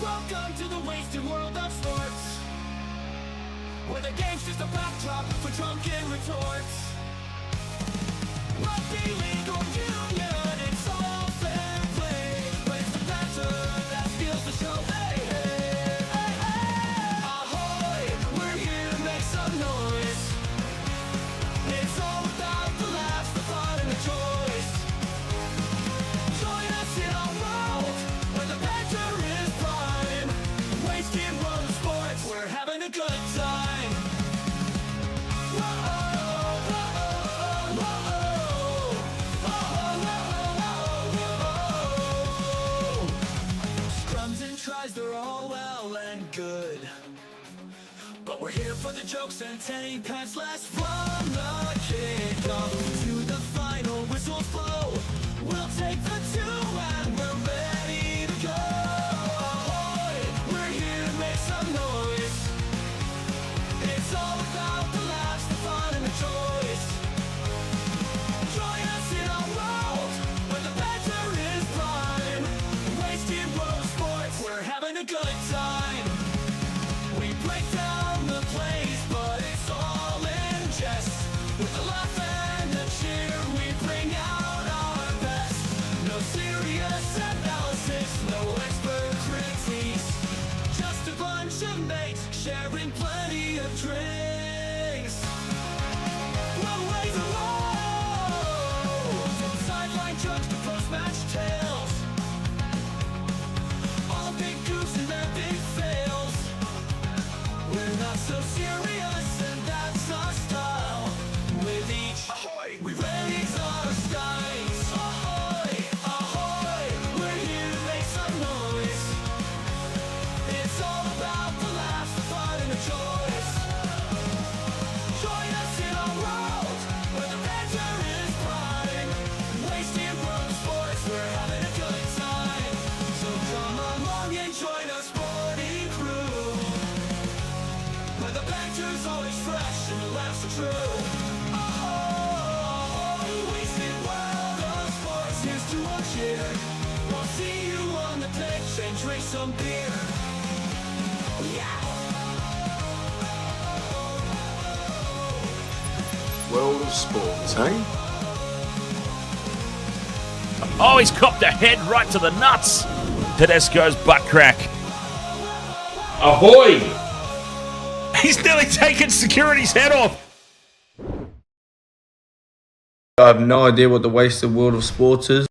Welcome to the wasted world of sports, where the game's just a backdrop for drunken retorts. Rugby league or union, it's all fair play, but it's the banter that steals the show. Hey, hey, hey, hey. Ahoy, we're here to make some noise. It's all about the laughs, the fun, and the choice. Join us in our world, where the banter is prime. Wasted world of sports, we're having a good time. Scrums and tries, they're all well and good, but we're here for the jokes and 10 pants less from the kickoff to the final whistles blow. We'll take the two and we're ready to go. Ahoy, we're here to make some noise. It's all about the laughs, the fun, and the choice. Join us in our world, where the banter is prime. Wasted world of sports, we're having a good time. We break down the plays, but it's all in jest. With a laugh and a cheer, we bring out our best. No serious analysis, no expert critiques, just a bunch of mates sharing plenty of drinks. We'll wave the road, from sideline jokes to post-match tales, all big goofs and their big fails. We're not so serious, and that's our style. With each ahoy, we raise our skies. Ahoy, ahoy, we're here to make some noise. It's all about the laughs, the fun, and the choice. Join us in our world, where the banter is prime. Wasted world of sports, we're having a good time. So come along and join our sporting crew, where the banter's always fresh and the laughs are true. Oh, wasted world of sports, here's to our cheer. We'll see you on the pitch and drink some beer. Yeah. World of sports, eh? Oh, he's copped a head right to the nuts. Tedesco's butt crack. Ahoy! He's nearly taken security's head off. I have no idea what the wasted world of sports is.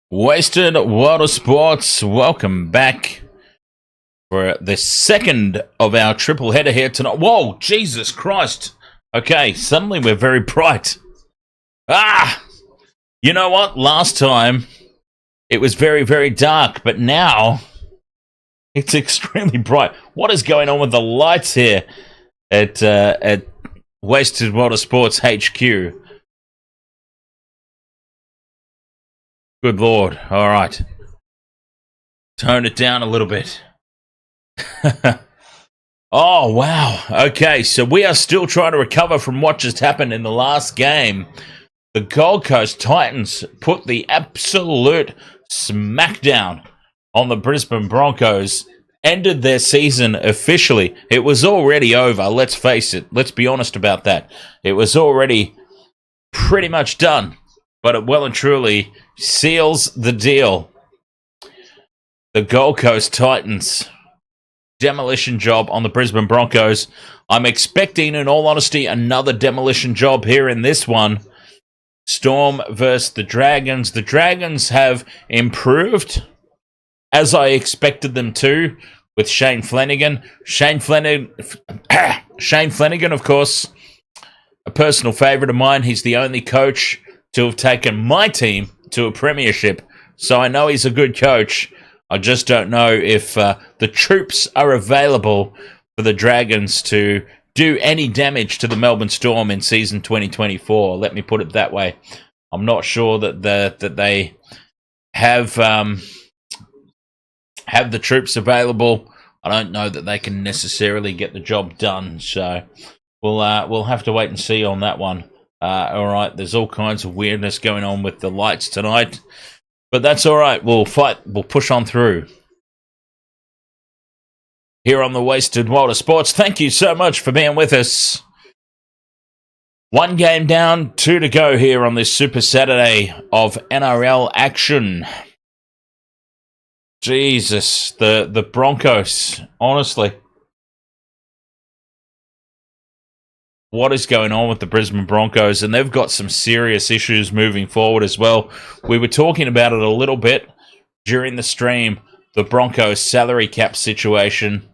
Wasted World of Sports, welcome back for the second of our triple header here tonight. Whoa, Jesus Christ. Okay, suddenly we're very bright. You know what? Last time it was very, very dark, but now it's extremely bright. What is going on with the lights here at Wasted World of Sports HQ? Good Lord. All right. Tone it down a little bit. Oh, wow. Okay, so we are still trying to recover from what just happened in the last game. The Gold Coast Titans put the absolute smackdown on the Brisbane Broncos, ended their season officially. It was already over, let's face it. Let's be honest about that. It was already pretty much done, but it well and truly seals the deal. The Gold Coast Titans, demolition job on the Brisbane Broncos. I'm expecting, in all honesty, another demolition job here in this one. Storm versus the Dragons. The Dragons have improved, as I expected them to, with Shane Flanagan. Shane Flanagan, of course, a personal favourite of mine. He's the only coach to have taken my team to a premiership, so I know he's a good coach. I just don't know if the troops are available for the Dragons to do any damage to the Melbourne Storm in season 2024. Let me put it that way. I'm not sure that they have the troops available. I don't know that they can necessarily get the job done. So we'll have to wait and see on that one. All right, there's all kinds of weirdness going on with the lights tonight, but that's all right. We'll fight. We'll push on through. Here on the Wasted World of Sports, thank you so much for being with us. 1 game down, 2 to go here on this Super Saturday of NRL action. Jesus, the Broncos, honestly. What is going on with the Brisbane Broncos? And they've got some serious issues moving forward as well. We were talking about it a little bit during the stream, the Broncos salary cap situation.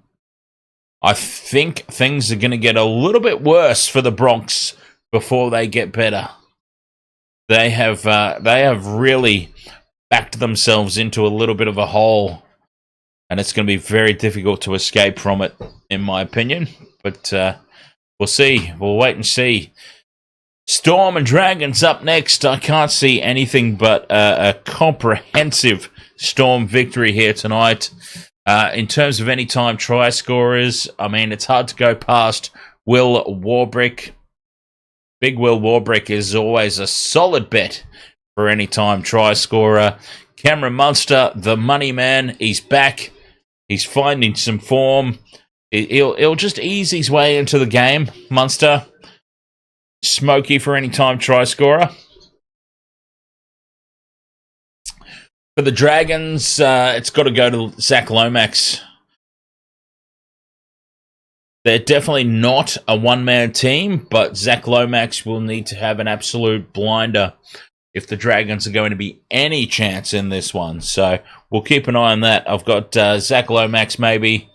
I think things are going to get a little bit worse for the Bronx before they get better. They have really backed themselves into a little bit of a hole, and it's going to be very difficult to escape from it, in my opinion. But we'll see. We'll wait and see. Storm and Dragons up next. I can't see anything but a comprehensive Storm victory here tonight. In terms of anytime try scorers, I mean, it's hard to go past Will Warbrick. Big Will Warbrick is always a solid bet for anytime try scorer. Cameron Munster, the money man, he's back. He's finding some form. He'll just ease his way into the game, Munster. Smoky for anytime try scorer. For the Dragons, it's got to go to Zach Lomax. They're definitely not a one-man team, but Zach Lomax will need to have an absolute blinder if the Dragons are going to be any chance in this one. So we'll keep an eye on that. I've got Zach Lomax maybe.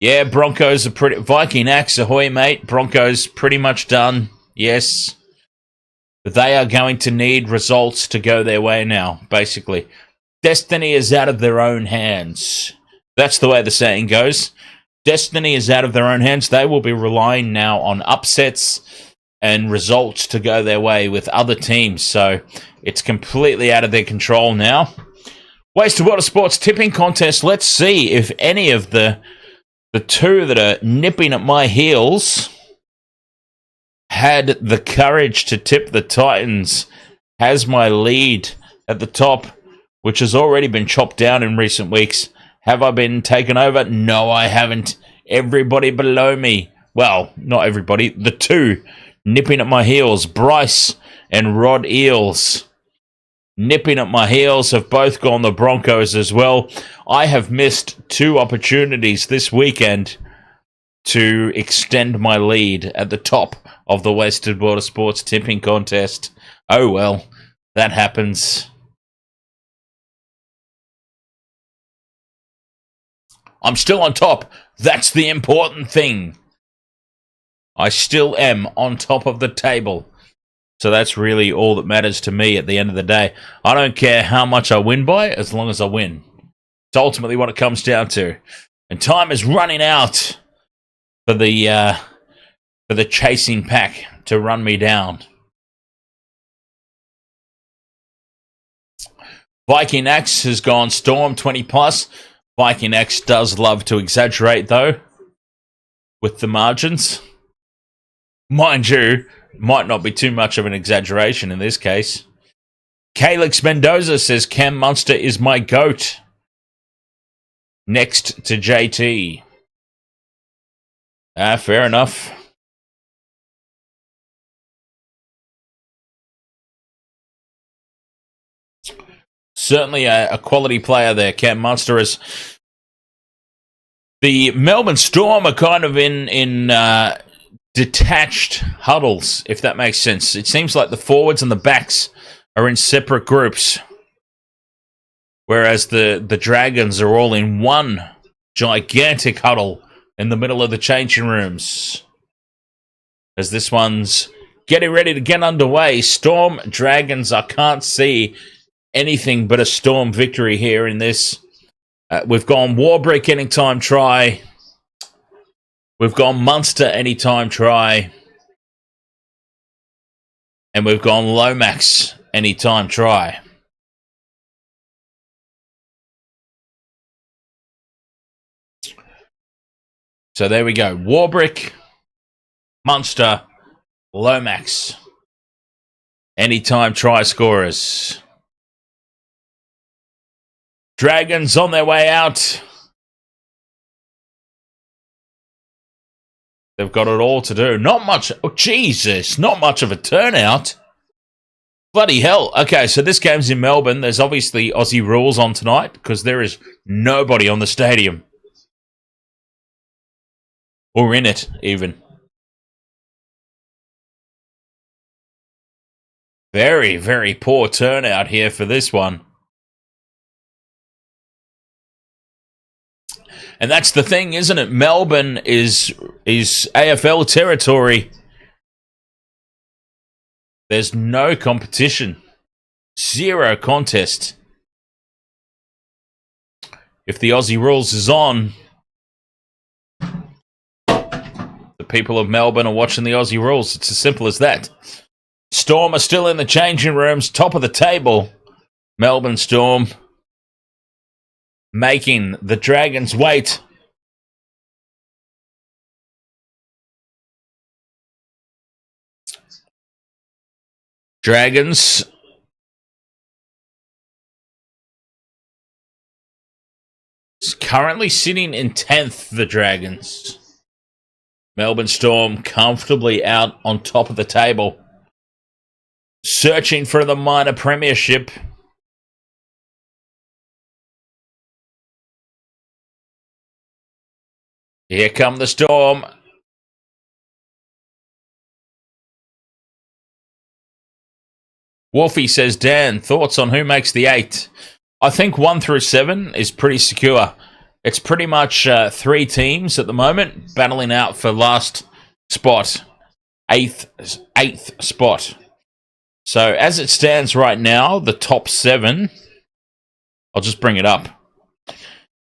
Yeah, Broncos are pretty... Viking Axe, ahoy, mate. Broncos pretty much done. Yes. They are going to need results to go their way now, basically. Destiny is out of their own hands. That's the way the saying goes. Destiny is out of their own hands. They will be relying now on upsets and results to go their way with other teams. So it's completely out of their control now. Wasted World of Sports tipping contest. Let's see if any of the two that are nipping at my heels had the courage to tip the Titans. Has my lead at the top, which has already been chopped down in recent weeks. Have I been taken over? No, I haven't. Everybody below me, well, not everybody, the two nipping at my heels, Bryce and Rod Eels, nipping at my heels, have both gone the Broncos as well. I have missed 2 opportunities this weekend to extend my lead at the top of the Wasted World of Sports tipping contest. Oh well, that happens. I'm still on top. That's the important thing. I still am on top of the table. So that's really all that matters to me at the end of the day. I don't care how much I win by, as long as I win. It's ultimately what it comes down to. And time is running out for the chasing pack to run me down. Viking X has gone Storm 20 plus. Viking X does love to exaggerate though with the margins. Mind you, might not be too much of an exaggeration in this case. Calix Mendoza says Cam Munster is my GOAT. Next to JT. Fair enough. Certainly a quality player there, Cam Munster is. The Melbourne Storm are kind of in detached huddles, if that makes sense. It seems like the forwards and the backs are in separate groups, whereas the Dragons are all in one gigantic huddle in the middle of the changing rooms. As this one's getting ready to get underway. Storm, Dragons, I can't see anything but a Storm victory here in this. We've gone Warbrick anytime try. We've gone Munster anytime try. And we've gone Lomax anytime try. So there we go. Warbrick, Munster, Lomax. Anytime try scorers. Dragons on their way out. They've got it all to do. Not much. Oh, Jesus. Not much of a turnout. Bloody hell. Okay, so this game's in Melbourne. There's obviously Aussie rules on tonight because there is nobody on the stadium. Or in it, even. Very, very poor turnout here for this one. And that's the thing, isn't it? Melbourne is AFL territory. There's no competition. Zero contest. If the Aussie rules is on, the people of Melbourne are watching the Aussie rules. It's as simple as that. Storm are still in the changing rooms, top of the table. Melbourne Storm making the Dragons wait. Dragons is currently sitting in 10th, the Dragons. Melbourne Storm comfortably out on top of the table. Searching for the minor premiership. Here come the Storm. Wolfie says, Dan, thoughts on who makes the 8? I think 1 through 7 is pretty secure. It's pretty much 3 teams at the moment battling out for last spot. 8th spot. So as it stands right now, the top 7, I'll just bring it up.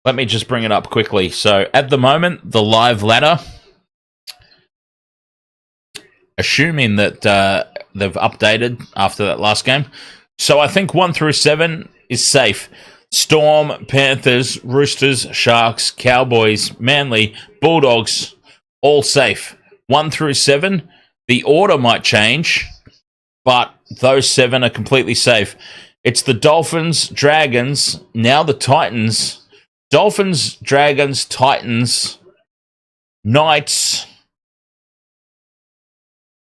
Let me just bring it up quickly. So at the moment, the live ladder, assuming that they've updated after that last game. So I think 1 through 7 is safe. Storm, Panthers, Roosters, Sharks, Cowboys, Manly, Bulldogs, all safe. 1 through 7, the order might change, but those 7 are completely safe. It's the Dolphins, Dragons, now the Titans. Dolphins, Dragons, Titans, Knights,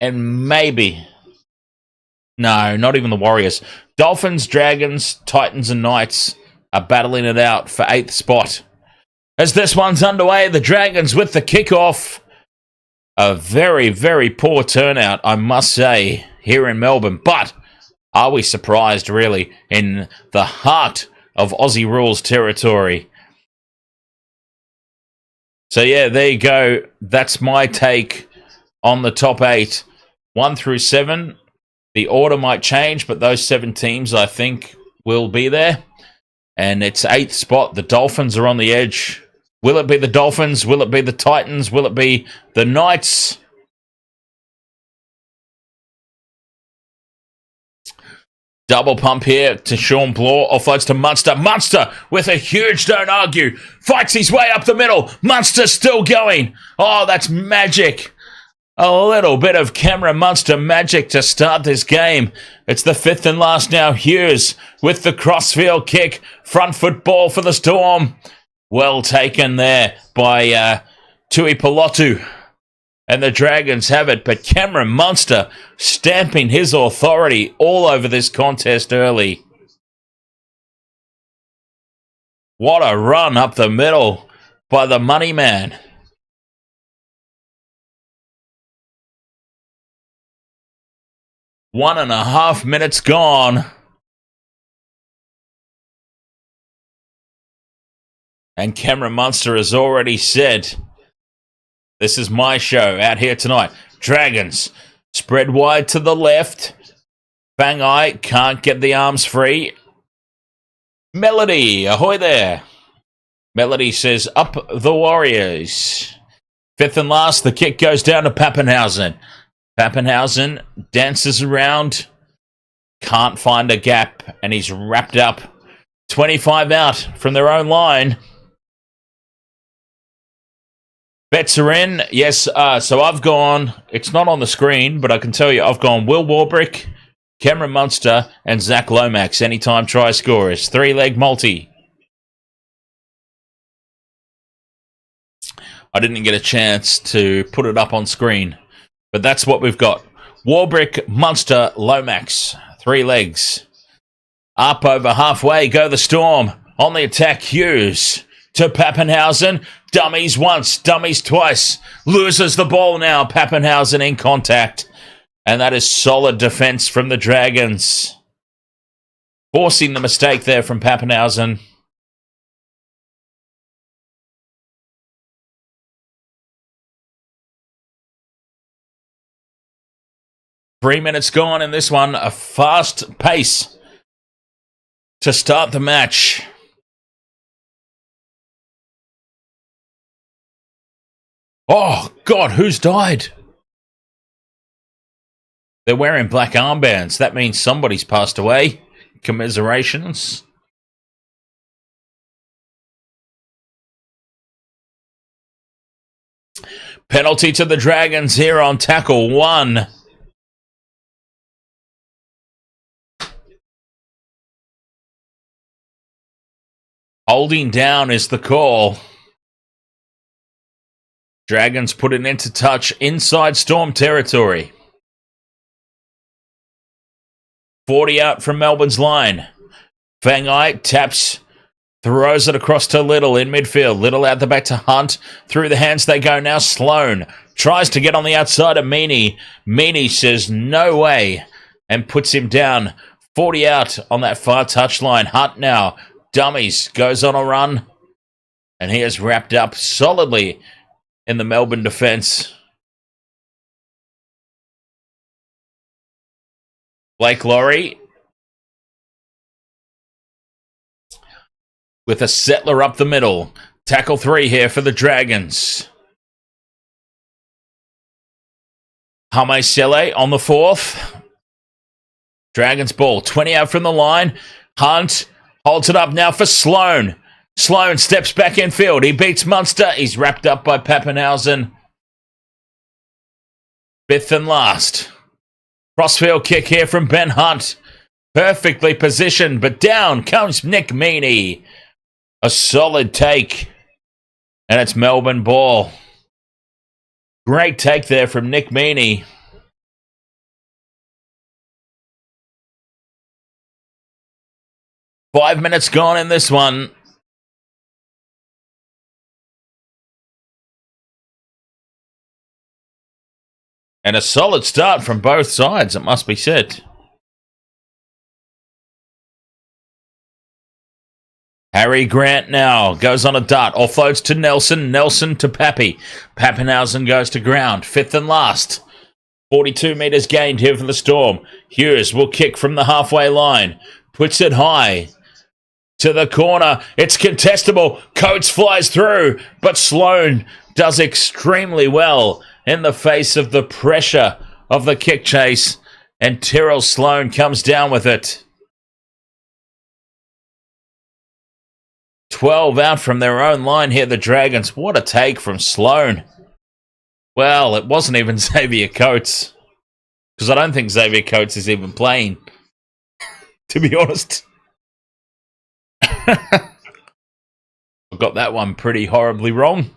and maybe... No, not even the Warriors. Dolphins, Dragons, Titans, and Knights are battling it out for 8th spot. As this one's underway, the Dragons with the kickoff. A very, very poor turnout, I must say, here in Melbourne. But are we surprised, really, in the heart of Aussie rules territory? So, yeah, there you go. That's my take on the top 8. 1 through 7. The order might change, but those 7 teams, I think, will be there. And it's 8th spot. The Dolphins are on the edge. Will it be the Dolphins? Will it be the Titans? Will it be the Knights? Double pump here to Sean Blaw. Offloads to Munster. Munster with a huge don't argue. Fights his way up the middle. Munster still going. Oh, that's magic. A little bit of Cameron Munster magic to start this game. It's the 5th and last now. Hughes with the crossfield kick. Front foot ball for the Storm. Well taken there by Tui Pelotu. And the Dragons have it. But Cameron Munster stamping his authority all over this contest early. What a run up the middle by the money man. One and a half minutes gone. And Cameron Munster has already said, this is my show out here tonight. Dragons spread wide to the left. Bangai can't get the arms free. Melody, ahoy there. Melody says, up the Warriors. 5th and last, the kick goes down to Pappenhausen. Pappenhausen dances around, can't find a gap, and he's wrapped up. 25 out from their own line. Bets are in. Yes, so I've gone, it's not on the screen, but I can tell you I've gone Will Warbrick, Cameron Munster and Zach Lomax, anytime try scorers. 3-leg multi. I didn't get a chance to put it up on screen, but that's what we've got. Warbrick, Munster, Lomax, 3 legs. Up over halfway go the Storm. On the attack, Hughes to Pappenhausen. Dummies once, dummies twice. Loses the ball now. Pappenhausen in contact. And that is solid defence from the Dragons. Forcing the mistake there from Pappenhausen. Three minutes gone in this one. A fast pace to start the match. Oh, God, who's died? They're wearing black armbands. That means somebody's passed away. Commiserations. Penalty to the Dragons here on tackle 1. Holding down is the call. Dragons put it into touch inside Storm territory. 40 out from Melbourne's line. Fangai taps, throws it across to Little in midfield. Little out the back to Hunt. Through the hands they go now. Sloan tries to get on the outside of Meaney. Meaney says no way and puts him down. 40 out on that far touchline. Hunt now. Dummies goes on a run. And he is wrapped up solidly in the Melbourne defence. Blake Laurie with a settler up the middle. Tackle 3 here for the Dragons. Hamesele on the 4th. Dragons ball. 20 out from the line. Hunt holds it up now for Sloan. Sloan steps back in field. He beats Munster. He's wrapped up by Pappenhausen. 5th and last. Crossfield kick here from Ben Hunt. Perfectly positioned, but down comes Nick Meaney. A solid take. And it's Melbourne ball. Great take there from Nick Meaney. Five minutes gone in this one. And a solid start from both sides, it must be said. Harry Grant now goes on a dart. Offloads to Nelson. Nelson to Pappy. Pappenhausen goes to ground. 5th and last. 42 metres gained here for the Storm. Hughes will kick from the halfway line. Puts it high to the corner. It's contestable. Coates flies through. But Sloan does extremely well in the face of the pressure of the kick chase. And Tyrrell Sloan comes down with it. 12 out from their own line here, the Dragons. What a take from Sloan. Well, it wasn't even Xavier Coates. Because I don't think Xavier Coates is even playing. To be honest. I got that one pretty horribly wrong.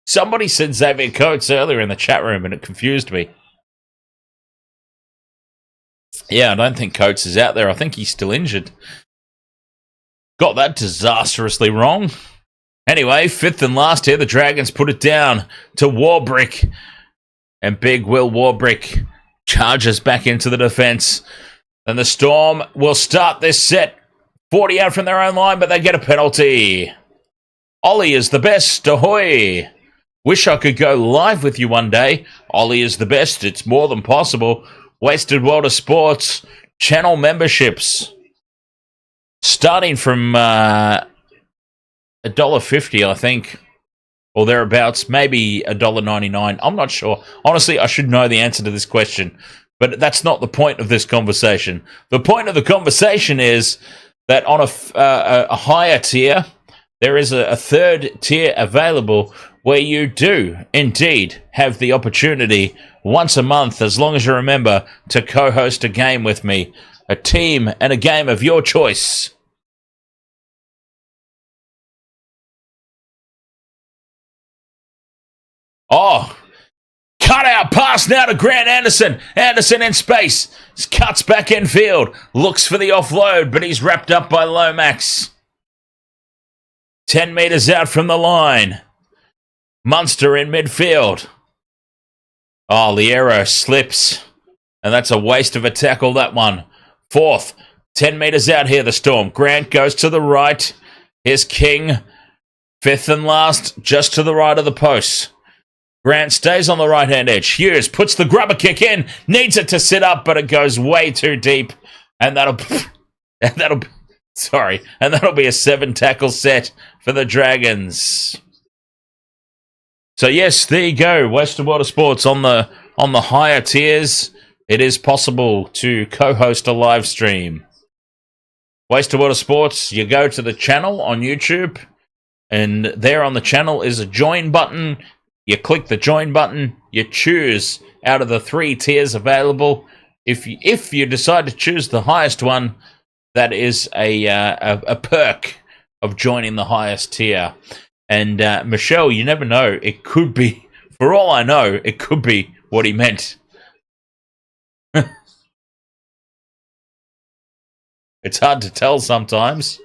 Somebody said Xavier Coates earlier in the chat room and it confused me. Yeah, I don't think Coates is out there. I think he's still injured. Got that disastrously wrong. Anyway, 5th and last here, the Dragons put it down to Warbrick. And big Will Warbrick charges back into the defence. And the Storm will start this set. 40 out from their own line, but they get a penalty. Ollie is the best. Ahoy! Wish I could go live with you one day. Ollie is the best. It's more than possible. Wasted World of Sports. Channel memberships. Starting from $1.50, I think. Or thereabouts. Maybe $1.99. I'm not sure. Honestly, I should know the answer to this question. But that's not the point of this conversation. The point of the conversation is that on a higher tier, there is a third tier available where you do indeed have the opportunity once a month, as long as you remember, to co-host a game with me, a team and a game of your choice. Oh, cut out pass now to Grant Anderson. Anderson in space. Cuts back in field. Looks for the offload, but he's wrapped up by Lomax. 10 metres out from the line. Munster in midfield. Oh, Liero slips. And that's a waste of a tackle, that one. Fourth. 10 metres out here, the Storm. Grant goes to the right. Here's King. Fifth and last, just to the right of the post. Grant stays on the right-hand edge. Hughes puts the grubber kick in. Needs it to sit up, but it goes way too deep. And that'll be a 7-tackle set for the Dragons. So yes, there you go. Western Water Sports on the higher tiers. It is possible to co-host a live stream. Western Water Sports, you go to the channel on YouTube, and there on the channel is a join button. You click the join button, you choose out of the 3 tiers available. If you decide to choose the highest one, that is a perk of joining the highest tier. And Michelle, you never know. It could be, for all I know, it could be what he meant. It's hard to tell sometimes.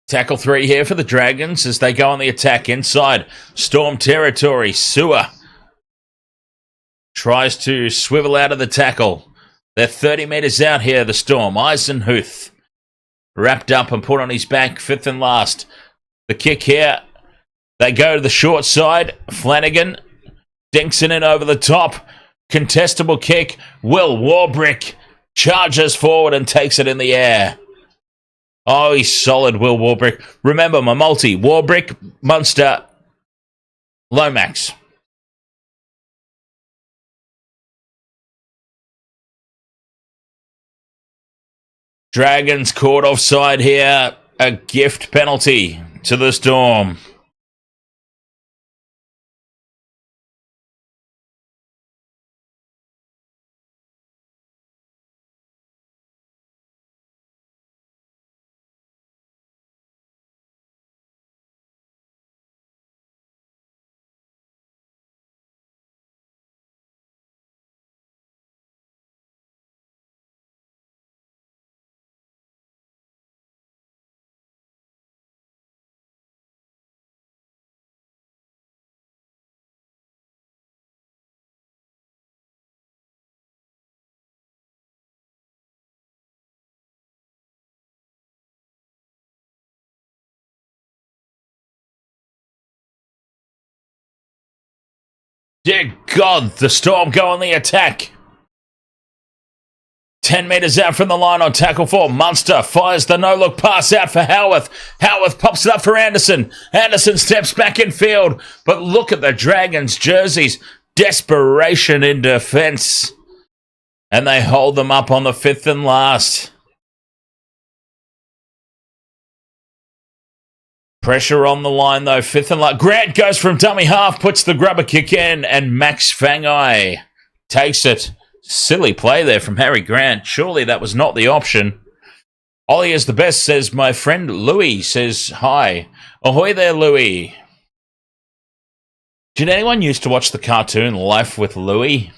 Tackle 3 here for the Dragons as they go on the attack inside Storm territory. Sewer tries to swivel out of the tackle. They're 30 metres out here, the Storm. Eisenhuth wrapped up and put on his back, 5th and last. The kick here. They go to the short side. Flanagan dinks it in over the top. Contestable kick. Will Warbrick charges forward and takes it in the air. Oh, he's solid, Will Warbrick. Remember my multi. Warbrick, Munster, Lomax. Dragons caught offside here. A gift penalty to the Storm. Dear God, the Storm go on the attack. 10 metres out from the line on tackle 4. Munster fires the no-look pass out for Howarth. Howarth pops it up for Anderson. Anderson steps back in field. But look at the Dragons' jerseys. Desperation in defence. And they hold them up on the 5th and last. Pressure on the line, though. 5th and last. Grant goes from dummy half, puts the grubber kick in, and Max Fangai takes it. Silly play there from Harry Grant. Surely that was not the option. Ollie is the best, says my friend Louis. Says, hi. Ahoy there, Louis. Did anyone used to watch the cartoon Life with Louis?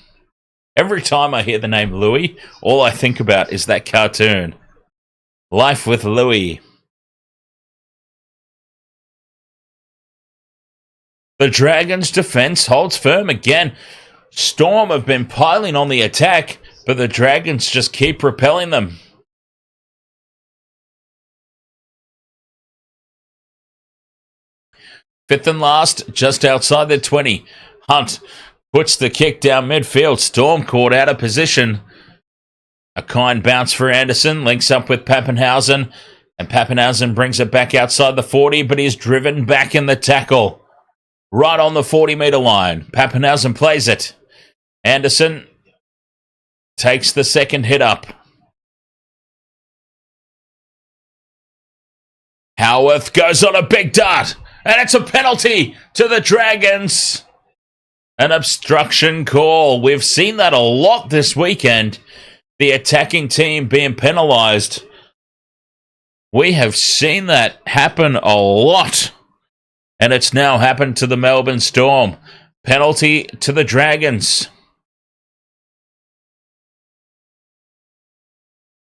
Every time I hear the name Louis, all I think about is that cartoon. Life with Louis. The Dragons' defense holds firm again. Storm have been piling on the attack, but the Dragons just keep repelling them. Fifth and last, just outside the 20. Hunt puts the kick down midfield. Storm caught out of position. A kind bounce for Anderson. Links up with Pappenhausen. And Pappenhausen brings it back outside the 40, but he's driven back in the tackle. Right on the 40-metre line. Pappenhausen plays it. Anderson takes the second hit up. Howarth goes on a big dart, and it's a penalty to the Dragons. An obstruction call. We've seen that a lot this weekend. The attacking team being penalised. We have seen that happen a lot. And it's now happened to the Melbourne Storm. Penalty to the Dragons.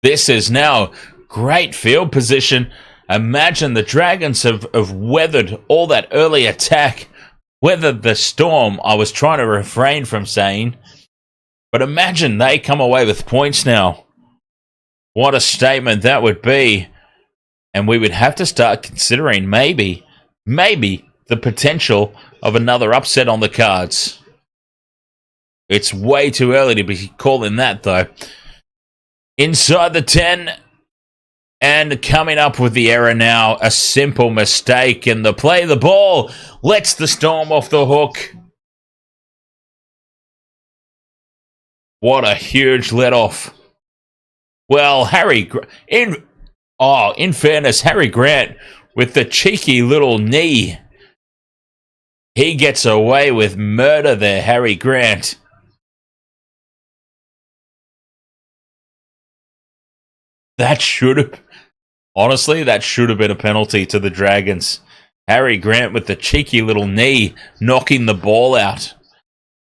This is now great field position. Imagine the Dragons have weathered all that early attack. Weathered the storm, I was trying to refrain from saying. But imagine they come away with points now. What a statement that would be. And we would have to start considering maybe the potential of another upset on the cards. It's way too early to be calling that, though. Inside the 10, and coming up with the error now, a simple mistake, and the play the ball lets the Storm off the hook. What a huge let-off. Well, in fairness, Harry Grant with the cheeky little knee. He gets away with murder there, Harry Grant. That should have been a penalty to the Dragons. Harry Grant with the cheeky little knee, knocking the ball out.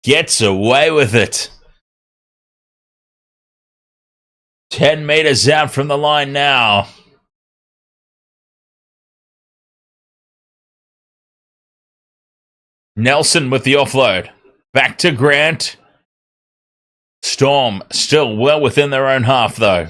Gets away with it. 10 metres out from the line now. Nelson with the offload. Back to Grant. Storm still well within their own half, though.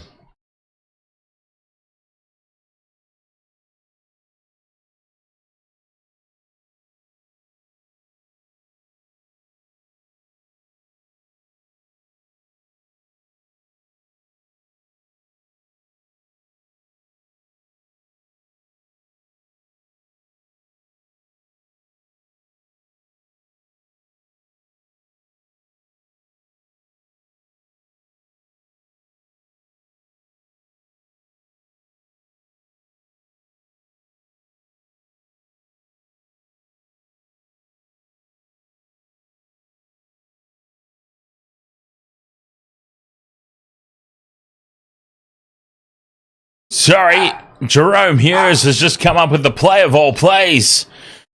Sorry, Jerome Hughes has just come up with the play of all plays.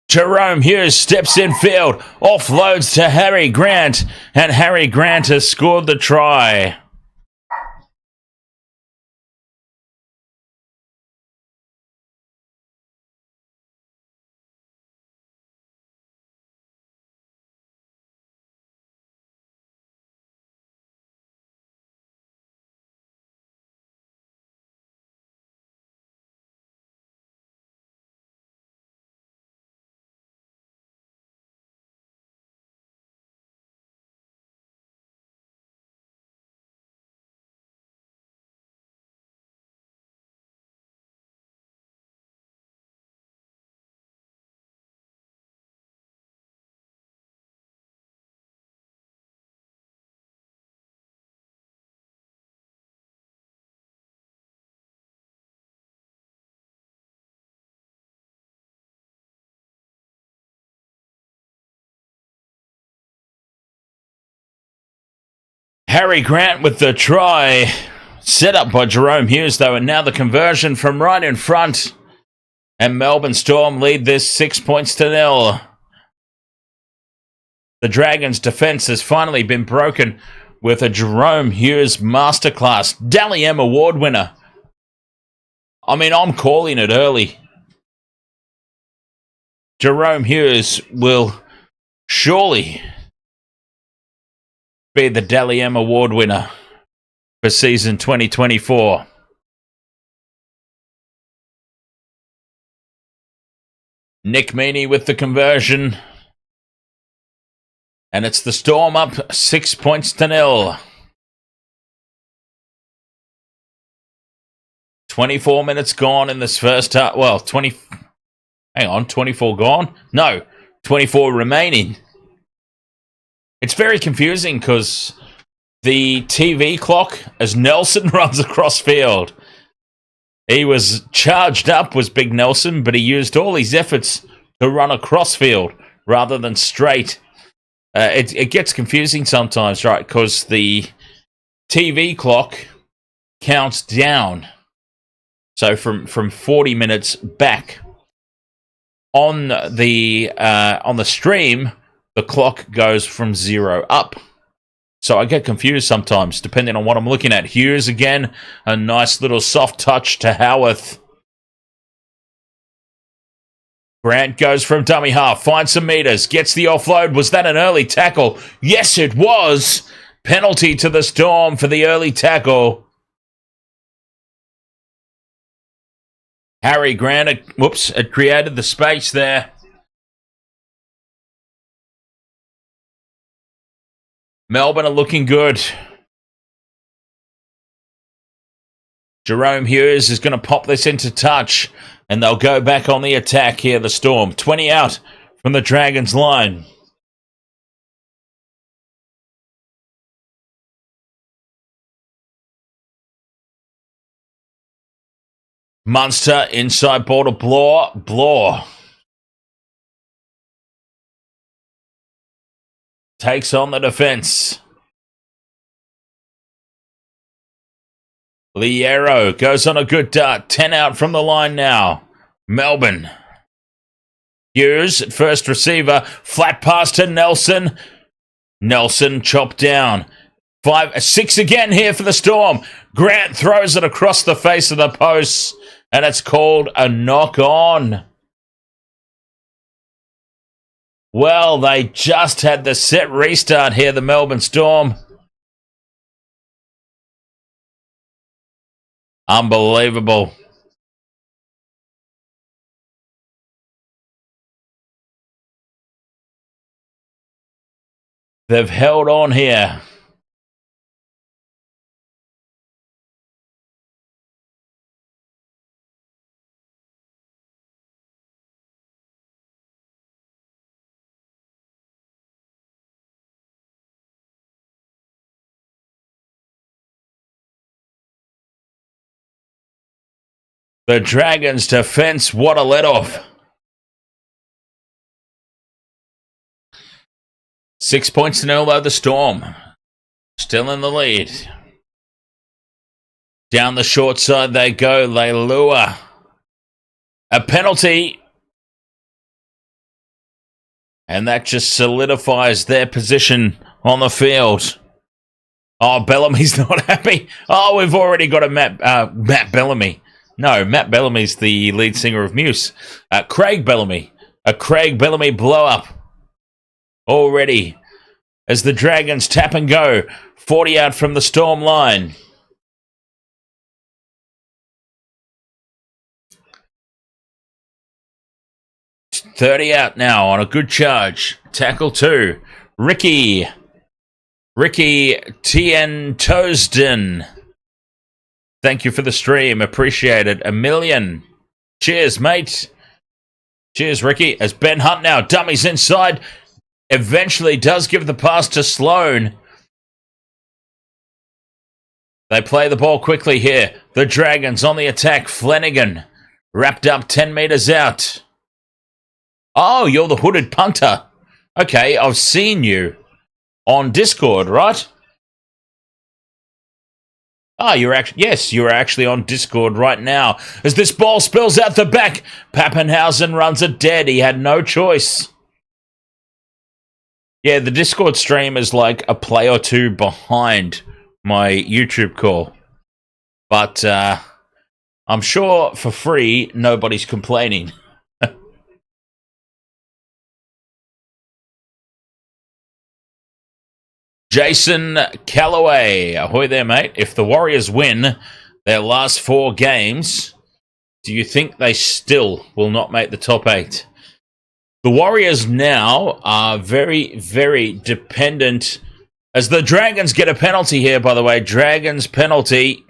Jerome Hughes steps in field, offloads to Harry Grant, and Harry Grant has scored the try. Harry Grant with the try. Set up by Jerome Hughes, though, and now the conversion from right in front. And Melbourne Storm lead this 6 points to 0. The Dragons' defence has finally been broken with a Jerome Hughes masterclass. Dally M Award winner. I mean, I'm calling it early. Jerome Hughes will surely be the Dally M Award winner for season 2024. Nick Meaney with the conversion. And it's the Storm up 6 points to 0. 24 minutes gone in this first half. Well, 24 gone? No, 24 remaining. It's very confusing because the TV clock, as Nelson runs across field, He was charged up, was Big Nelson, but he used all his efforts to run across field rather than straight. It gets confusing sometimes, right? Because the TV clock counts down. So from 40 minutes back. On the stream, the clock goes from 0 up. So I get confused sometimes, depending on what I'm looking at. Hughes again, a nice little soft touch to Howarth. Grant goes from dummy half, finds some meters, gets the offload. Was that an early tackle? Yes, it was. Penalty to the Storm for the early tackle. Harry Grant, had created the space there. Melbourne are looking good. Jerome Hughes is going to pop this into touch, and they'll go back on the attack here, the Storm. 20 out from the Dragons line. Munster inside ball to Bloor. Takes on the defense. Liero goes on a good dart. 10 out from the line now. Melbourne. Hughes, first receiver. Flat pass to Nelson. Nelson chopped down. 6 again here for the Storm. Grant throws it across the face of the post, and it's called a knock on. Well, they just had the set restart here, the Melbourne Storm. Unbelievable. They've held on here. The Dragons' defense, what a let-off. 6 points to 0 though, the Storm. Still in the lead. Down the short side they go. Leilua. A penalty. And that just solidifies their position on the field. Oh, Bellamy's not happy. Oh, we've already got a Matt Bellamy. No, Matt Bellamy's the lead singer of Muse. Craig Bellamy. A Craig Bellamy blow-up. Already. As the Dragons tap and go. 40 out from the Storm line. $30 out now on a good charge. Tackle 2. Ricky Tientosden. Thank you for the stream. Appreciate it. $1 million. Cheers, mate. Cheers, Ricky. As Ben Hunt now dummies inside. Eventually does give the pass to Sloan. They play the ball quickly here. The Dragons on the attack. Flanagan wrapped up 10 meters out. Oh, you're the hooded punter. Okay, I've seen you on Discord, right? Oh, you're actually on Discord right now. As this ball spills out the back, Pappenhausen runs it dead. He had no choice. Yeah, the Discord stream is like a play or two behind my YouTube call. But I'm sure for free, nobody's complaining. Jason Calloway. Ahoy there, mate. If the Warriors win their last 4 games, do you think they still will not make the top 8? The Warriors now are very, very dependent. As the Dragons get a penalty here, by the way. Dragons penalty.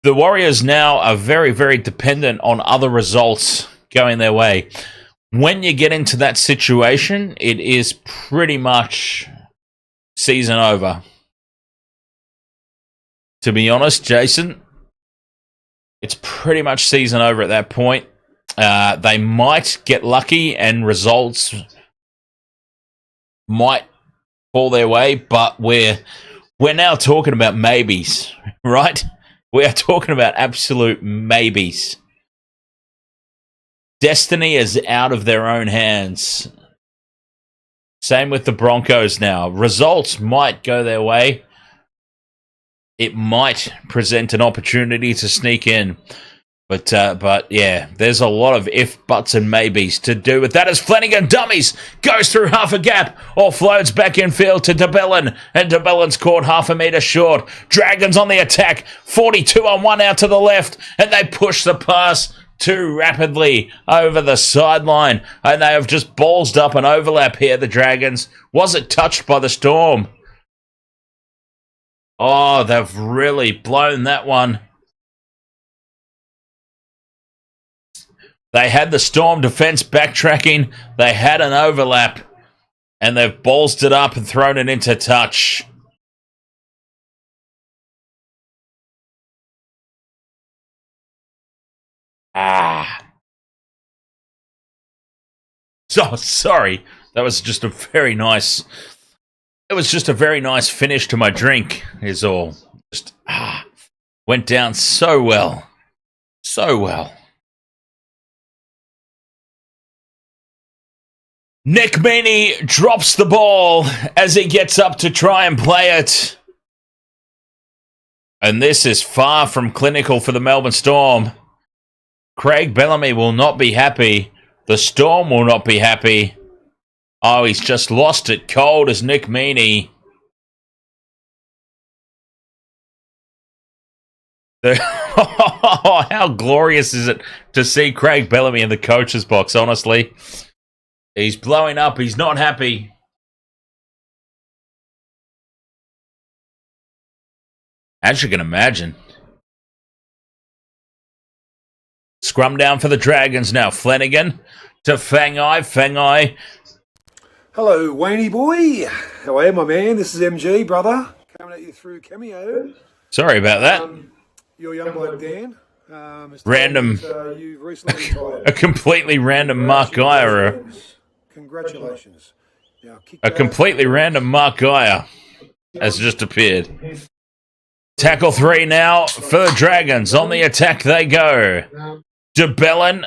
The Warriors now are very, very dependent on other results going their way. When you get into that situation, it is pretty much season over. To be honest, Jason, it's pretty much season over at that point. They might get lucky and results might fall their way, but we're now talking about maybes, right? We are talking about absolute maybes. Destiny is out of their own hands. Same with the Broncos now. Results might go their way. It might present an opportunity to sneak in. But yeah, there's a lot of if, buts, and maybes to do with that as Flanagan dummies, goes through half a gap, offloads back in field to DeBellin, and DeBellin's caught half a metre short. Dragons on the attack, 42-on-1 out to the left, and they push the pass too rapidly over the sideline, and they have just ballsed up an overlap here, the Dragons. Was it touched by the Storm? Oh, they've really blown that one. They had the Storm defence backtracking. They had an overlap. And they've ballsed it up and thrown it into touch. So sorry. That was just a very nice... It was just a very nice finish to my drink, is all. Just went down so well. So well. Nick Meaney drops the ball as he gets up to try and play it. And this is far from clinical for the Melbourne Storm. Craig Bellamy will not be happy. The Storm will not be happy. Oh, he's just lost it cold as Nick Meaney. How glorious is it to see Craig Bellamy in the coach's box, honestly. He's blowing up. He's not happy. As you can imagine. Scrum down for the Dragons now. Flanagan to Fangai. Fangai. Hello, Wayne boy. How are you, my man? This is MG, brother. Coming at you through Cameo. Sorry about that. Your young bloke, Dan. Random. You've recently retired. A completely random Mark Geyer. Congratulations. Now, A completely random Mark Geyer has just appeared. Tackle 3 now for the Dragons. On the attack they go. DeBellin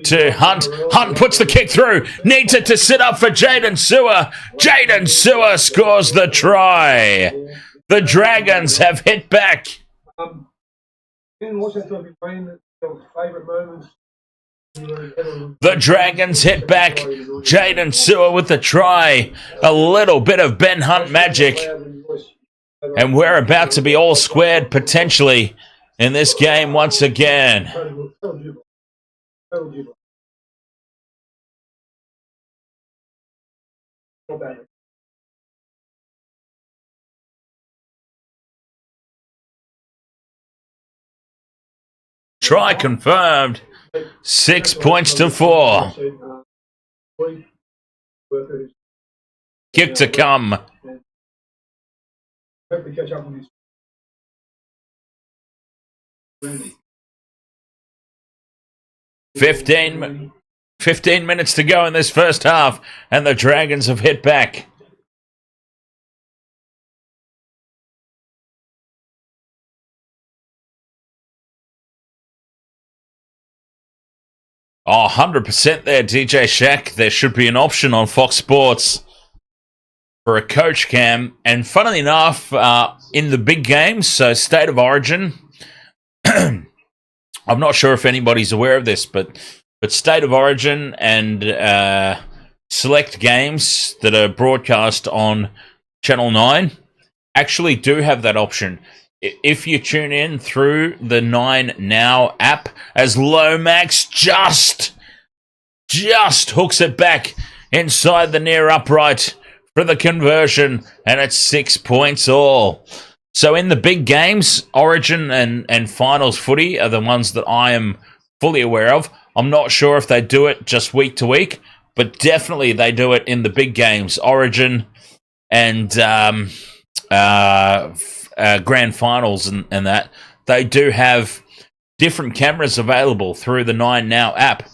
to Hunt. Hunt puts the kick through. Needs it to sit up for Jaden Sewer. Jaden Sewer scores the try. The Dragons have hit back. The Dragons hit back. Jaden Sewer with the try. A little bit of Ben Hunt magic. And we're about to be all squared potentially in this game once again. Try confirmed. 6 points to 4. Kick to come. 15 minutes to go in this first half, and the Dragons have hit back. Oh, 100% there, DJ Shack. There should be an option on Fox Sports for a coach cam. And funnily enough, in the big games, so State of Origin, I'm not sure if anybody's aware of this, but State of Origin and select games that are broadcast on Channel 9 actually do have that option. If you tune in through the 9 Now app, as Lomax just hooks it back inside the near upright for the conversion, and it's 6 points all. So in the big games, Origin and Finals footy are the ones that I am fully aware of. I'm not sure if they do it just week to week, but definitely they do it in the big games, Origin and grand finals and that. They do have different cameras available through the 9 Now app.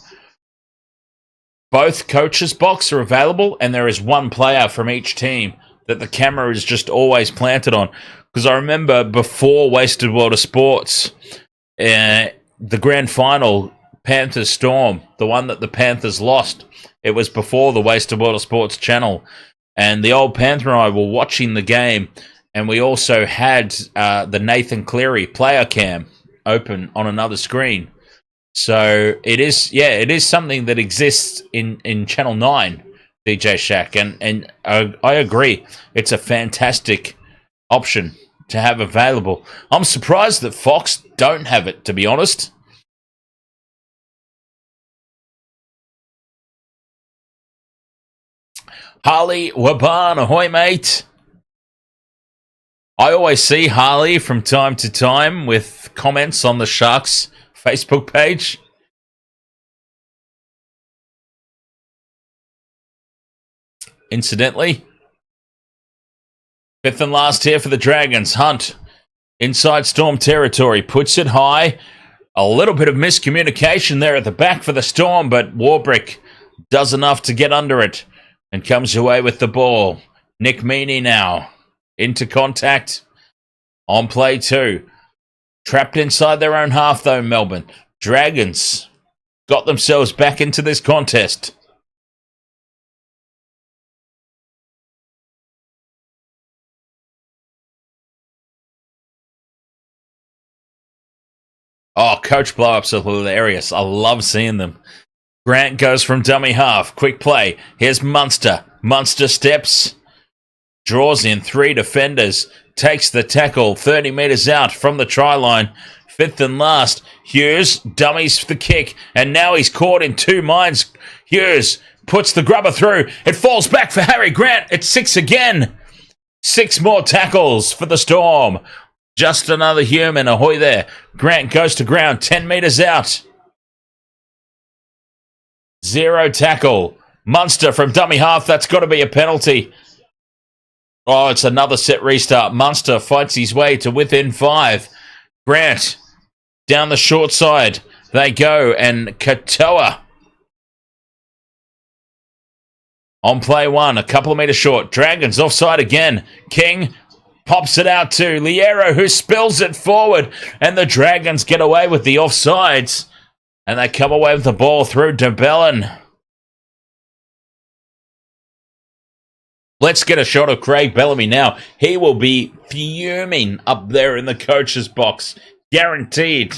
Both coaches' box are available, and there is one player from each team that the camera is just always planted on. Because I remember before Wasted World of Sports, the grand final, Panthers Storm, the one that the Panthers lost, it was before the Wasted World of Sports channel. And the old Panther and I were watching the game, and we also had the Nathan Cleary player cam open on another screen. So it is something that exists in Channel 9, DJ Shack, and I agree. It's a fantastic option to have available. I'm surprised that Fox don't have it, to be honest. Harley Waban, ahoy, mate. I always see Harley from time to time with comments on the Sharks Facebook page. Incidentally, fifth and last here for the Dragons. Hunt inside Storm territory, puts it high. A little bit of miscommunication there at the back for the Storm, but Warbrick does enough to get under it and comes away with the ball. Nick Meaney now into contact on play 2. Trapped inside their own half, though, Melbourne. Dragons got themselves back into this contest. Oh, coach blow-ups are hilarious. I love seeing them. Grant goes from dummy half. Quick play. Here's Munster. Munster steps. Draws in 3 defenders. Takes the tackle 30 metres out from the try line. Fifth and last. Hughes dummies the kick. And now he's caught in 2 minds. Hughes puts the grubber through. It falls back for Harry Grant. It's 6 again. 6 more tackles for the Storm. Just another human. Ahoy there. Grant goes to ground 10 metres out. 0 tackle. Munster from dummy half. That's got to be a penalty. Oh, it's another set restart. Munster fights his way to within 5. Grant down the short side. They go, and Katoa on play 1. A couple of metres short. Dragons offside again. King pops it out to Liero, who spills it forward, and the Dragons get away with the offsides, and they come away with the ball through DeBellin. Let's get a shot of Craig Bellamy now. He will be fuming up there in the coach's box. Guaranteed.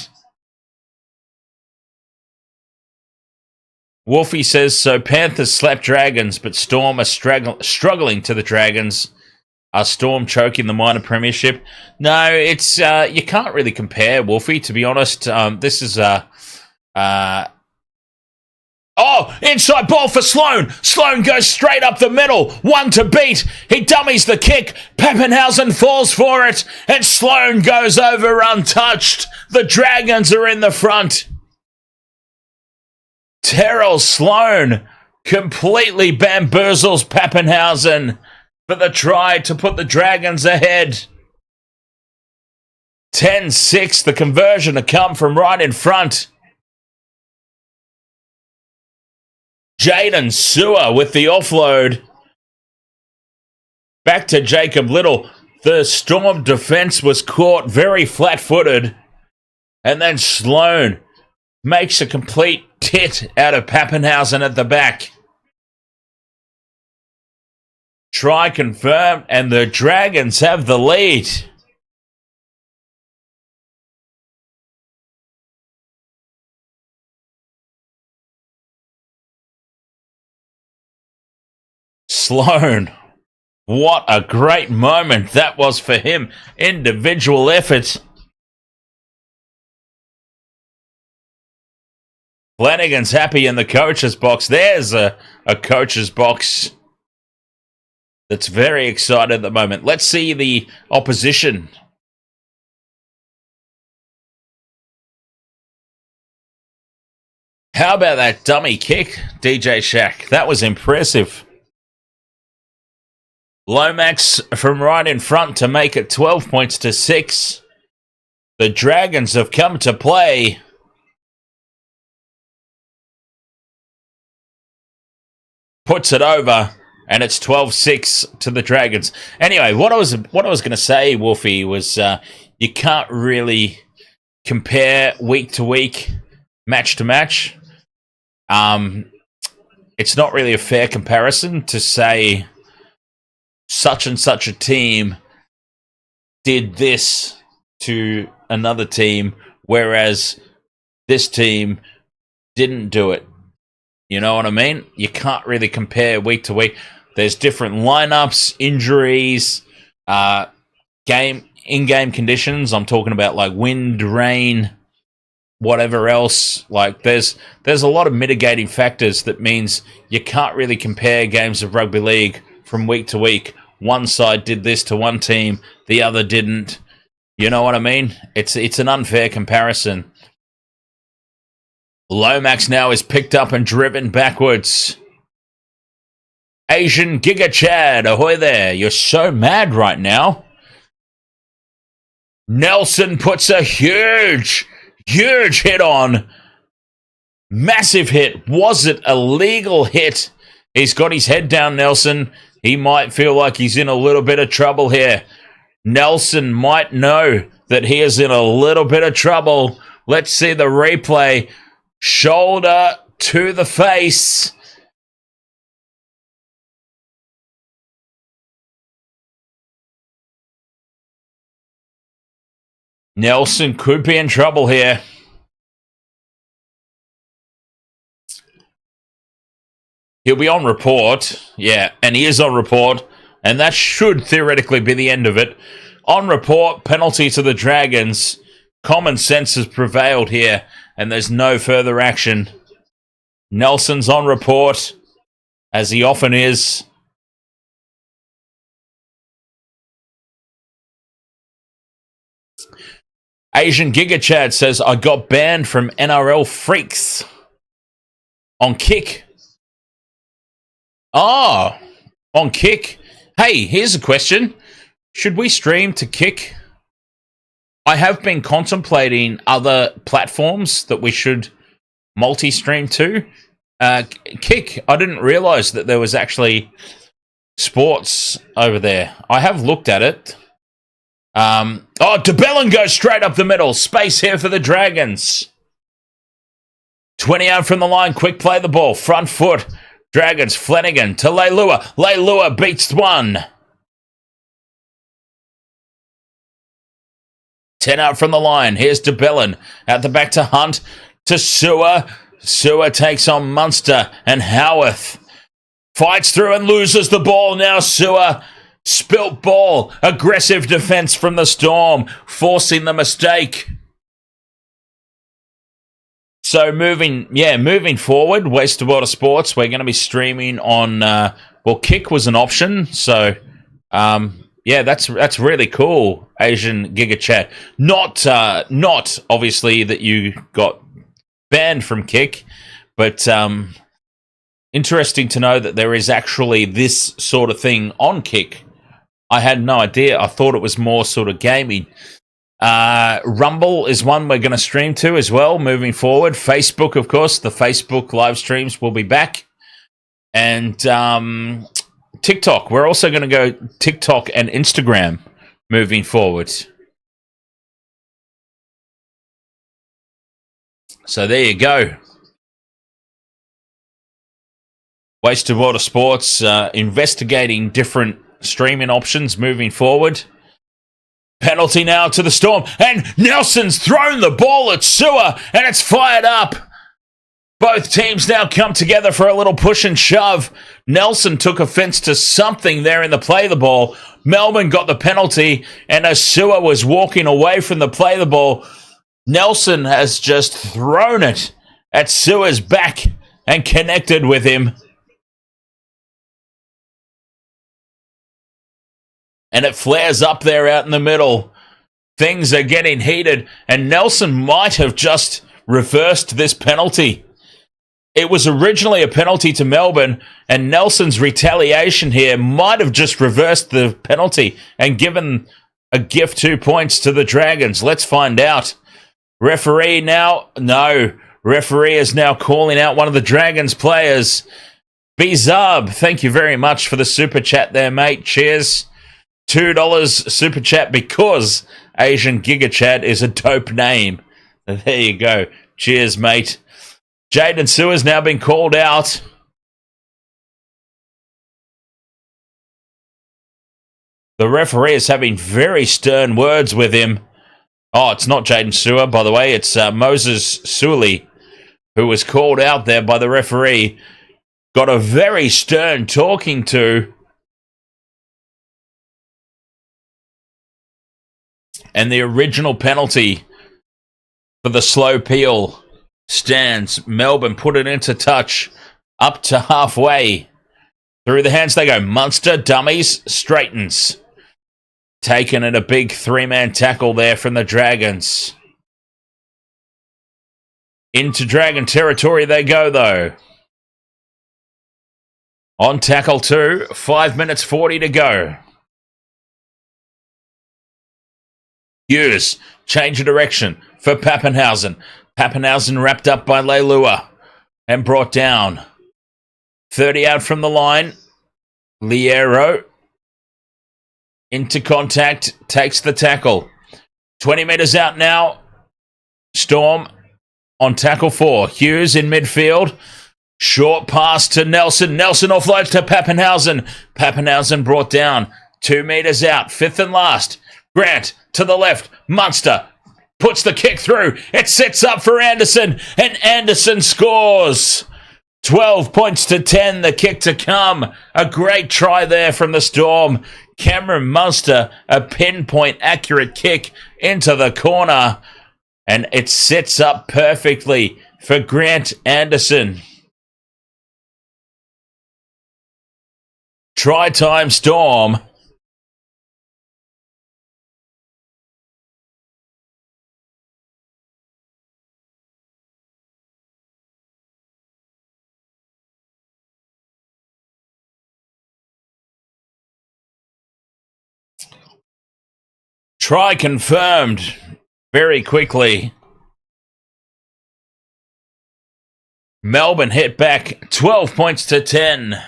Wolfie says, so Panthers slap Dragons, but Storm are struggling to the Dragons. Are Storm choking the minor premiership? No, it's you can't really compare, Wolfie, to be honest. This is oh, inside ball for Sloan. Sloan goes straight up the middle. 1 to beat. He dummies the kick. Pappenhausen falls for it. And Sloan goes over untouched. The Dragons are in the front. Terrell Sloan completely bamboozles Pappenhausen for the try to put the Dragons ahead. 10-6, the conversion to come from right in front. Jaden Sewer with the offload. Back to Jacob Little. The Storm defense was caught very flat-footed. And then Sloan makes a complete tit out of Pappenhausen at the back. Try confirmed, and the Dragons have the lead. Sloan, what a great moment that was for him. Individual effort. Flanagan's happy in the coach's box. There's a coach's box that's very excited at the moment. Let's see the opposition. How about that dummy kick, DJ Shack? That was impressive. Lomax from right in front to make it 12 points to 6. The Dragons have come to play. Puts it over, and it's 12-6 to the Dragons. Anyway, what I was going to say, Wolfie, was you can't really compare week to week, match to match. It's not really a fair comparison to say such and such a team did this to another team, whereas this team didn't do it. You know what I mean? You can't really compare week to week. There's different lineups, injuries, in-game conditions. I'm talking about like wind, rain, whatever else. Like there's a lot of mitigating factors that means you can't really compare games of rugby league from week to week. One side did this to one team, the other didn't. You know what I mean? It's an unfair comparison. Lomax now is picked up and driven backwards. Asian Giga Chad, ahoy there. You're so mad right now. Nelson puts a huge hit on. Massive hit. Was it a legal hit? He's got his head down, Nelson. He might feel like he's in a little bit of trouble here. Nelson might know that he is in a little bit of trouble. Let's see the replay. Shoulder to the face. Nelson could be in trouble here. He'll be on report. Yeah, and he is on report. And that should theoretically be the end of it. On report, penalty to the Dragons. Common sense has prevailed here, and there's no further action. Nelson's on report, as he often is. Asian Giga Chad says, I got banned from NRL Freaks. On Kick. Oh, on Kick. Hey, here's a question. Should we stream to Kick? I have been contemplating other platforms that we should multi-stream to. Kick, I didn't realise that there was actually sports over there. I have looked at it. DeBellin goes straight up the middle. Space here for the Dragons. 20 out from the line. Quick play the ball. Front foot. Dragons. Flanagan to Leilua. Leilua beats one. 10 out from the line. Here's DeBellin. Out the back to Hunt. To Sewer. Sewer takes on Munster and Howarth. Fights through and loses the ball. Now Sewer. Spilt ball. Aggressive defense from the Storm. Forcing the mistake. So moving forward, Waste of Water Sports, we're going to be streaming on, Kick was an option. So, that's really cool, Asian Giga Chat. Not obviously that you got banned from Kick, but interesting to know that there is actually this sort of thing on Kick. I had no idea. I thought it was more sort of gaming. Rumble is one we're going to stream to as well moving forward. Facebook, of course, the Facebook live streams will be back. And TikTok, we're also going to go TikTok and Instagram moving forward. So there you go. Waste of Water Sports investigating different streaming options moving forward. Penalty now to the Storm, and Nelson's thrown the ball at Sewer, and it's fired up. Both teams now come together for a little push and shove. Nelson took offense to something there in the play the ball. Melbourne got the penalty, and as Sewer was walking away from the play the ball, Nelson has just thrown it at Sewer's back and connected with him. And it flares up there out in the middle. Things are getting heated, and Nelson might have just reversed this penalty. It was originally a penalty to Melbourne, and Nelson's retaliation here might have just reversed the penalty and given a gift 2 points to the Dragons? Let's find out. Referee now? No. Referee is now calling out one of the Dragons players. Bizarb, thank you very much for the super chat there, mate. Cheers. $2 super chat because Asian Giga Chat is a dope name. There you go. Cheers, mate. Jaden Sewer's now been called out. The referee is having very stern words with him. Oh, it's not Jaden Sewer, by the way. It's Moses Suley, who was called out there by the referee. Got a very stern talking to. And the original penalty for the slow peel stands. Melbourne put it into touch up to halfway. Through the hands they go. Munster, dummies, straightens. Taken in a big three-man tackle there from the Dragons. Into Dragon territory they go, though. On tackle 2, 5 minutes 40 to go. Hughes, change of direction for Pappenhausen. Pappenhausen wrapped up by Leilua and brought down. 30 out from the line. Liero into contact, takes the tackle. 20 metres out now. Storm on tackle 4. Hughes in midfield. Short pass to Nelson. Nelson offloads to Pappenhausen. Pappenhausen brought down. 2 metres out. 5th and last. Grant to the left. Munster puts the kick through. It sets up for Anderson. And Anderson scores. 12 points to 10. The kick to come. A great try there from the Storm. Cameron Munster, a pinpoint accurate kick into the corner. And it sets up perfectly for Grant Anderson. Try time, Storm. Try confirmed very quickly. Melbourne hit back 12 points to 10.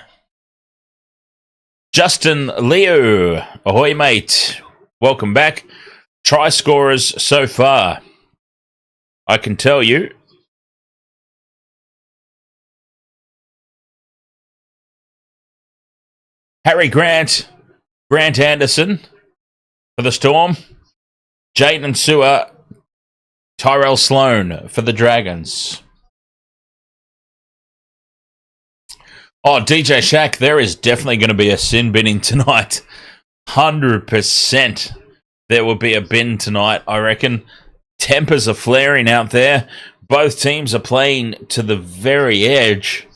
Justin Liu. Ahoy, mate. Welcome back. Try scorers so far. I can tell you. Harry Grant. Grant Anderson for the Storm. Jaden Sewer. Tyrell Sloan for the Dragons. Oh, DJ Shack, there is definitely going to be a sin binning tonight. 100% there will be a bin tonight, I reckon. Tempers are flaring out there. Both teams are playing to the very edge.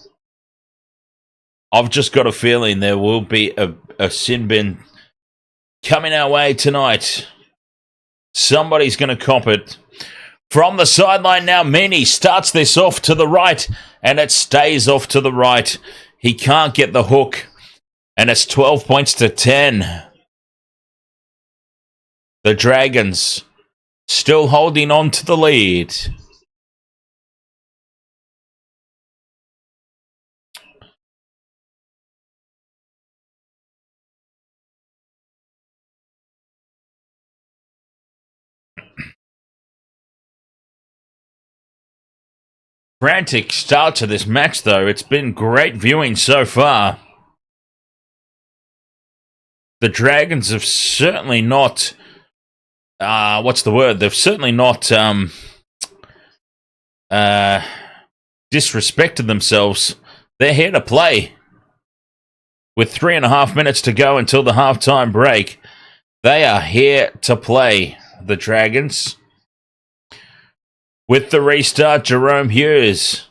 I've just got a feeling there will be a sin bin coming our way tonight. Somebody's going to cop it. From the sideline now, Meany starts this off to the right, and it stays off to the right. He can't get the hook, and it's 12 points to 10. The Dragons still holding on to the lead. Frantic start to this match, though. It's been great viewing so far. The Dragons have certainly not... what's the word? They've certainly not disrespected themselves. They're here to play. With 3.5 minutes to go until the halftime break, they are here to play, the Dragons. With the restart, Jerome Hughes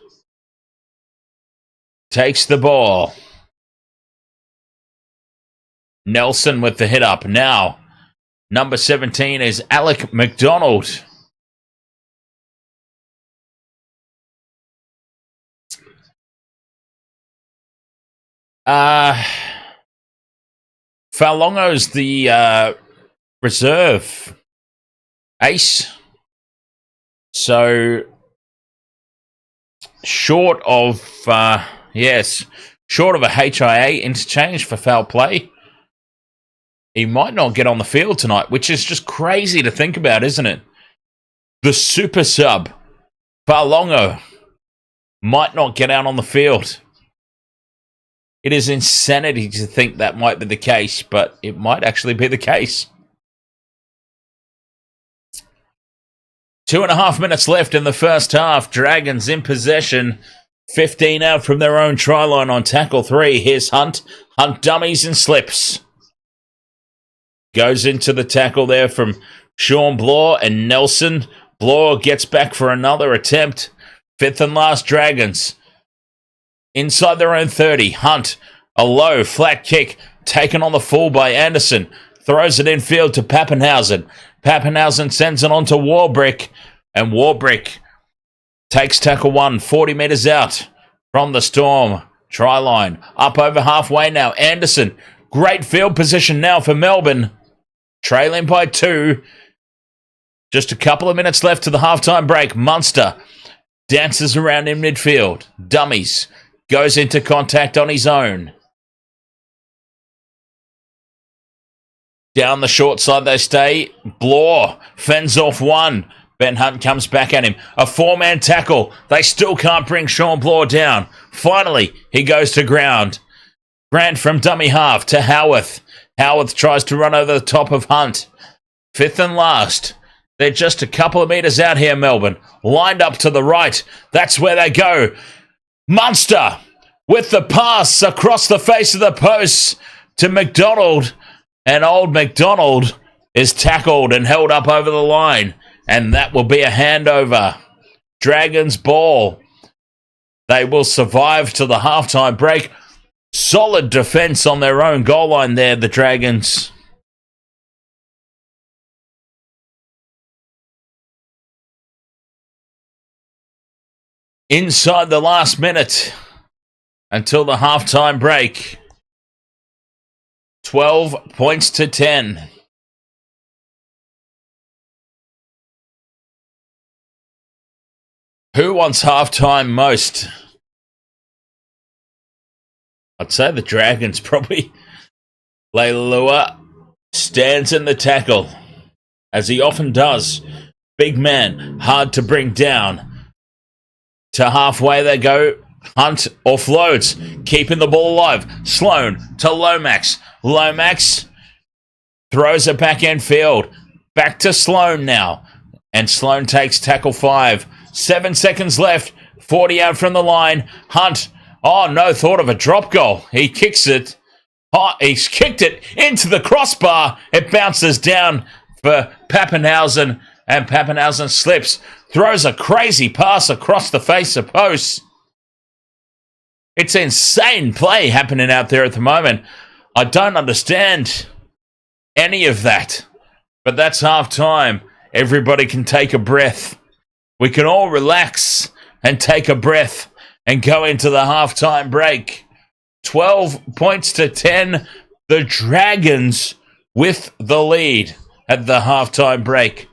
takes the ball. Nelson with the hit up. Now, number 17 is Alec McDonald. Falongo's the reserve ace. So short of short of a HIA interchange for foul play, he might not get on the field tonight, which is just crazy to think about, isn't it? The super sub, Farlongo, might not get out on the field. It is insanity to think that might be the case, but it might actually be the case. 2.5 minutes left in the first half. Dragons in possession. 15 out from their own try line on tackle 3. Here's Hunt. Hunt dummies and slips. Goes into the tackle there from Sean Bloor and Nelson. Bloor gets back for another attempt. 5th and last Dragons. Inside their own 30. Hunt. A low, flat kick. Taken on the full by Anderson. Throws it infield to Pappenhausen. Pappenhausen sends it on to Warbrick. And Warbrick takes tackle 1. 40 metres out from the Storm. Try line. Up over halfway now. Anderson. Great field position now for Melbourne. Trailing by 2. Just a couple of minutes left to the halftime break. Munster dances around in midfield. Dummies. Goes into contact on his own. Down the short side they stay. Bloor fends off 1. Ben Hunt comes back at him. A 4-man tackle. They still can't bring Sean Bloor down. Finally, he goes to ground. Grant from dummy half to Howarth. Howarth tries to run over the top of Hunt. 5th and last. They're just a couple of metres out here, Melbourne. Lined up to the right. That's where they go. Munster with the pass across the face of the post to McDonald. And old McDonald is tackled and held up over the line. And that will be a handover. Dragons ball. They will survive to the halftime break. Solid defence on their own goal line there, the Dragons. Inside the last minute until the halftime break. 12 points to 10. Who wants halftime most? I'd say the Dragons probably. Leilua stands in the tackle, as he often does. Big man, hard to bring down. To halfway they go. Hunt offloads, keeping the ball alive. Sloan to Lomax. Lomax throws it back in field. Back to Sloan now. And Sloan takes tackle 5. 7 seconds left. 40 out from the line. Hunt. Oh, no thought of a drop goal. He kicks it. Oh, he's kicked it into the crossbar. It bounces down for Pappenhausen. And Pappenhausen slips. Throws a crazy pass across the face of post. It's insane play happening out there at the moment. I don't understand any of that. But that's half time. Everybody can take a breath. We can all relax and take a breath and go into the halftime break. 12 points to 10. The Dragons with the lead at the halftime break.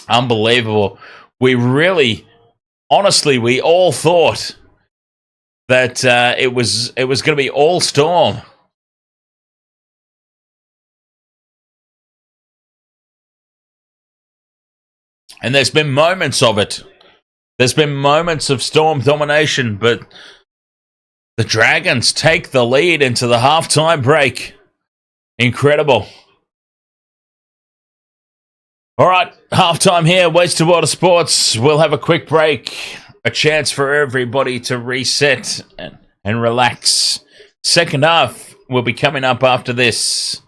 Unbelievable. We really, honestly, we all thought that it was going to be all Storm. And there's been moments of it. There's been moments of Storm domination, but the Dragons take the lead into the halftime break. Incredible. All right, halftime here, Waste of Water Sports. We'll have a quick break. A chance for everybody to reset and relax. Second half will be coming up after this.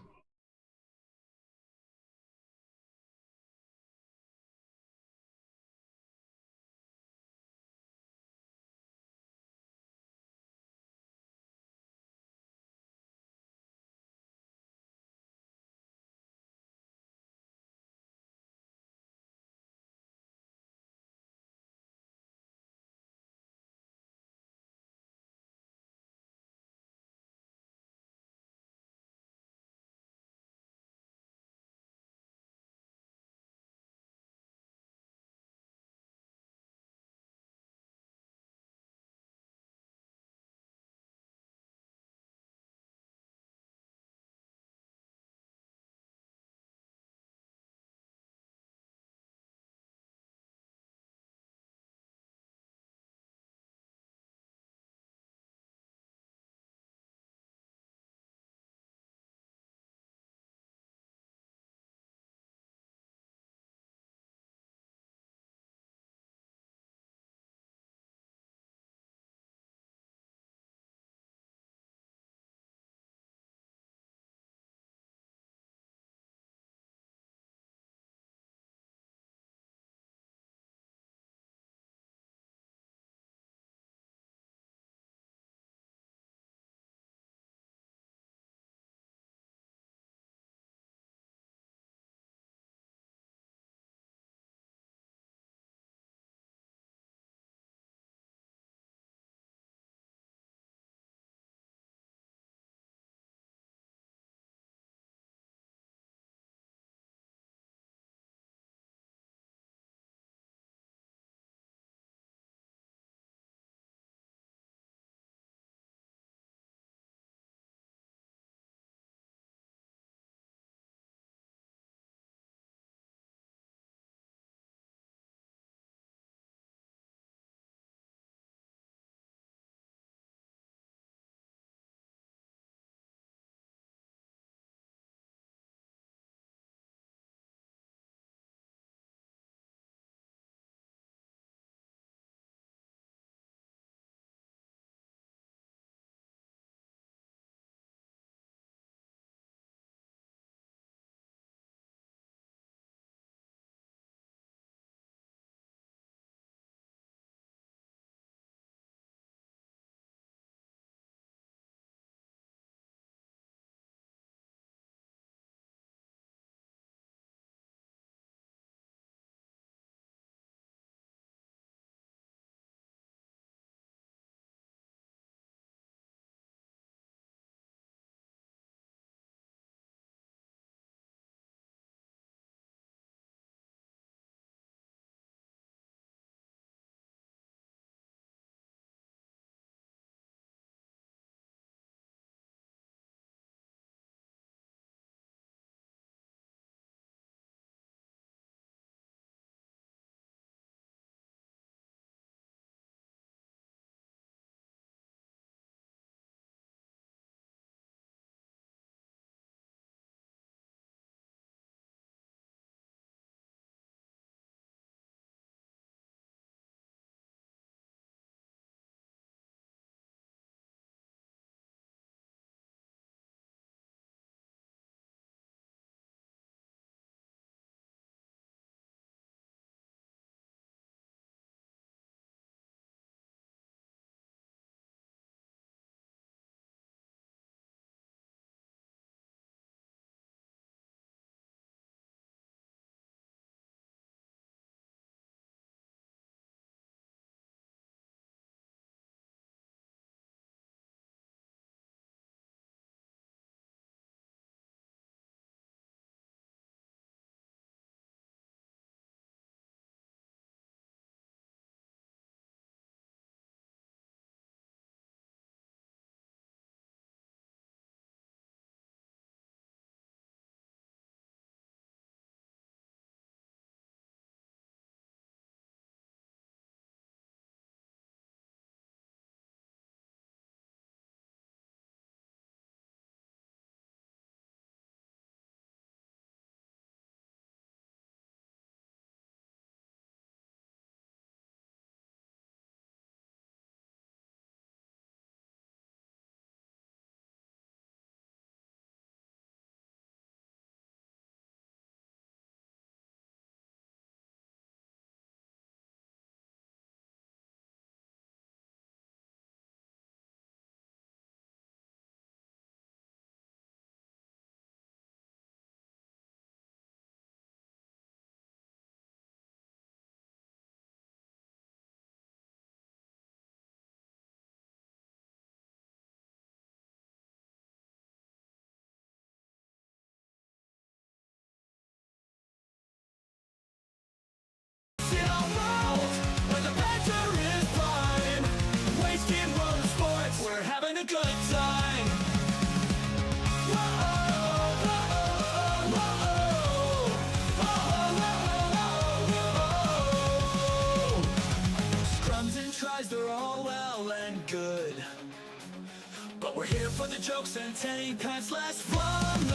the jokes and 10 pants last from the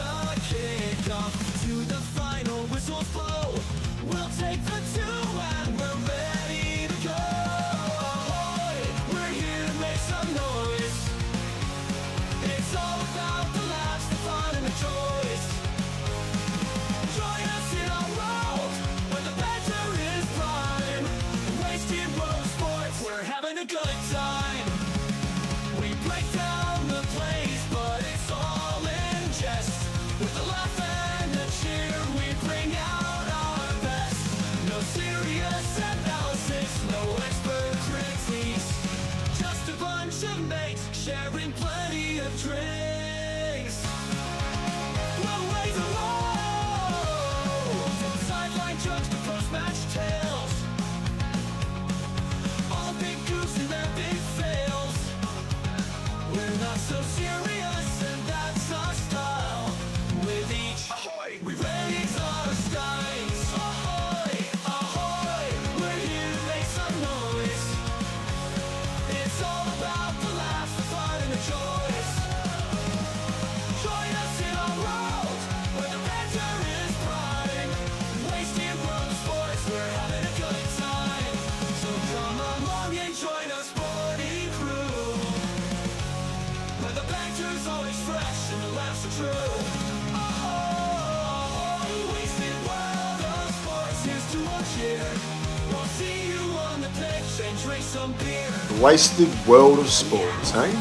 kickoff to the final whistles blow. We'll take the 2 and we're ready to go. Ahoy, we're here to make some noise. It's all about the laughs, the fun and the joys. Join us in our world where the banter is prime. Wasted world of sports, we're having a good time. We break down the plays, but it's all in jest. With a laugh and a cheer, we bring out our best. No serious analysis, no expert critiques. Just a bunch of mates sharing plenty of drinks. We'll raise a load, from sideline jokes to post-match tales. All big goofs and their big fails. We're not so serious, and that's our style. With each ahoy, we raise our skies. Ahoy, ahoy, we're here to make some noise. It's all about the laughs, the fun, and the joys. Join us in our world where the banter is prime. Wasted world of sports, we're having a good time. So come along and join us, sporty crew. Where the banter's always fresh and the laughs are true. Oh, wasted world of sports, here's to our cheer. We'll see you on the pitch and drink some beer. Wasted world of sports, eh?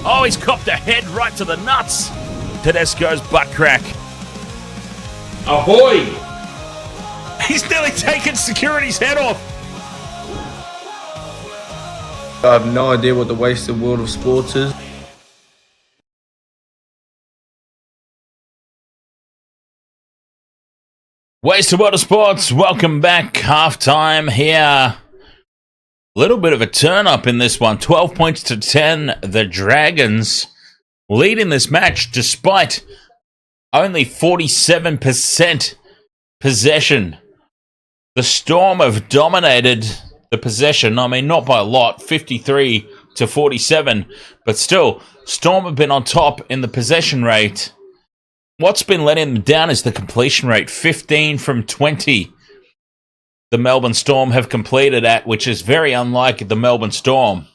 Oh, he's copped a head right to the nuts. Tedesco's butt crack. Ahoy! He's nearly taken security's head off. I have no idea what the wasted world of sports is. Wasted World of Sports, welcome back. Halftime here. Little bit of a turn up in this one. 12 points to 10. The Dragons leading this match despite only 47% possession. The Storm have dominated the possession. I mean, not by a lot, 53 to 47, but still, Storm have been on top in the possession rate. What's been letting them down is the completion rate, 15 from 20. The Melbourne Storm have completed at, which is very unlike the Melbourne Storm.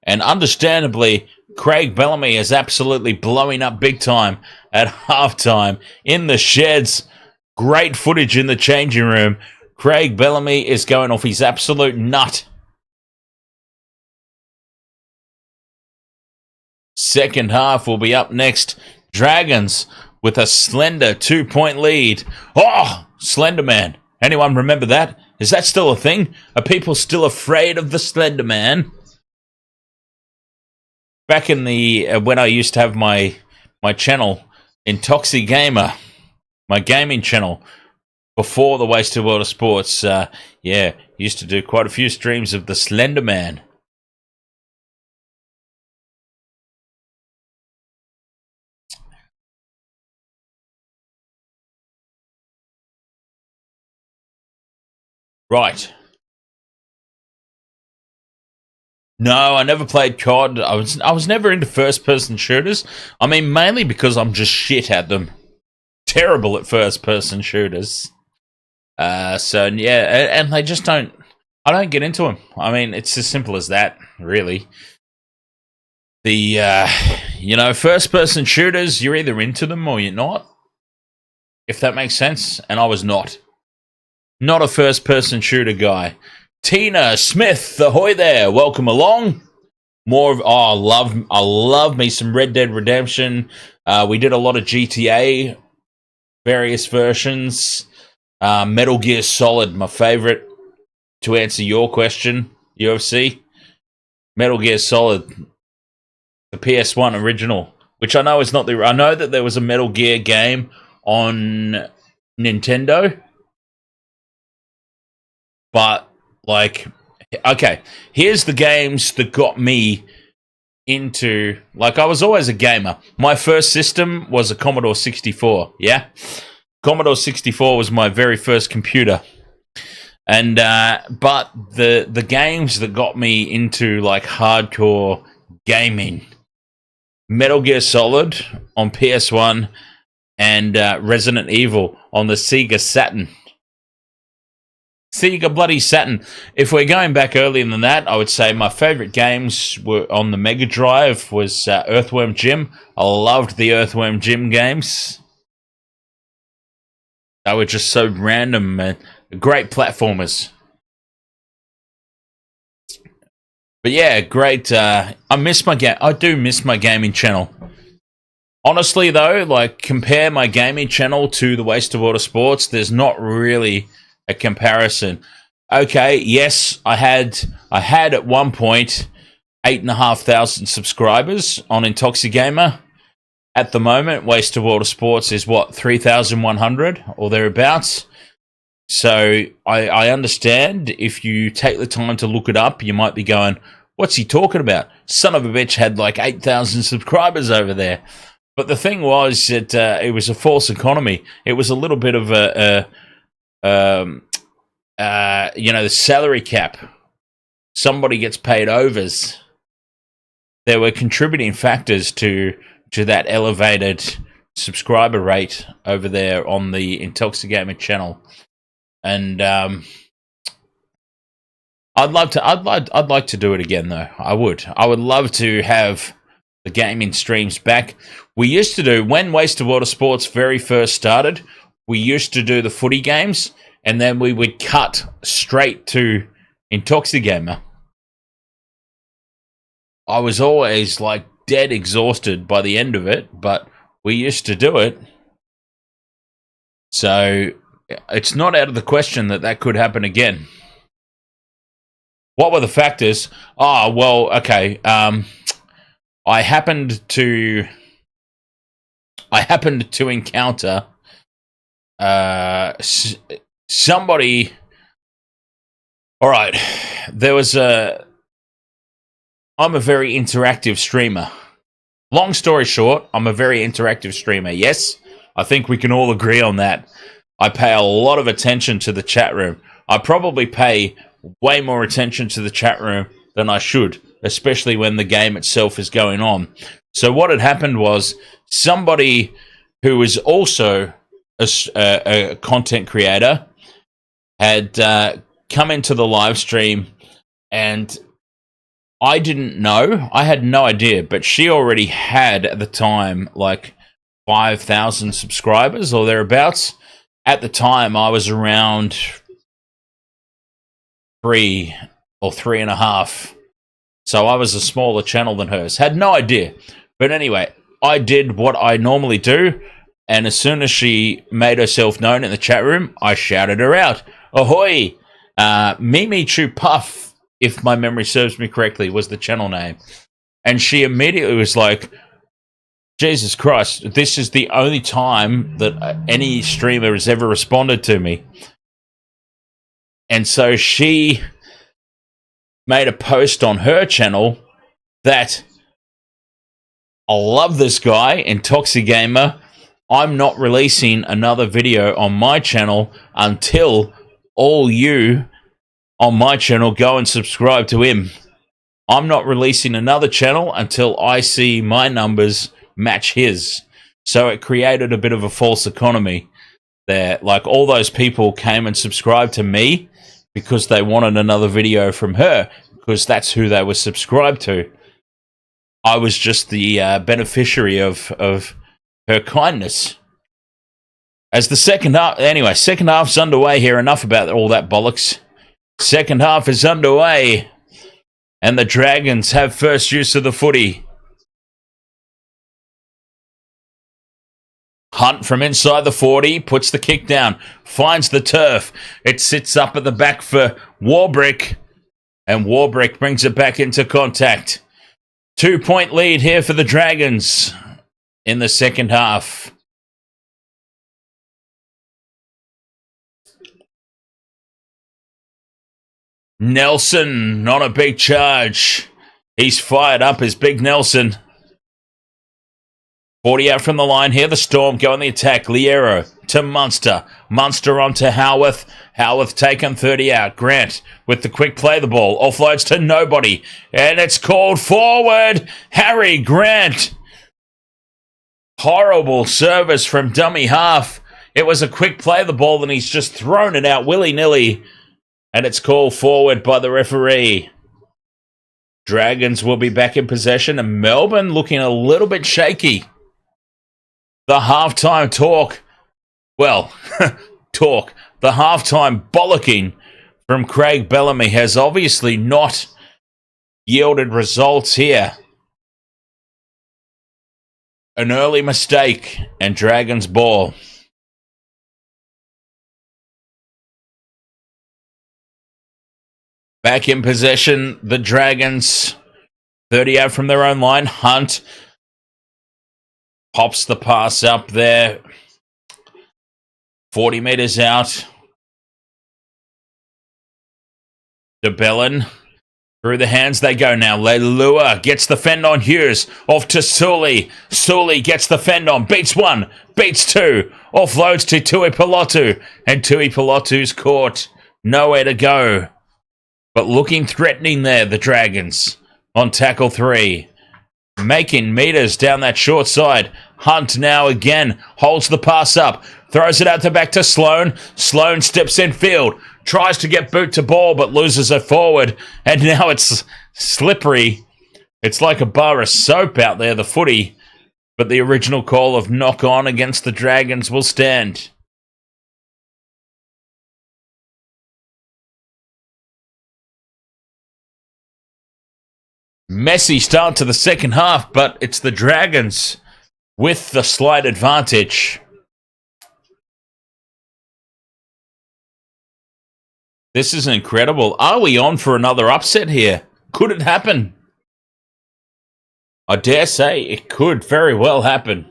And understandably, Craig Bellamy is absolutely blowing up big time at halftime in the sheds. Great footage in the changing room. Craig Bellamy is going off his absolute nut. Second half will be up next. Dragons with a slender 2-point lead. Oh, Slender Man. Anyone remember that? Is that still a thing? Are people still afraid of the Slender Man? Back in the when I used to have my channel, Intoxi Gamer, my gaming channel, before the Wasted World of Sports, used to do quite a few streams of the Slender Man. Right. No, I never played COD. I was never into first-person shooters. I mean, mainly because I'm just shit at them. Terrible at first-person shooters. So, yeah, and they just don't... I don't get into them. I mean, it's as simple as that, really. The, first-person shooters, you're either into them or you're not. If that makes sense. And I was not. Not a first-person shooter guy. Tina Smith, ahoy there. Welcome along. More of... Oh, I love me some Red Dead Redemption. We did a lot of GTA. Various versions. Metal Gear Solid, my favorite. To answer your question, UFC. Metal Gear Solid. The PS1 original. Which I know is not the... I know that there was a Metal Gear game on Nintendo. But, like, okay, here's the games that got me into, like, I was always a gamer. My first system was a Commodore 64, yeah? Commodore 64 was my very first computer. And, but the games that got me into, like, hardcore gaming. Metal Gear Solid on PS1 and Resident Evil on the Sega Saturn. Sega bloody Saturn. If we're going back earlier than that, I would say my favourite games were on the Mega Drive was Earthworm Jim. I loved the Earthworm Jim games. They were just so random and great platformers. But yeah, great. I miss my game. I do miss my gaming channel. Honestly, though, like compare my gaming channel to the Waste of Water Sports, there's not really a comparison. Okay, yes, I had at one point 8,500 subscribers on Intoxigamer. At the moment, Waste of Water Sports is what, 3,100 or thereabouts. So I understand if you take the time to look it up, you might be going, what's he talking about? Son of a bitch had like 8,000 subscribers over there. But the thing was that it was a false economy. It was a little bit of the salary cap. Somebody gets paid overs. There were contributing factors to that elevated subscriber rate over there on the Intoxigamer channel. And I'd like to do it again though. I would love to have the gaming streams back. We used to do, when Waste of Water Sports very first started, we used to do the footy games and then we would cut straight to Intoxigamer. I was always like dead exhausted by the end of it, but we used to do it. So it's not out of the question that could happen again. What were the factors? Oh, well, okay. I happened to encounter somebody. All right, there was I'm a very interactive streamer. Long story short, I'm a very interactive streamer. Yes, I think we can all agree on that. I pay a lot of attention to the chat room. I probably pay way more attention to the chat room than I should, especially when the game itself is going on. So what had happened was somebody who was also a content creator had come into the live stream, and I didn't know. I had no idea, but she already had at the time like 5,000 subscribers or thereabouts. At the time, I was around 3 or 3.5. So I was a smaller channel than hers. Had no idea. But anyway, I did what I normally do. And as soon as she made herself known in the chat room, I shouted her out. Ahoy! Mimi Chu Puff, if my memory serves me correctly, was the channel name. And she immediately was like, Jesus Christ, this is the only time that any streamer has ever responded to me. And so she made a post on her channel that I love this guy, Intoxigamer. I'm not releasing another video on my channel until all you on my channel go and subscribe to him. I'm not releasing another channel until I see my numbers match his. So it created a bit of a false economy there. Like all those people came and subscribed to me because they wanted another video from her, because that's who they were subscribed to. I was just the beneficiary of her kindness. As the second half, anyway, second half's underway here. Enough about all that bollocks. Second half is underway, and the Dragons have first use of the footy. Hunt from inside the 40, puts the kick down, finds the turf. It sits up at the back for Warbrick, and Warbrick brings it back into contact. 2-point lead here for the Dragons in the second half. Nelson on a big charge. He's fired up, his big Nelson. 40 out from the line here. The Storm go on the attack. Liero to Munster. Munster onto Howarth. Howarth taken 30 out. Grant with the quick play the ball. Offloads to nobody. And it's called forward. Harry Grant. Horrible service from dummy half. It was a quick play the ball and he's just thrown it out willy-nilly. And it's called forward by the referee. Dragons will be back in possession and Melbourne looking a little bit shaky. The halftime talk. Well, talk. The halftime bollocking from Craig Bellamy has obviously not yielded results here. An early mistake and Dragons ball. Back in possession, the Dragons. 30 out from their own line. Hunt pops the pass up there. 40 metres out. DeBellin. Through the hands they go now. Leilua gets the fend on Hughes. Off to Sully. Sully gets the fend on. Beats one. Beats two. Offloads to Tui Pilotu. And Tui Pilotu's caught. Nowhere to go. But looking threatening there, the Dragons. On tackle 3. Making meters down that short side. Hunt now again. Holds the pass up. Throws it out the back to Sloan. Sloan steps in field. Tries to get boot to ball, but loses it forward. And now it's slippery. It's like a bar of soap out there, the footy. But the original call of knock on against the Dragons will stand. Messy start to the second half, but it's the Dragons with the slight advantage. This is incredible. Are we on for another upset here? Could it happen? I dare say it could very well happen.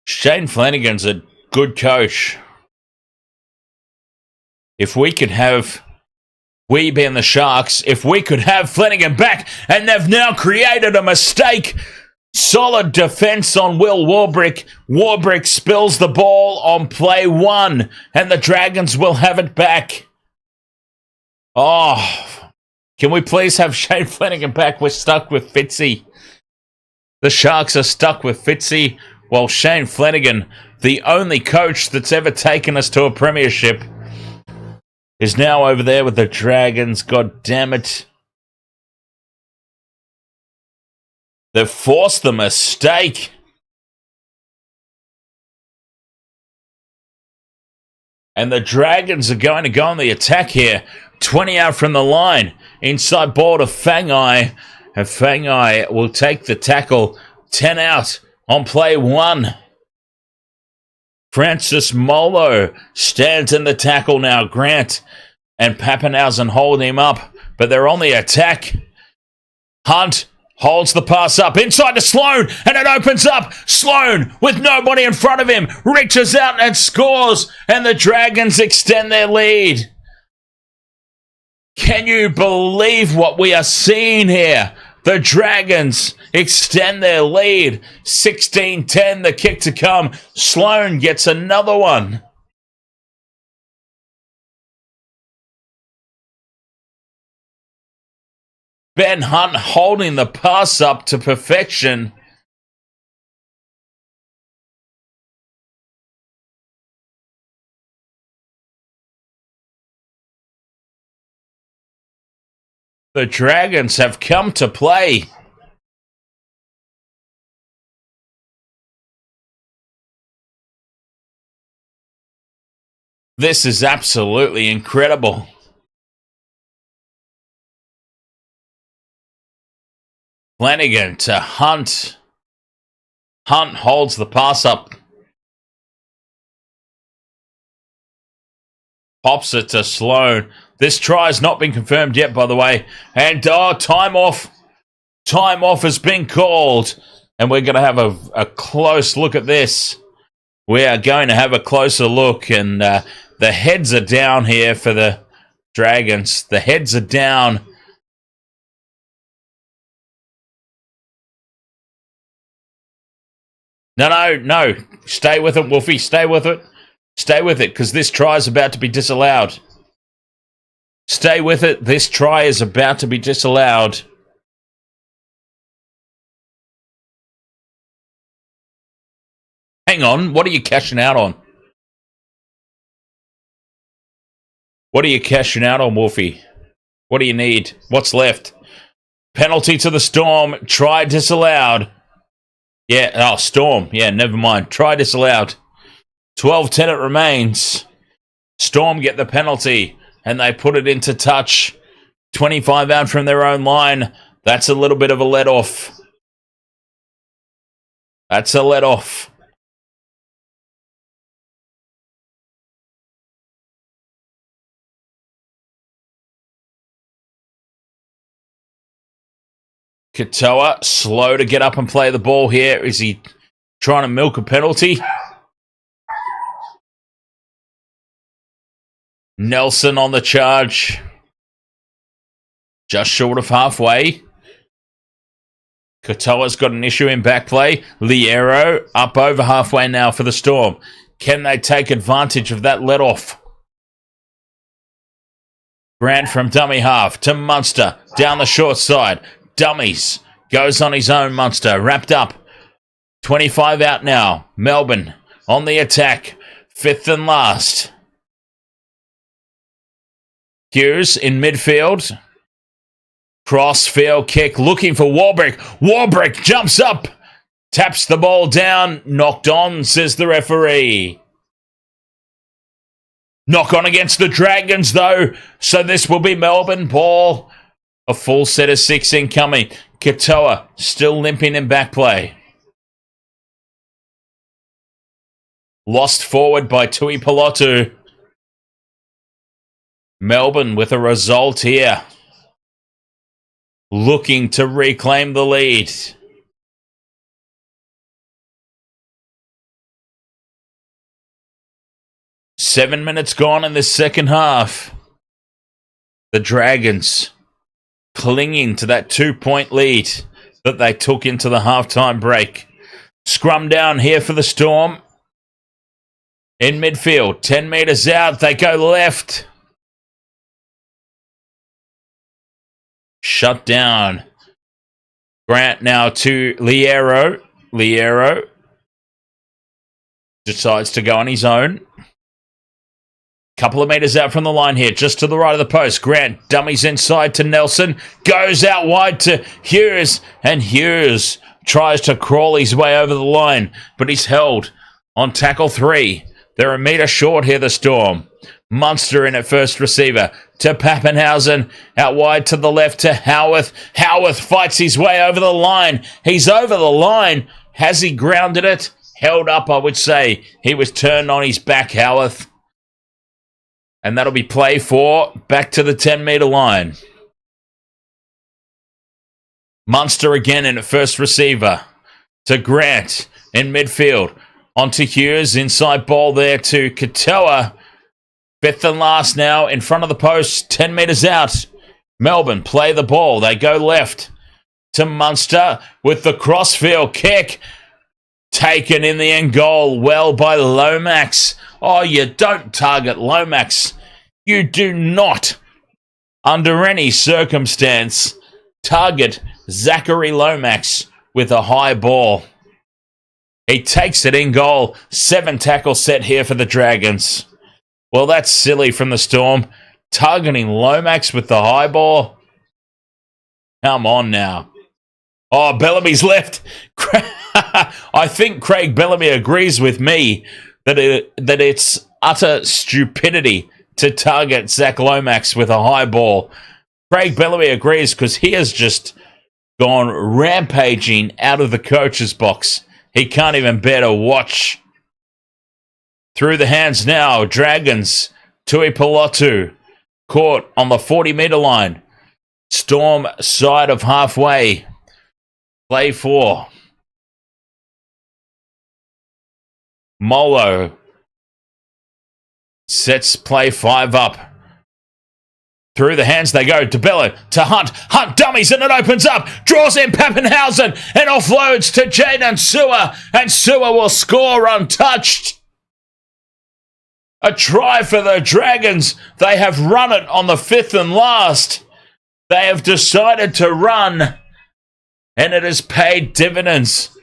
Shane Flanagan's a good coach. If we could have... We being the Sharks, if we could have Flanagan back, and they've now created a mistake. Solid defense on Will Warbrick. Warbrick spills the ball on play 1, and the Dragons will have it back. Oh, can we please have Shane Flanagan back? We're stuck with Fitzy. The Sharks are stuck with Fitzy, while Shane Flanagan, the only coach that's ever taken us to a premiership, is now over there with the Dragons. God damn it. They've forced the mistake. And the Dragons are going to go on the attack here. 20 out from the line. Inside ball to Fangai. And Fangai will take the tackle. 10 out on play 1. Francis Molo stands in the tackle now. Grant and Pappenhausen hold him up, but they're on the attack. Hunt holds the pass up inside to Sloan, and it opens up. Sloan, with nobody in front of him, reaches out and scores, and the Dragons extend their lead. Can you believe what we are seeing here? The Dragons extend their lead. 16-10, the kick to come. Sloan gets another one. Ben Hunt holding the pass up to perfection. The Dragons have come to play. This is absolutely incredible. Flanagan to Hunt. Hunt holds the pass up. Pops it to Sloan. This try has not been confirmed yet, by the way. And, time off. Time off has been called. And we're going to have a close look at this. We are going to have a closer look. And the heads are down here for the Dragons. The heads are down. No. Stay with it, Wolfie. Stay with it. Stay with it, because this try is about to be disallowed. Stay with it. This try is about to be disallowed. Hang on. What are you cashing out on? What are you cashing out on, Wolfie? What do you need? What's left? Penalty to the Storm. Try disallowed. Yeah, oh, Storm. Yeah, never mind. Try disallowed. 12-10 it remains. Storm get the penalty, and they put it into touch. 25 out from their own line. That's a little bit of a let-off. That's a let-off. Katoa, slow to get up and play the ball here. Is he trying to milk a penalty? Nelson on the charge. Just short of halfway. Katoa's got an issue in back play. Liero up over halfway now for the Storm. Can they take advantage of that let-off? Grant from dummy half to Munster. Down the short side. Dummies. Goes on his own, Munster. Wrapped up. 25 out now. Melbourne on the attack. Fifth and last. Hughes in midfield. Crossfield kick. Looking for Warbrick. Warbrick jumps up. Taps the ball down. Knocked on, says the referee. Knock on against the Dragons, though. So this will be Melbourne ball. A full set of 6 incoming. Katoa still limping in back play. Lost forward by Tui Pelotu. Melbourne with a result here. Looking to reclaim the lead. Seven minutes gone in this second half. The Dragons clinging to that 2-point lead that they took into the halftime break. Scrum down here for the Storm. In midfield, 10 metres out, they go left. Shut down. Grant now to Liero. Liero decides to go on his own. Couple of metres out from the line here, just to the right of the post. Grant dummies inside to Nelson. Goes out wide to Hughes. And Hughes tries to crawl his way over the line. But he's held on tackle 3. They're a metre short here, the Storm. Munster in at first receiver. To Pappenhausen. Out wide to the left to Howarth. Howarth fights his way over the line. He's over the line. Has he grounded it? Held up, I would say. He was turned on his back, Howarth. And that'll be play 4, back to the 10-metre line. Munster again in at first receiver. To Grant in midfield. On to Hughes, inside ball there to Katoa. Fifth and last now, in front of the post, 10 metres out. Melbourne play the ball, they go left. To Munster with the crossfield kick. Taken in the end goal, well by Lomax. Oh, you don't target Lomax. You do not, under any circumstance, target Zachary Lomax with a high ball. He takes it in goal. 7 tackle set here for the Dragons. Well, that's silly from the Storm. Targeting Lomax with the high ball. Come on now. Oh, Bellamy's left. I think Craig Bellamy agrees with me that it's utter stupidity to target Zach Lomax with a high ball. Craig Bellamy agrees because he has just gone rampaging out of the coach's box. He can't even bear to watch. Through the hands now, Dragons. Tui Pelotu caught on the 40-metre line. Storm side of halfway. Play 4. Molo sets play 5 up. Through the hands they go. DeBello to Hunt. Hunt dummies and it opens up. Draws in Pappenhausen and offloads to Jaden Sewer. And Sewer will score untouched. A try for the Dragons. They have run it on the fifth and last. They have decided to run. And it has paid dividends.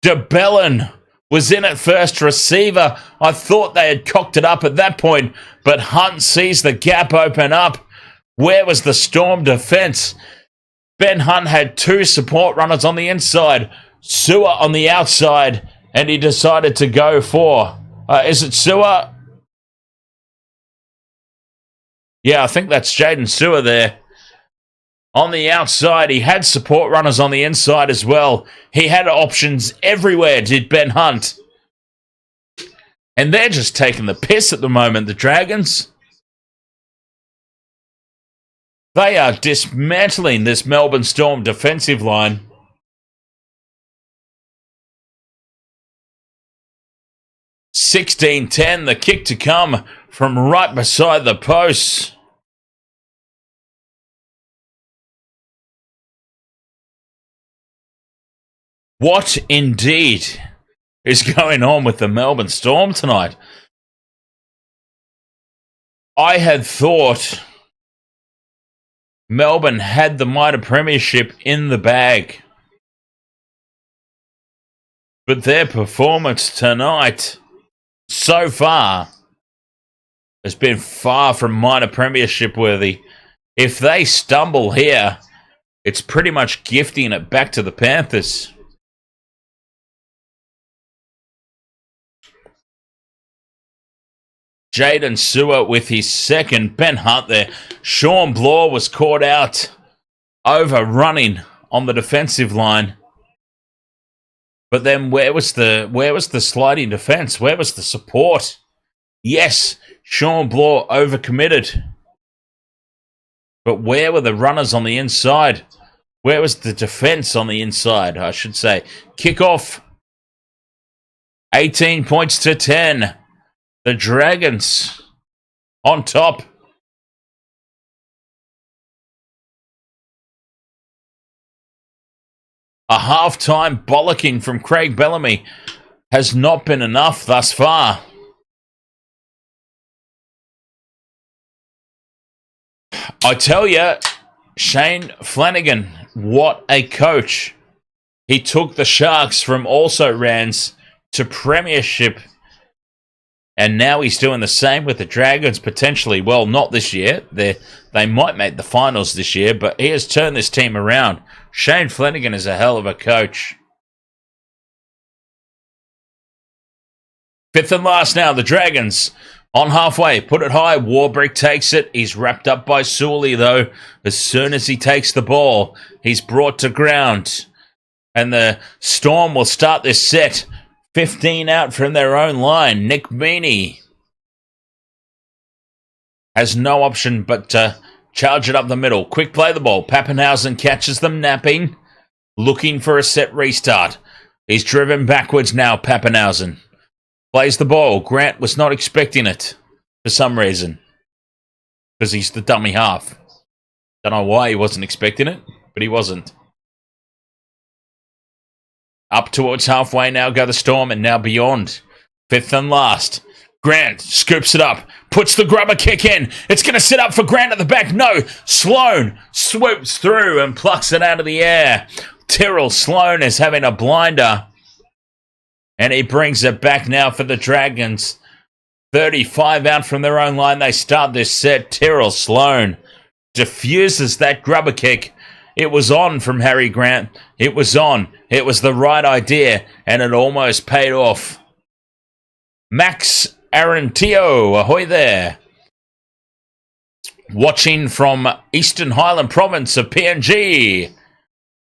DeBellin was in at first receiver. I thought they had cocked it up at that point. But Hunt sees the gap open up. Where was the Storm defence? Ben Hunt had two support runners on the inside, Sewer on the outside, and he decided to go for... is it Sewer? Yeah, I think that's Jaden Sewer there. On the outside, he had support runners on the inside as well. He had options everywhere, did Ben Hunt. And they're just taking the piss at the moment, the Dragons. They are dismantling this Melbourne Storm defensive line. (16-10), the kick to come from right beside the posts. What indeed is going on with the Melbourne Storm tonight? I had thought Melbourne had the minor premiership in the bag. But their performance tonight, so far, has been far from minor premiership worthy. If they stumble here, it's pretty much gifting it back to the Panthers. Jaden Sewer with his second. Ben Hunt there. Sean Bloor was caught out overrunning on the defensive line. But then where was the sliding defense? Where was the support? Yes, Sean Bloor overcommitted. But where were the runners on the inside? Where was the defense on the inside, I should say? Kickoff. 18 points to 10. The Dragons on top. A half-time bollocking from Craig Bellamy has not been enough thus far. I tell you, Shane Flanagan, what a coach. He took the Sharks from also-rans to premiership. And now he's doing the same with the Dragons, potentially. Well, not this year. They might make the finals this year, but he has turned this team around. Shane Flanagan is a hell of a coach. Fifth and last now, the Dragons on halfway. Put it high. Warbrick takes it. He's wrapped up by Sully, though. As soon as he takes the ball, he's brought to ground. And the Storm will start this set. 15 out from their own line. Nick Meaney has no option but to charge it up the middle. Quick play the ball. Pappenhausen catches them napping. Looking for a set restart. He's driven backwards now, Pappenhausen. Plays the ball. Grant was not expecting it for some reason. Because he's the dummy half. Don't know why he wasn't expecting it, but he wasn't. Up towards halfway now go the Storm, and now beyond. Fifth and last. Grant scoops it up. Puts the grubber kick in. It's going to sit up for Grant at the back. No. Sloan swoops through and plucks it out of the air. Tyrrell Sloan is having a blinder. And he brings it back now for the Dragons. 35 out from their own line. They start this set. Tyrrell Sloan diffuses that grubber kick. It was on from Harry Grant. It was on. It was the right idea, and it almost paid off. Max Arantio, ahoy there. Watching from Eastern Highland Province of PNG.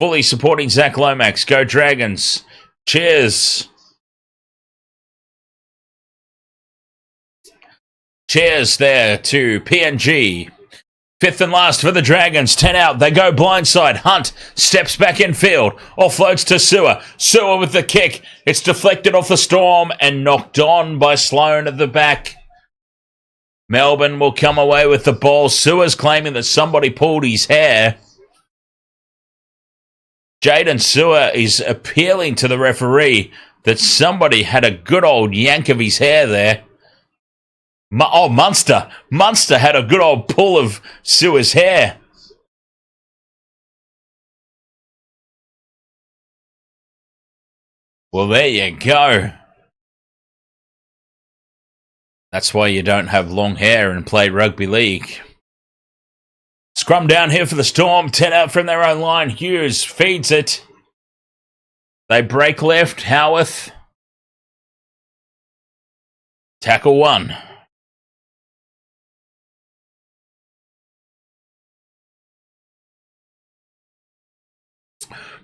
Fully supporting Zach Lomax. Go Dragons. Cheers. Cheers there to PNG. Fifth and last for the Dragons. 10 out. They go blindside. Hunt steps back in field. Offloads to Sewer. Sewer with the kick. It's deflected off the Storm and knocked on by Sloan at the back. Melbourne will come away with the ball. Suarez claiming that somebody pulled his hair. Jaden Sewer is appealing to the referee that somebody had a good old yank of his hair there. Munster. Munster had a good old pull of Sewer's hair. Well, there you go. That's why you don't have long hair and play rugby league. Scrum down here for the Storm. 10 out from their own line. Hughes feeds it. They break left. Howarth. Tackle 1.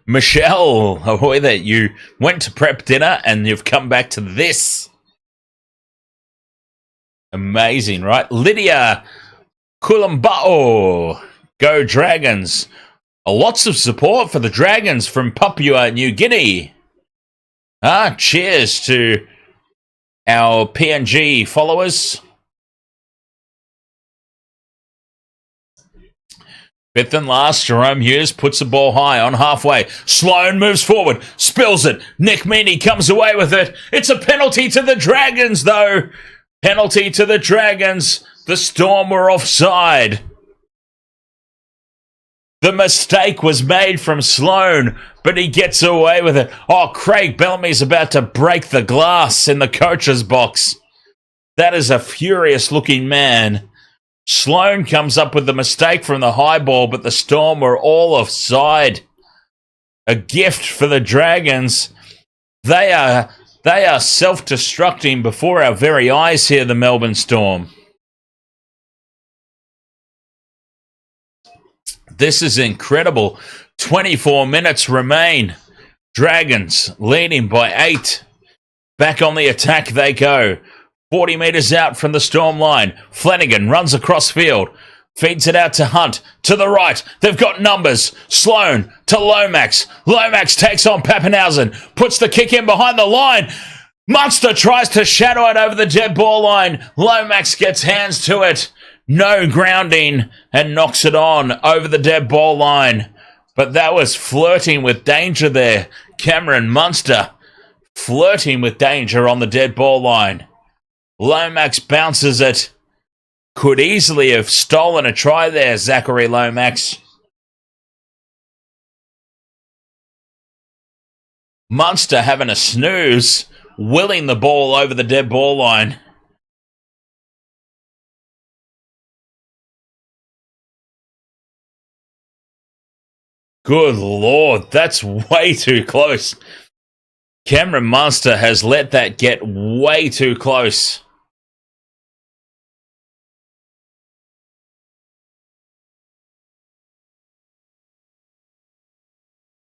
Michelle, Ahoy, that you went to prep dinner and you've come back to this. Amazing, right? Lydia Kulumbao. Go Dragons. Lots of support for the Dragons from Papua New Guinea. Cheers to our PNG followers. Fifth and last, Jerome Hughes puts the ball high on halfway. Sloan moves forward, spills it. Nick Meaney comes away with it. It's a penalty to the Dragons, though. Penalty to the Dragons. The Storm were offside. The mistake was made from Sloan, but he gets away with it. Craig Bellamy's about to break the glass in the coach's box. That is a furious-looking man. Sloan comes up with the mistake from the high ball, but the Storm were all offside. A gift for the Dragons. They are self-destructing before our very eyes here, the Melbourne Storm. This is incredible. 24 minutes remain. Dragons leading by 8. Back on the attack they go. 40 metres out from the Storm line. Flanagan runs across field. Feeds it out to Hunt. To the right. They've got numbers. Sloan to Lomax. Lomax takes on Pappenhausen. Puts the kick in behind the line. Munster tries to shadow it over the dead ball line. Lomax gets hands to it. No grounding and knocks it on over the dead ball line. But that was flirting with danger there. Cameron Munster flirting with danger on the dead ball line. Lomax bounces it. Could easily have stolen a try there, Zachary Lomax. Munster having a snooze, willing the ball over the dead ball line. Good Lord, that's way too close. Cameron Munster has let that get way too close.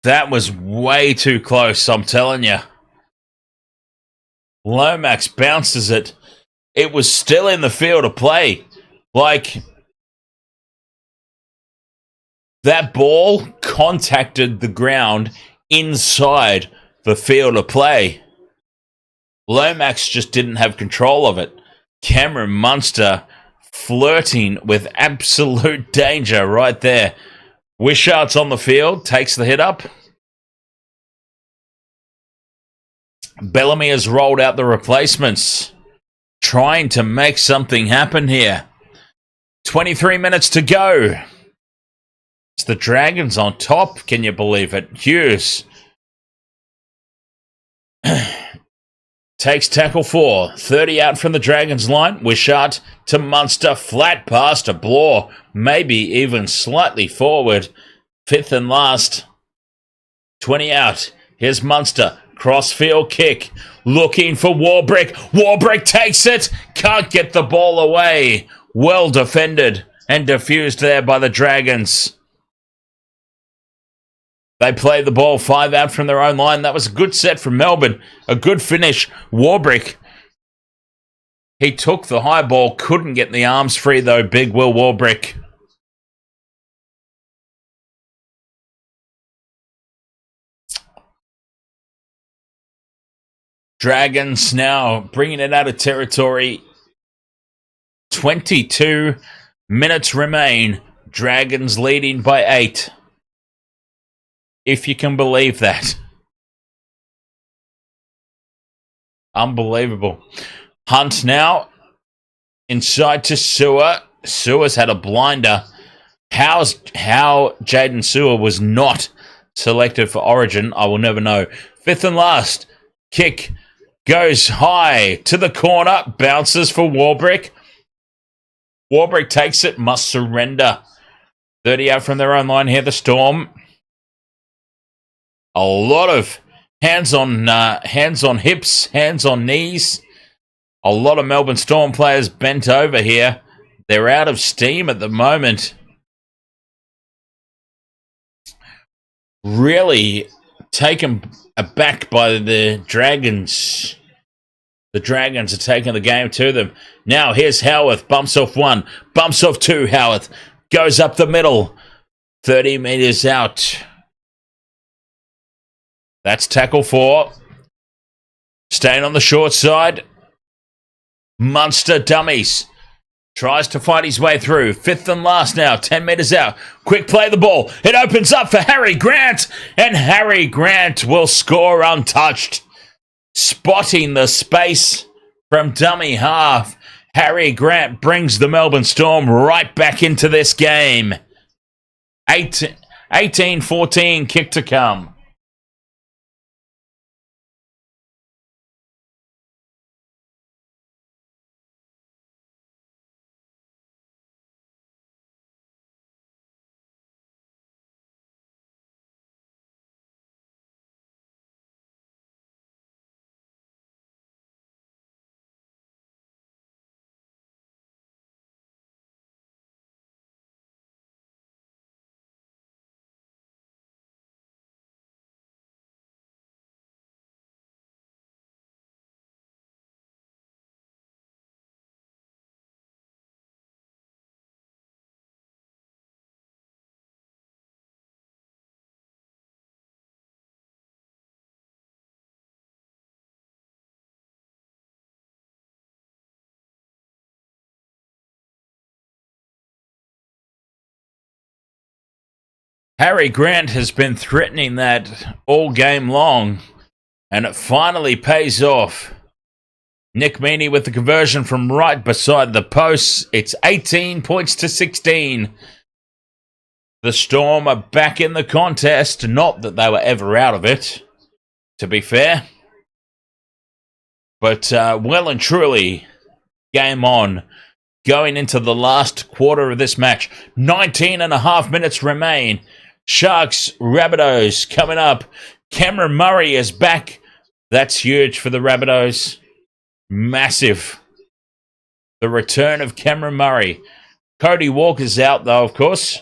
That was way too close, I'm telling you. Lomax bounces it. It was still in the field of play. That ball contacted the ground inside the field of play. Lomax just didn't have control of it. Cameron Munster flirting with absolute danger right there. Wishart's on the field, takes the hit up. Bellamy has rolled out the replacements, trying to make something happen here. 23 minutes to go. It's the Dragons on top. Can you believe it? Hughes takes tackle 4. 30 out from the Dragons line. Wishart to Munster. Flat pass to Bloor. Maybe even slightly forward. Fifth and last. 20 out. Here's Munster. Crossfield kick. Looking for Warbrick. Warbrick takes it. Can't get the ball away. Well defended and diffused there by the Dragons. They play the ball 5 out from their own line. That was a good set from Melbourne. A good finish. Warbrick. He took the high ball. Couldn't get the arms free though. Big Will Warbrick. Dragons now bringing it out of territory. 22 minutes remain. Dragons leading by 8. If you can believe that. Unbelievable. Hunt now. Inside to Sewer. Sewer's had a blinder. How Jaden Sewer was not selected for Origin, I will never know. Fifth and last. Kick goes high to the corner. Bounces for Warbrick. Warbrick takes it. Must surrender. 30 out from their own line here, the Storm. A lot of hands on hips, hands on knees. A lot of Melbourne Storm players bent over here. They're out of steam at the moment. Really taken aback by the Dragons. The Dragons are taking the game to them. Now here's Howarth. Bumps off 1. Bumps off 2. Howarth goes up the middle. 30 metres out. That's tackle 4. Staying on the short side. Munster dummies. Tries to fight his way through. Fifth and last now. 10 metres out. Quick play the ball. It opens up for Harry Grant. And Harry Grant will score untouched. Spotting the space from dummy half. Harry Grant brings the Melbourne Storm right back into this game. 18-14 kick to come. Harry Grant has been threatening that all game long, and it finally pays off. Nick Meaney with the conversion from right beside the posts. It's 18 points to 16. The Storm are back in the contest. Not that they were ever out of it, to be fair. But well and truly, game on. Going into the last quarter of this match. 19 and a half minutes remain. Sharks, Rabbitohs coming up. Cameron Murray is back. That's huge for the Rabbitohs. Massive. The return of Cameron Murray. Cody Walker's out, though, of course.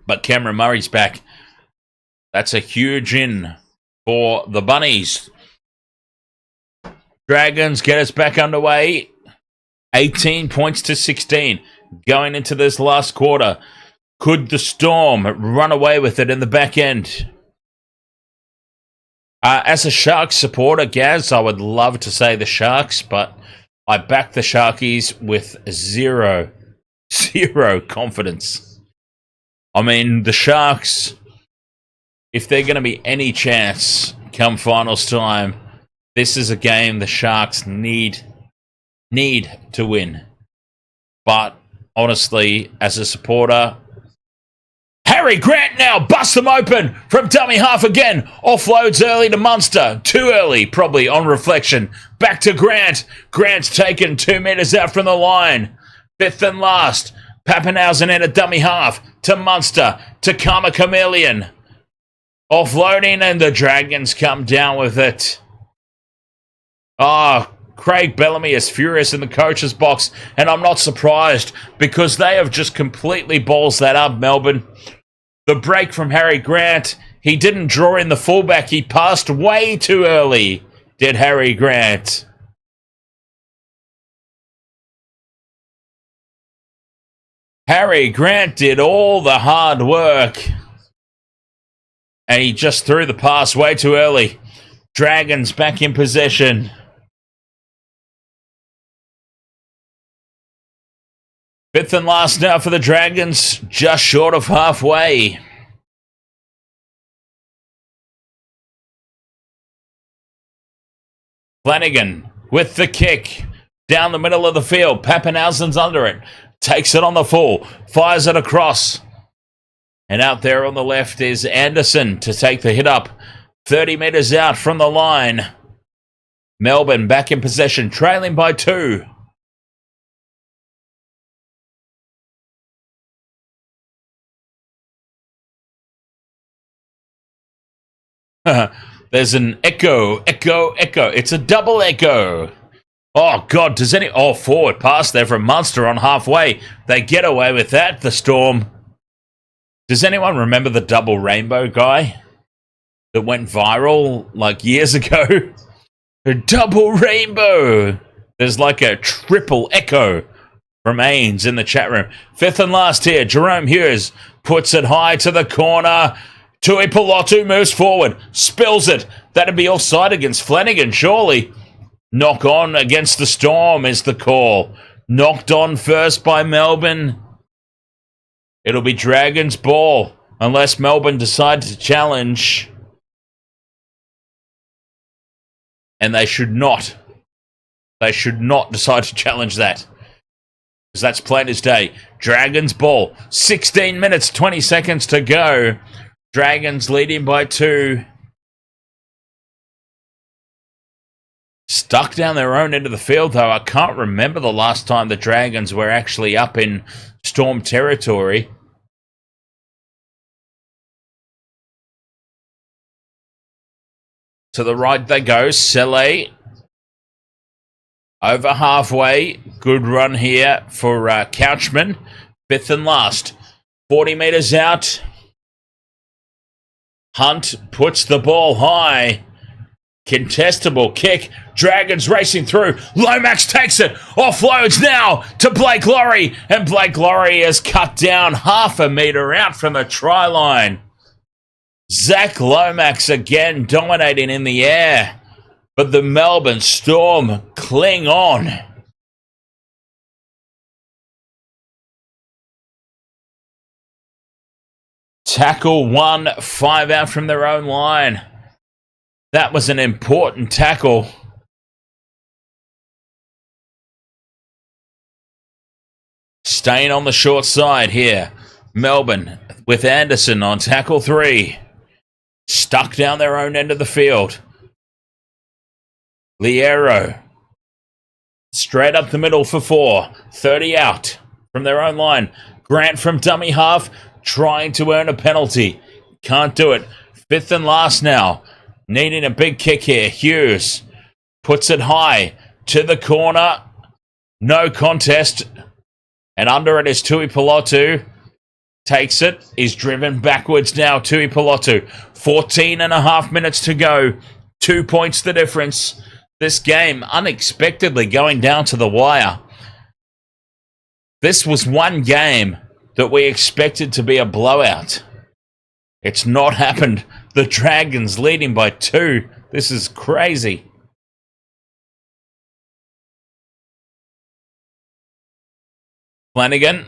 But Cameron Murray's back. That's a huge in for the Bunnies. Dragons get us back underway. 18 points to 16. Going into this last quarter. Could the Storm run away with it in the back end? As a Sharks supporter, Gaz, I would love to say the Sharks, but I back the Sharkies with zero confidence. I mean, the Sharks, if they're going to be any chance come finals time, this is a game the Sharks need to win. But honestly, as a supporter, Harry Grant now busts them open from dummy half again. Offloads early to Munster. Too early, probably on reflection. Back to Grant. Grant's taken 2 meters out from the line. Fifth and last. Pappenhausen in a dummy half to Munster. To Karma Chameleon. Offloading and the Dragons come down with it. Craig Bellamy is furious in the coach's box, and I'm not surprised because they have just completely balls that up, Melbourne. The break from Harry Grant, he didn't draw in the fullback. He passed way too early, did Harry Grant. Harry Grant did all the hard work, and he just threw the pass way too early. Dragons back in possession. Fifth and last now for the Dragons, just short of halfway. Flanagan with the kick down the middle of the field. Pappenhausen's under it. Takes it on the full. Fires it across. And out there on the left is Anderson to take the hit up. 30 metres out from the line. Melbourne back in possession, trailing by 2. There's an echo. It's a double echo. Oh, God, does any... Oh, forward pass there from Munster on halfway. They get away with that, the Storm. Does anyone remember the double rainbow guy that went viral like years ago? A double rainbow. There's like a triple echo from Ains in the chat room. Fifth and last here. Jerome Hughes puts it high to the corner. Tui Pilotu moves forward. Spills it. That'd be offside against Flanagan, surely. Knock on against the Storm is the call. Knocked on first by Melbourne. It'll be Dragons' ball unless Melbourne decide to challenge. And they should not. They should not decide to challenge that. Because that's plain as day. Dragons' ball. 16 minutes, 20 seconds to go. Dragons leading by 2. Stuck down their own end of the field, though. I can't remember the last time the Dragons were actually up in Storm territory. To the right they go. Sele. Over halfway. Good run here for Couchman. Fifth and last. 40 metres out. Hunt puts the ball high. Contestable kick. Dragons racing through. Lomax takes it. Offloads now to Blake Laurie. And Blake Laurie is cut down half a metre out from the try line. Zach Lomax again dominating in the air. But the Melbourne Storm cling on. Tackle 1, 5 out from their own line. That was an important tackle. Staying on the short side here. Melbourne with Anderson on tackle 3. Stuck down their own end of the field. Liero. Straight up the middle for 4. 30 out from their own line. Grant from dummy half trying to earn a penalty. Can't do it. Fifth and last now. Needing a big kick here. Hughes puts it high to the corner. No contest. And under it is Tui Pilotu. Takes it. He's driven backwards now. Tui Pilotu. 14 and a half minutes to go. 2 points the difference. This game unexpectedly going down to the wire. This was one game that we expected to be a blowout. It's not happened. The Dragons leading by 2. This is crazy. Flanagan.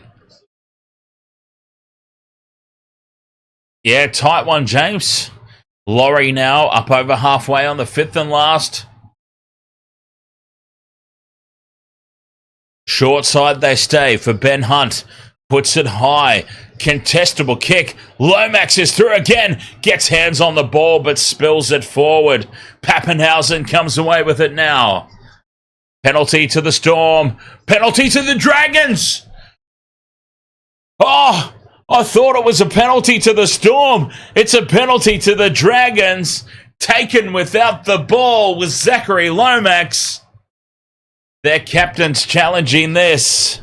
Yeah, tight one, James. Laurie now up over halfway on the fifth and last. Short side they stay for Ben Hunt. Puts it high. Contestable kick. Lomax is through again. Gets hands on the ball but spills it forward. Pappenhausen comes away with it now. Penalty to the Storm. Penalty to the Dragons. Oh, I thought it was a penalty to the Storm. It's a penalty to the Dragons. Taken without the ball with Zachary Lomax. Their captain's challenging this.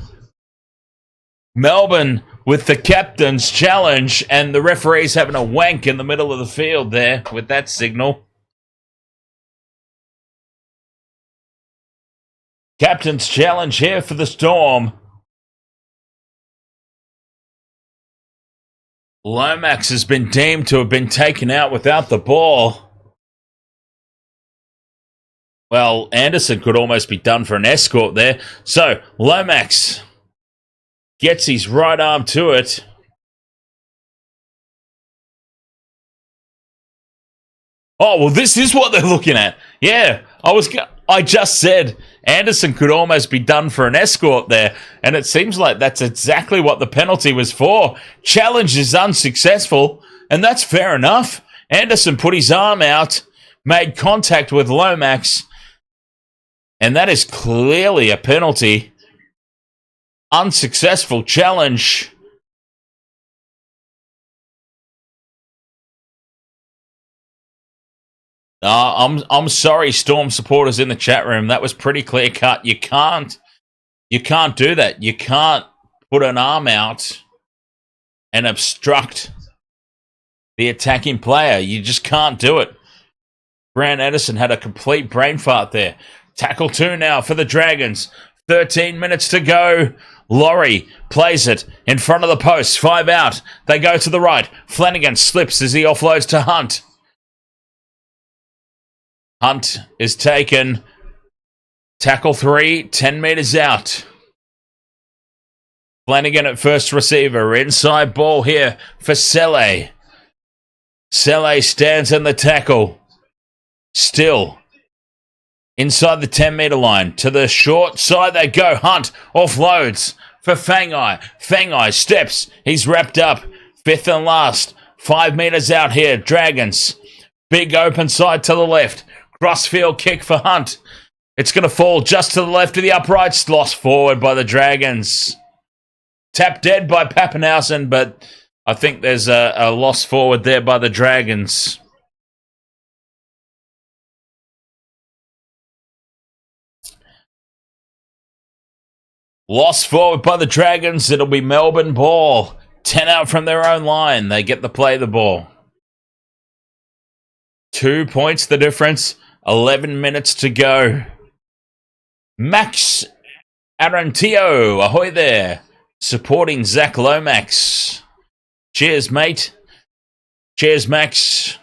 Melbourne with the captain's challenge, and the referee's having a wank in the middle of the field there with that signal. Captain's challenge here for the Storm. Lomax has been deemed to have been taken out without the ball. Well, Anderson could almost be done for an escort there. So, Lomax Gets his right arm to it. Oh, well, this is what they're looking at. Yeah, I just said Anderson could almost be done for an escort there, and it seems like that's exactly what the penalty was for. Challenge is unsuccessful, and that's fair enough. Anderson put his arm out, made contact with Lomax, and that is clearly a penalty. Unsuccessful challenge. I'm sorry, Storm supporters in the chat room. That was pretty clear cut. You can't do that. You can't put an arm out and obstruct the attacking player. You just can't do it. Grant Edison had a complete brain fart there. Tackle 2 now for the Dragons. 13 minutes to go. Laurie plays it in front of the post. 5 out. They go to the right. Flanagan slips as he offloads to Hunt. Hunt is taken. Tackle 3, 10 metres out. Flanagan at first receiver. Inside ball here for Selle. Selle stands in the tackle. Still inside the 10-metre line. To the short side they go. Hunt offloads for Fangai. Fangai steps. He's wrapped up. 5th and last. 5 metres out here. Dragons. Big open side to the left. Crossfield kick for Hunt. It's going to fall just to the left of the uprights. Lost forward by the Dragons. Tapped dead by Pappenhausen, but I think there's a loss forward there by the Dragons. Lost forward by the Dragons. It'll be Melbourne ball. 10 out from their own line. They get to play the ball. 2 points the difference. 11 minutes to go. Max Arantillo, ahoy there. Supporting Zach Lomax. Cheers, mate. Cheers, Max.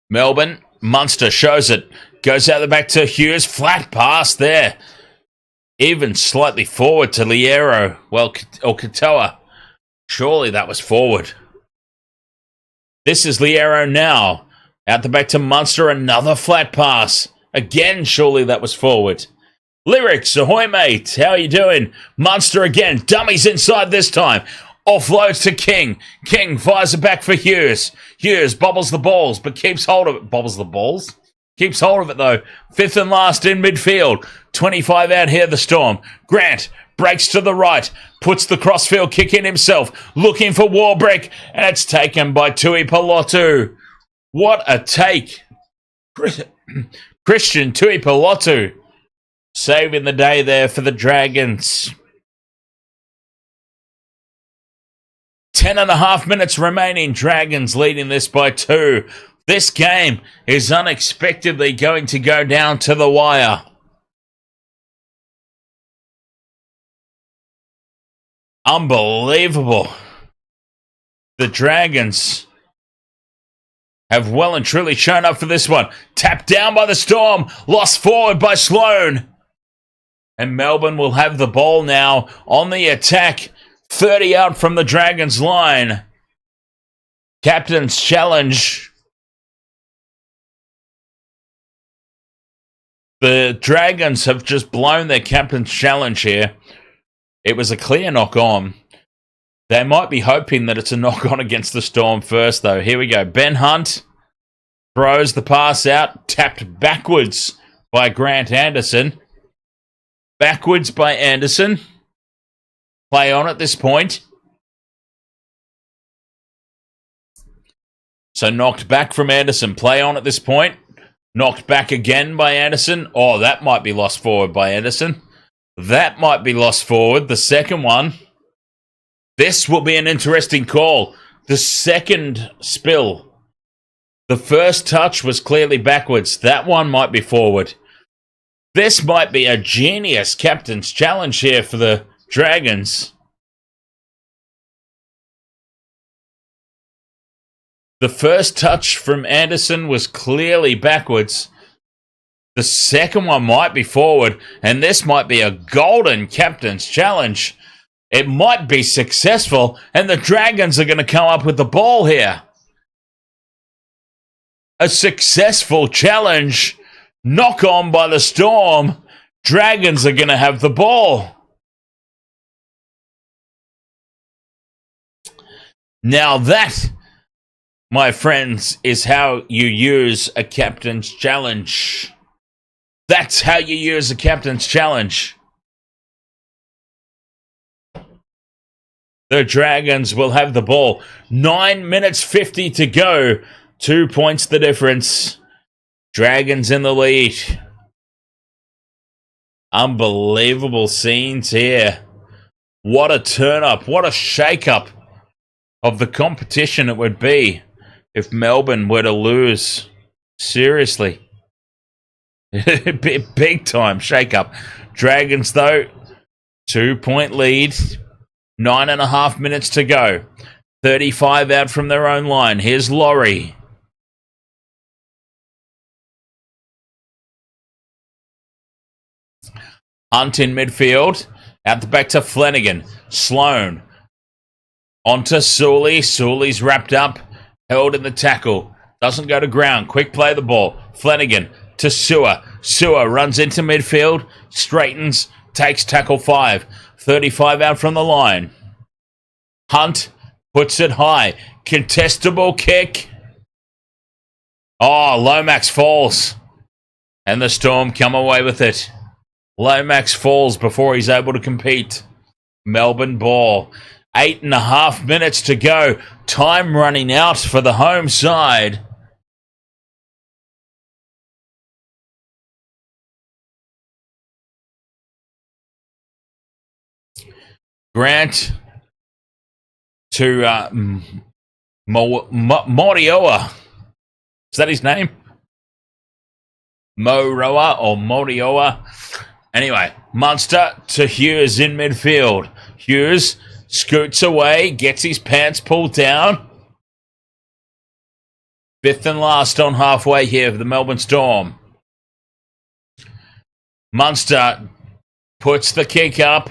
Melbourne. Munster shows it. Goes out the back to Hughes. Flat pass there. Even slightly forward to Liero. Well, or Katoa. Surely that was forward. This is Liero now. Out the back to Munster. Another flat pass. Again, surely that was forward. Lyrics, ahoy mate. How are you doing? Munster again. Dummies inside this time. Offloads to King. King fires it back for Hughes. Hughes bobbles the balls, but keeps hold of it. Bobbles the balls? Keeps hold of it, though. 5th and last in midfield. 25 out here, the Storm. Grant breaks to the right. Puts the crossfield kick in himself. Looking for Warbrick. And it's taken by Tui Pelotu. What a take. Christian Tui Pelotu. Saving the day there for the Dragons. 10.5 minutes remaining. Dragons leading this by 2. This game is unexpectedly going to go down to the wire. Unbelievable. The Dragons have well and truly shown up for this one. Tapped down by the Storm. Lost forward by Sloan. And Melbourne will have the ball now on the attack. 30 out from the Dragons line. Captain's challenge. The Dragons have just blown their captain's challenge here. It was a clear knock-on. They might be hoping that it's a knock-on against the Storm first, though. Here we go. Ben Hunt throws the pass out. Tapped backwards by Grant Anderson. Backwards by Anderson. Play on at this point. So knocked back from Anderson. Play on at this point. Knocked back again by Anderson. Oh, that might be lost forward by Anderson. That might be lost forward. The second one. This will be an interesting call. The second spill. The first touch was clearly backwards. That one might be forward. This might be a genius captain's challenge here for the Dragons. The first touch from Anderson was clearly backwards. The second one might be forward, and this might be a golden captain's challenge. It might be successful, and the Dragons are going to come up with the ball here. A successful challenge. Knock on by the Storm. Dragons are going to have the ball. Now that, my friends, is how you use a captain's challenge. That's how you use a captain's challenge. The Dragons will have the ball. 9 minutes 50 to go. 2 points the difference. Dragons in the lead. Unbelievable scenes here. What a turn-up. What a shake-up of the competition it would be if Melbourne were to lose. Seriously. Big time shake-up. Dragons, though, 2 point lead. 9.5 minutes to go. 35 out from their own line. Here's Laurie. Hunt in midfield. Out the back to Flanagan. Sloan. Onto Sully. Sully's wrapped up. Held in the tackle. Doesn't go to ground. Quick play the ball. Flanagan to Sewer. Sewer runs into midfield. Straightens. Takes tackle 5. 35 out from the line. Hunt puts it high. Contestable kick. Oh, Lomax falls. And the Storm come away with it. Lomax falls before he's able to compete. Melbourne ball. 8.5 minutes to go. Time running out for the home side. Grant to Morioa. Is that his name? Moroa or Morioa? Anyway, Munster to Hughes in midfield. Hughes scoots away, gets his pants pulled down. Fifth and last on halfway here for the Melbourne Storm. Munster puts the kick up.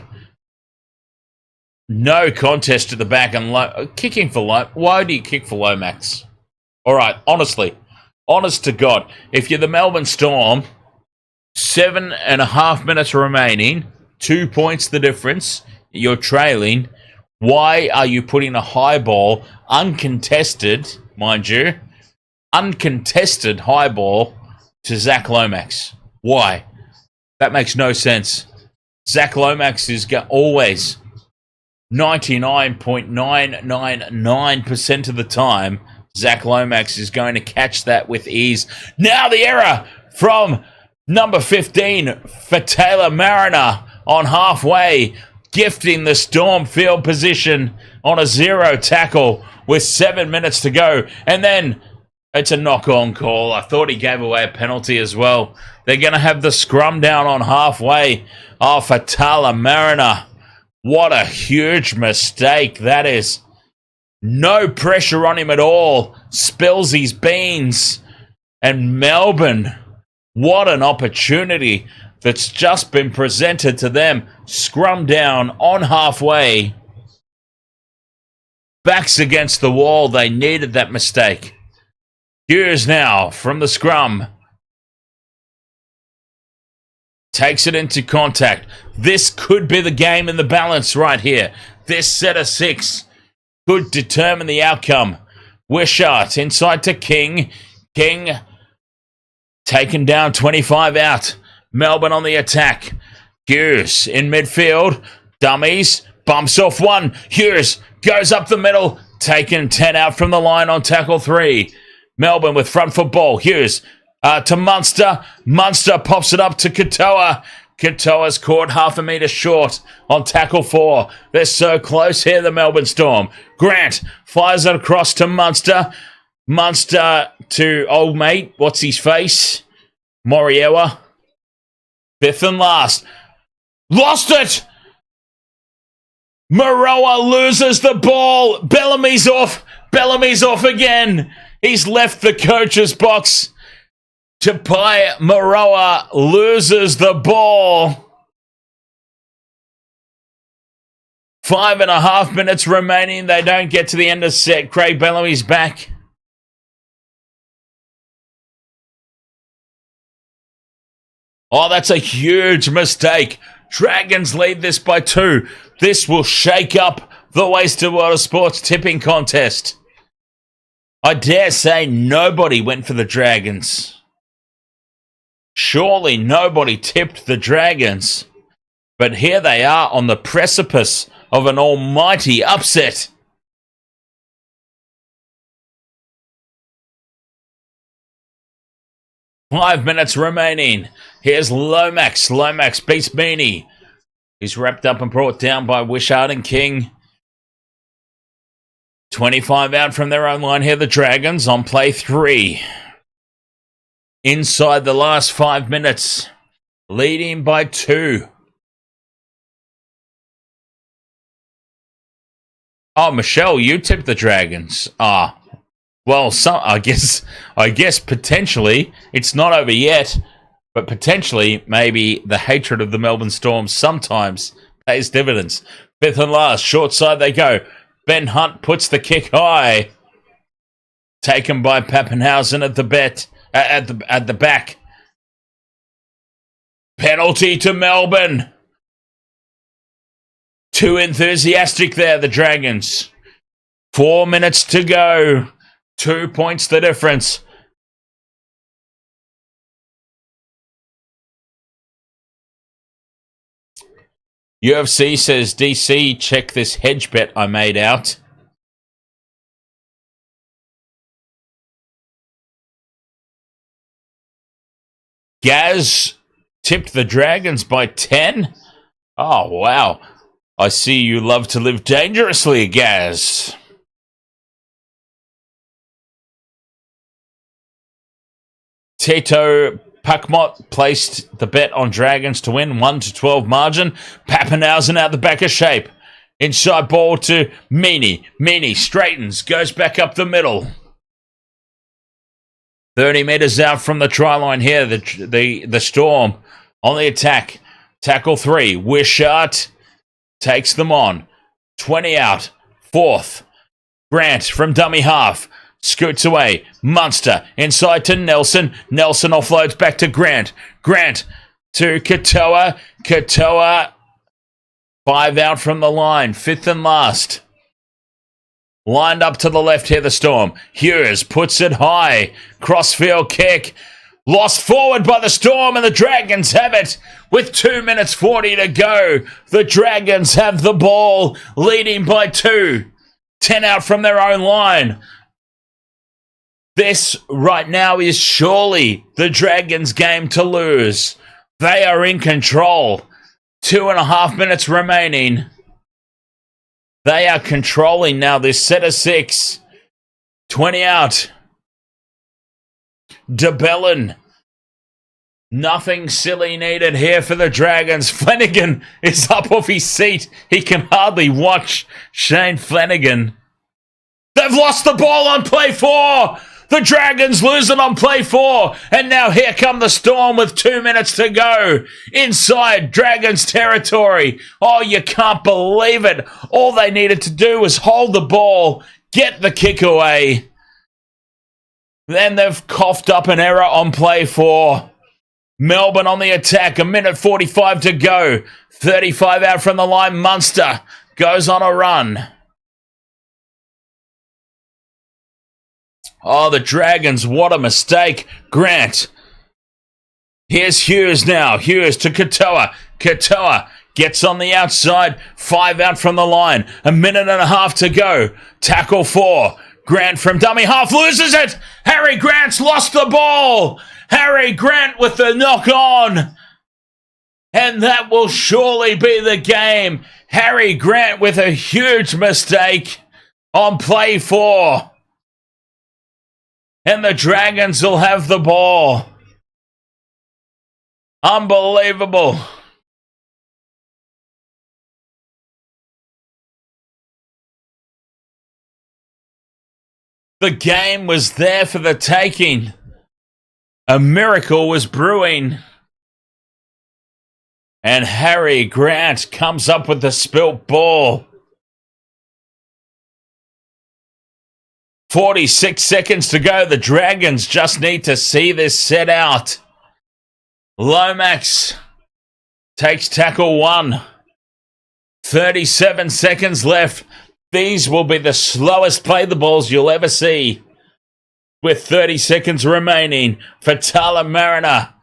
No contest at the back and kicking for Lomax. Why do you kick for Lomax? All right, honestly, honest to God, if you're the Melbourne Storm, 7.5 minutes remaining, 2 points the difference, you're trailing. Why are you putting a high ball, uncontested, mind you, uncontested high ball to Zach Lomax? Why? That makes no sense. Zach Lomax is always 99.999% of the time, Zach Lomax is going to catch that with ease. Now the error from number 15 for Taylor Mariner on halfway, gifting the Storm field position on a 0 tackle with 7 minutes to go. And then it's a knock-on call. I thought he gave away a penalty as well. They're going to have the scrum down on halfway for Taylor Mariner. What a huge mistake that is. No pressure on him at all. Spills his beans. And Melbourne, what an opportunity that's just been presented to them. Scrum down on halfway. Backs against the wall. They needed that mistake. Hughes now from the scrum. Takes it into contact. This could be the game in the balance right here. This set of 6 could determine the outcome. Wishart inside to King. King taken down, 25 out. Melbourne on the attack. Hughes in midfield. Dummies. Bumps off one. Hughes goes up the middle. Taken 10 out from the line on tackle 3. Melbourne with front foot ball. Hughes to Munster. Munster pops it up to Katoa. Katoa's caught half a metre short on tackle 4. They're so close here, the Melbourne Storm. Grant fires it across to Munster. Munster to old mate. What's his face? Morioa. Fifth and last. Lost it! Moroa loses the ball. Bellamy's off. Bellamy's off again. He's left the coach's box. Tupai Maroa loses the ball. 5.5 minutes remaining. They don't get to the end of set. Craig Bellamy's back. Oh, that's a huge mistake. Dragons lead this by 2. This will shake up the Wasted World of Sports tipping contest. I dare say nobody went for the Dragons. Surely nobody tipped the Dragons. But here they are on the precipice of an almighty upset. Five minutes remaining. Here's Lomax. Lomax beats Meaney. He's wrapped up and brought down by Wishart and King. 25 out from their own line here, the Dragons on play 3. Inside the last 5 minutes. Leading by 2. Oh, Michelle, you tipped the Dragons. Well, I guess potentially it's not over yet, but potentially maybe the hatred of the Melbourne Storm sometimes pays dividends. 5th and last, short side they go. Ben Hunt puts the kick high, taken by Pappenhausen at the back. Penalty to Melbourne. Too enthusiastic there, the Dragons. 4 minutes to go. 2 points the difference. UFC says, DC, check this hedge bet I made out. Gaz tipped the Dragons by 10. Oh, wow. I see you love to live dangerously, Gaz. Tito Puckmott placed the bet on Dragons to win 1-12 margin. Pappenhausen out the back of shape. Inside ball to Meaney. Meaney straightens, goes back up the middle. 30 metres out from the try line here. The Storm on the attack. Tackle 3. Wishart takes them on. 20 out. 4th. Grant from dummy half. Scoots away. Munster inside to Nelson. Nelson offloads back to Grant. Grant to Katoa. Katoa 5 out from the line. 5th and last. Lined up to the left here, the Storm. Hughes puts it high. Crossfield kick. Lost forward by the Storm, and the Dragons have it with 2 minutes 40 to go. The Dragons have the ball, leading by 2. 10 out from their own line. This right now is surely the Dragons' game to lose. They are in control. 2.5 minutes remaining. They are controlling now this set of 6. 20 out. DeBellin. Nothing silly needed here for the Dragons. Flanagan is up off his seat. He can hardly watch. Shane Flanagan. They've lost the ball on play 4. The Dragons lose it on play 4. And now here come the Storm with 2 minutes to go. Inside Dragons territory. Oh, you can't believe it. All they needed to do was hold the ball, get the kick away. Then they've coughed up an error on play 4. Melbourne on the attack. 1:45 to go. 35 out from the line. Munster goes on a run. Oh, the Dragons, what a mistake. Grant. Here's Hughes now. Hughes to Katoa. Katoa gets on the outside. 5 out from the line. 1.5 to go. Tackle 4. Grant from dummy half loses it. Harry Grant's lost the ball. Harry Grant with the knock on. And that will surely be the game. Harry Grant with a huge mistake on play 4. And the Dragons will have the ball. Unbelievable. The game was there for the taking. A miracle was brewing. And Harry Grant comes up with the spilt ball. 46 seconds to go. The Dragons just need to see this set out. Lomax takes tackle 1. 37 seconds left. These will be the slowest play the balls you'll ever see. With 30 seconds remaining, Fatala Mariner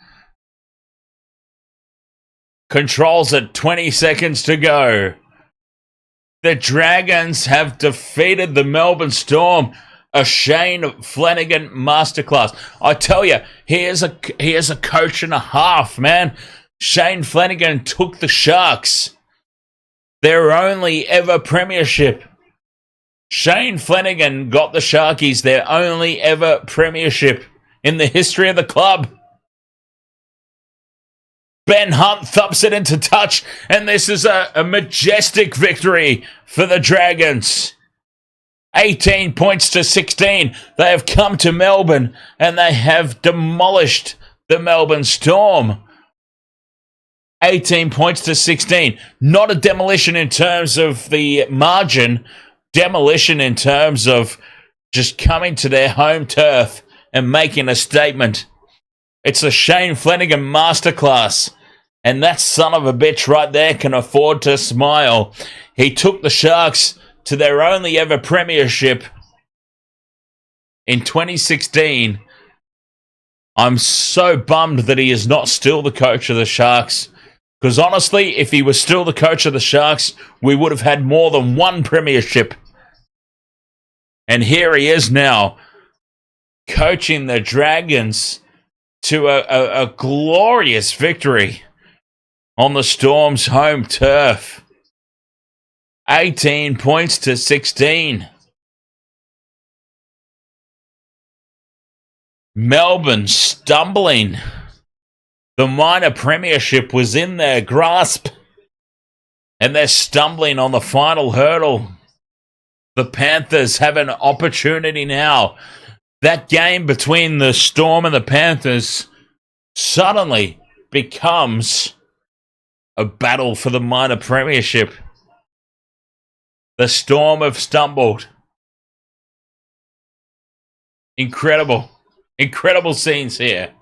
controls it. 20 seconds to go. The Dragons have defeated the Melbourne Storm. A Shane Flanagan masterclass. I tell you, he is a coach and a half, man. Shane Flanagan took the Sharks, their only ever premiership. Shane Flanagan got the Sharkies their only ever premiership in the history of the club. Ben Hunt thumps it into touch, and this is a majestic victory for the Dragons. 18 points to 16. They have come to Melbourne, and they have demolished the Melbourne Storm. 18 points to 16. Not a demolition in terms of the margin. Demolition in terms of just coming to their home turf and making a statement. It's a Shane Flanagan masterclass. And that son of a bitch right there can afford to smile. He took the Sharks to their only ever premiership in 2016. I'm so bummed that he is not still the coach of the Sharks. Because honestly, if he was still the coach of the Sharks, we would have had more than one premiership. And here he is now, coaching the Dragons to a glorious victory on the Storm's home turf. 18 points to 16. Melbourne stumbling. The minor premiership was in their grasp, and they're stumbling on the final hurdle. The Panthers have an opportunity now. That game between the Storm and the Panthers suddenly becomes a battle for the minor premiership. The Storm have stumbled. Incredible. Incredible scenes here.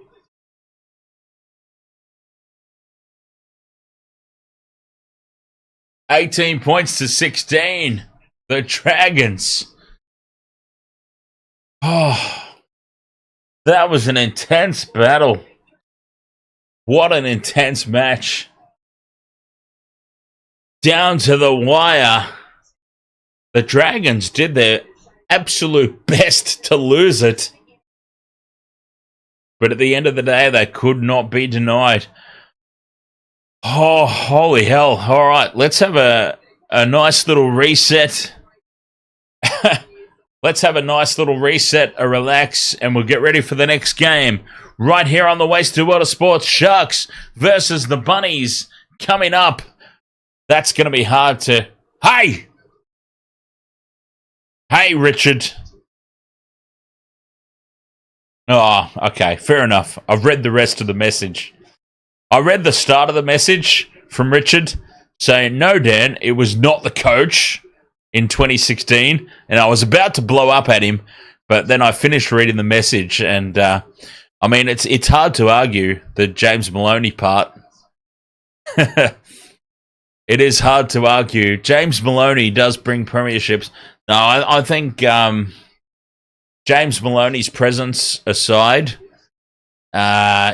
$18 points to 16. The Dragons. Oh, that was an intense battle. What an intense match. Down to the wire. The Dragons did their absolute best to lose it. But at the end of the day, they could not be denied. Oh, holy hell. All right, let's have a nice little reset. Let's have a nice little reset, a relax, and we'll get ready for the next game. Right here on the Wasted World of Sports, Sharks versus the Bunnies coming up. That's going to be hard to... Hey! Hey, Richard. Oh, okay, fair enough. I've read the rest of the message. I read the start of the message from Richard saying, no, Dan, it was not the coach in 2016, and I was about to blow up at him, but then I finished reading the message, and I mean, it's hard to argue the James Maloney part. It is hard to argue. James Maloney does bring premierships. No, I think James Maloney's presence aside,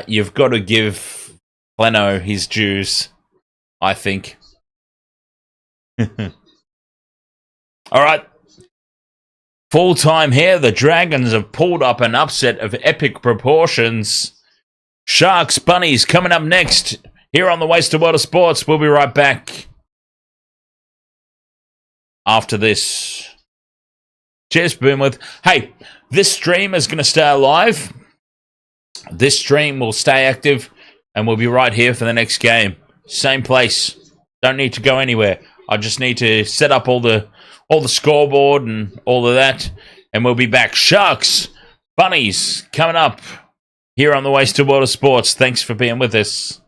you've got to give Pleno his dues, I think. All right. Full time here. The Dragons have pulled up an upset of epic proportions. Sharks, Bunnies coming up next here on the Wasted World of Sports. We'll be right back after this. Cheers, Boomwith. Hey, this stream is going to stay alive. This stream will stay active, and we'll be right here for the next game. Same place. Don't need to go anywhere. I just need to set up all the scoreboard and all of that, and we'll be back. Sharks, Bunnies coming up here on the Wasted World of Sports. Thanks for being with us.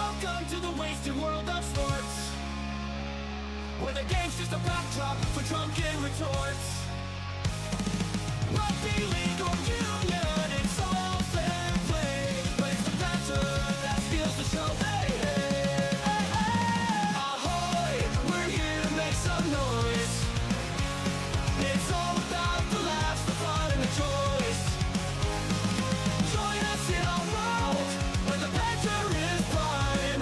Welcome to the wasted world of sports, where the game's just a backdrop for drunken retorts. Rugby league or union, it's all fair play, but it's the banter that steals the show. Hey, hey, hey, hey. Ahoy, we're here to make some noise. It's all about the laughs, the fun, and the joys. Join us in our world, where the banter is prime.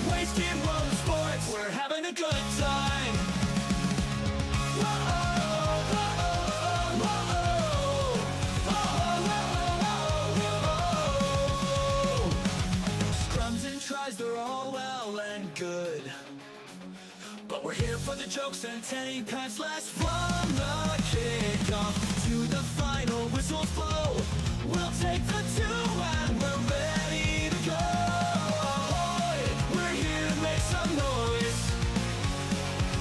Wasted world of sports, we're having a good time. Scrums and tries, they're all well and good, but we're here for the jokes and 10 pants last from the kickoff to the final whistles blow. We'll take the 2 and we're ready to go. Ahoy, we're here to make some noise.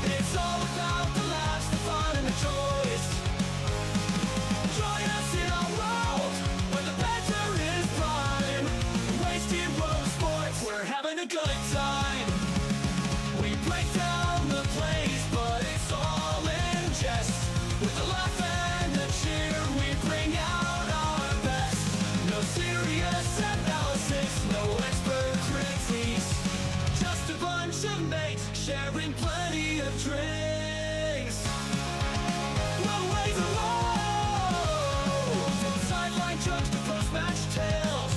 It's all about the laughs, the fun, and the joys. Join us in our world, where the banter is prime. Wasted world of sports, we're having a good time. We break down the plays, but it's all in jest. With the laugh and the cheer, we bring out our best. No serious analysis, no expert critiques, just a bunch of mates sharing plenty of drinks. We'll wave the road, from sideline jokes to post-match tales,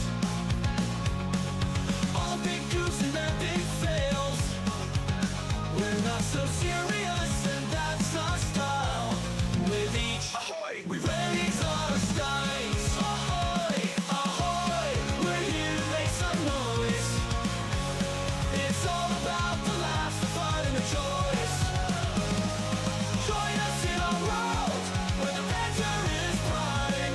all big goofs and their big fails. We're not so serious, and that's our style. With each ahoy, we raise our styles. Ahoy, ahoy, we're here to make some noise. It's all about the laughs, the fun, and the joys. Join us in our world, where the banter is prime.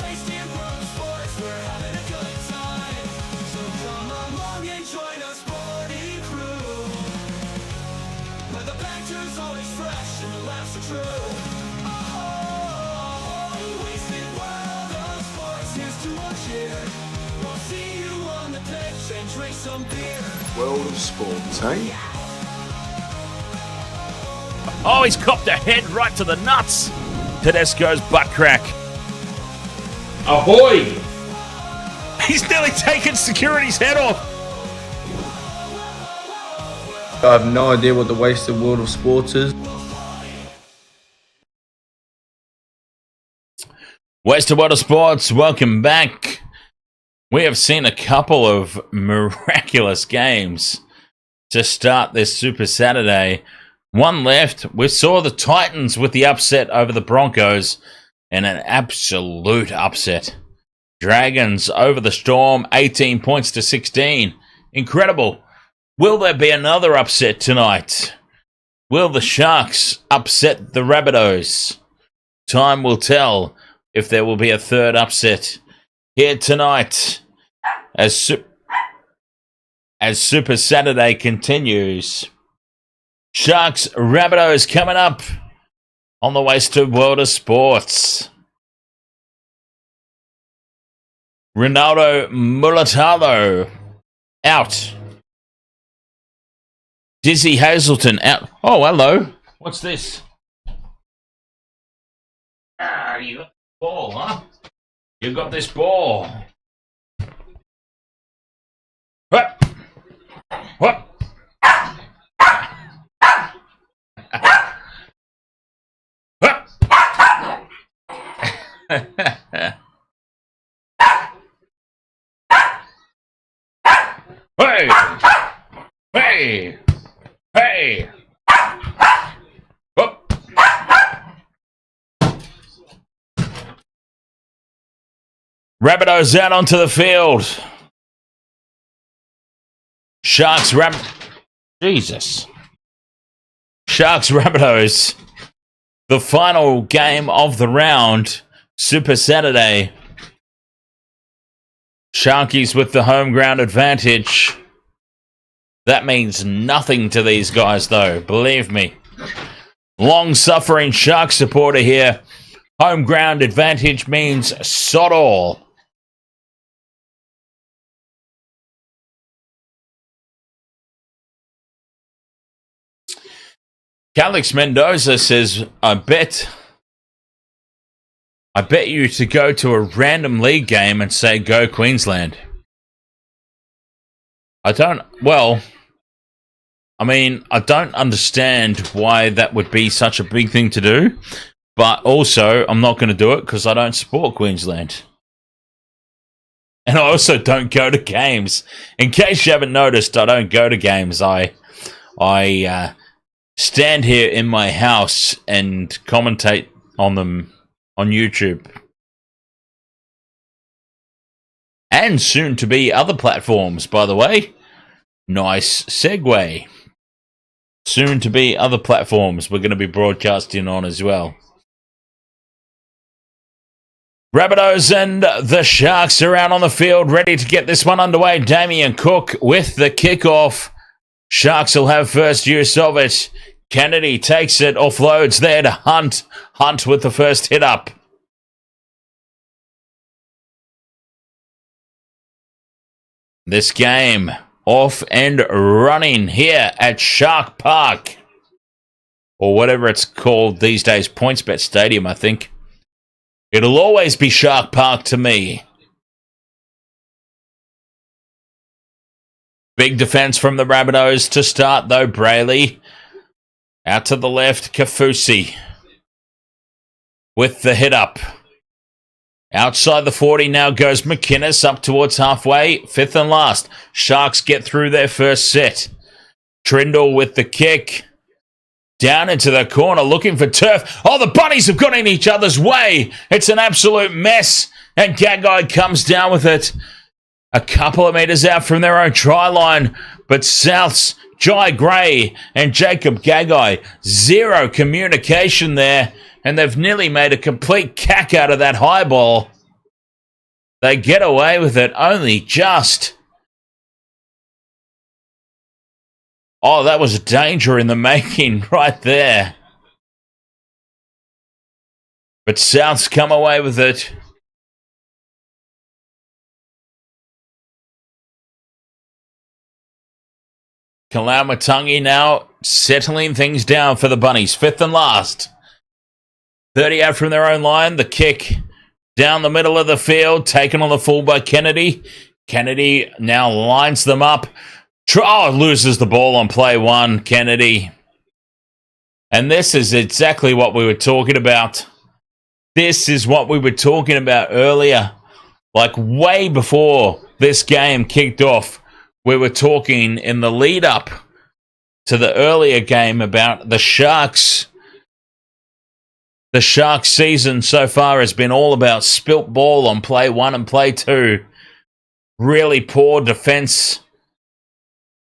Wasted world of sports, we're having a good time. So come along and join our sporty crew, where the banter's always fresh and the laughs are true. Ahoy, wasted world of sports, here's to our cheer. We'll see you on the pitch and drink some beer. World of sports, eh? Oh, he's copped a head right to the nuts. Tedesco's butt crack. Ahoy! He's nearly taken security's head off. I have no idea what the wasted world of sports is. Wasted World of Sports, welcome back. We have seen a couple of miraculous games to start this Super Saturday. One left. We saw the Titans with the upset over the Broncos, and an absolute upset. Dragons over the Storm, 18 points to 16. Incredible. Will there be another upset tonight? Will the Sharks upset the Rabbitohs? Time will tell if there will be a third upset here tonight as Super Saturday continues. Sharks, Rabbitohs coming up on the Wasted World of Sports. Ronaldo Mulatalo out. Dizzy Hazelton out. Oh, hello. What's this? Ah, you got this ball, huh? You got this ball. What? What? Hey! Hey! Hey! Whoop. Rabbitohs out onto the field. Jesus. Sharks, Rabbitohs. The final game of the round. Super Saturday. Sharkies with the home ground advantage. That means nothing to these guys, though. Believe me. Long-suffering Shark supporter here. Home ground advantage means sod all. Calix Mendoza says, I bet you to go to a random league game and say, go Queensland. I don't understand why that would be such a big thing to do, but also I'm not going to do it because I don't support Queensland. And I also don't go to games. In case you haven't noticed, I don't go to games. I stand here in my house and commentate on them on YouTube. And soon to be other platforms, by the way. Nice segue. Soon to be other platforms we're going to be broadcasting on as well. Rabbitohs and the Sharks are out on the field, ready to get this one underway. Damien Cook with the kickoff. Sharks will have first use of it. Kennedy takes it, offloads there to Hunt. Hunt with the first hit up. This game off and running here at Shark Park. Or whatever it's called these days, PointsBet Stadium, I think. It'll always be Shark Park to me. Big defense from the Rabbitohs to start, though. Brayley out to the left. Kafusi with the hit up. Outside the 40 now goes McInnes up towards halfway. Fifth and last. Sharks get through their first set. Trindle with the kick. Down into the corner looking for turf. Oh, the Bunnies have got in each other's way. It's an absolute mess. And Gagai comes down with it. A couple of metres out from their own try line. But Souths, Jai Gray and Jacob Gagai, zero communication there. And they've nearly made a complete cack out of that high ball. They get away with it only just. Oh, that was a danger in the making right there. But Souths come away with it. Kalamatangi now settling things down for the Bunnies. Fifth and last. 30 out from their own line. The kick down the middle of the field. Taken on the full by Kennedy. Kennedy now lines them up. Loses the ball on play one. Kennedy. And this is exactly what we were talking about. This is what we were talking about earlier. Like way before this game kicked off. We were talking in the lead up to the earlier game about the Sharks. The Sharks season so far has been all about spilt ball on play one and play two. Really poor defense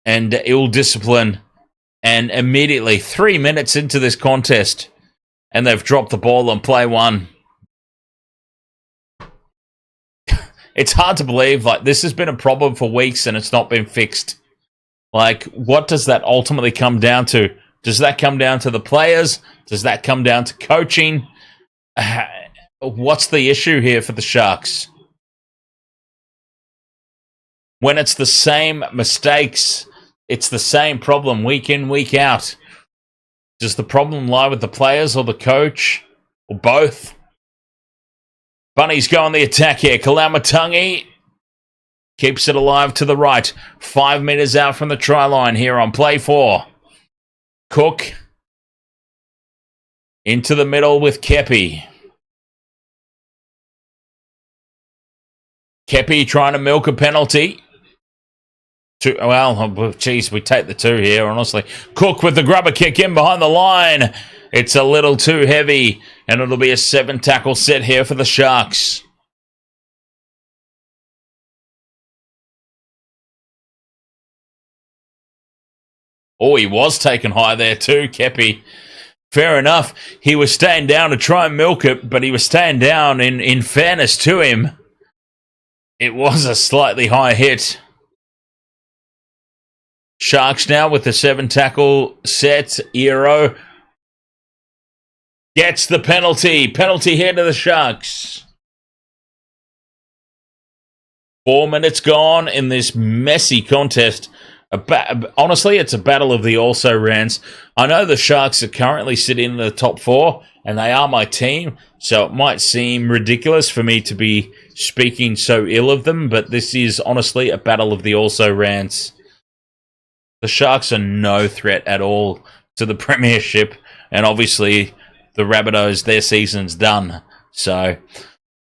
and ill discipline. And immediately 3 minutes into this contest and they've dropped the ball on play one. It's hard to believe, like, this has been a problem for weeks and it's not been fixed. Like, what does that ultimately come down to? Does that come down to the players? Does that come down to coaching? What's the issue here for the Sharks? When it's the same mistakes, it's the same problem week in, week out. Does the problem lie with the players or the coach? Or both? Bunnies go on the attack here. Kalamatangi keeps it alive to the right. 5 metres out from the try line here on play 4. Cook into the middle with Kepi. Kepi trying to milk a penalty. We take the 2 here, honestly. Cook with the grubber kick in behind the line. It's a little too heavy, and it'll be a 7-tackle set here for the Sharks. Oh, he was taken high there too, Kepi. Fair enough. He was staying down to try and milk it, but he was staying down in fairness to him. It was a slightly high hit. Sharks now with the 7-tackle set. Eero gets the penalty. Penalty here to the Sharks. 4 minutes gone in this messy contest. Honestly, it's a battle of the also-rans. I know the Sharks are currently sitting in the top 4, and they are my team, so it might seem ridiculous for me to be speaking so ill of them, but this is honestly a battle of the also-rans. The Sharks are no threat at all to the premiership, and obviously the Rabbitohs, their season's done. So,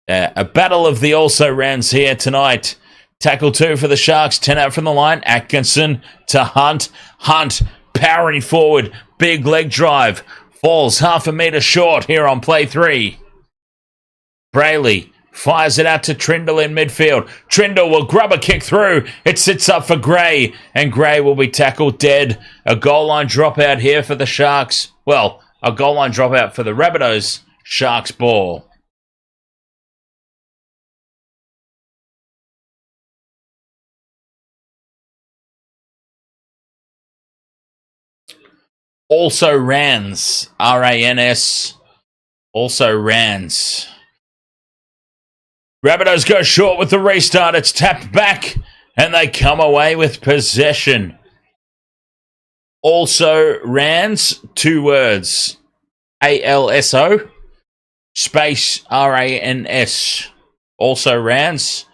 a battle of the also-rans here tonight. Tackle 2 for the Sharks, 10 out from the line. Atkinson to Hunt. Hunt powering forward. Big leg drive. Falls half a metre short here on play 3. Brayley fires it out to Trindle in midfield. Trindle will grab a kick through. It sits up for Gray, and Gray will be tackled dead. A goal line dropout here for the Sharks. Well, a goal line dropout for the Rabbitohs. Sharks ball. Also rans. R-A-N-S. Also rans. Rabbitohs go short with the restart. It's tapped back, and they come away with possession. Also rans, 2 words. A-L-S-O, space R-A-N-S. Also rans.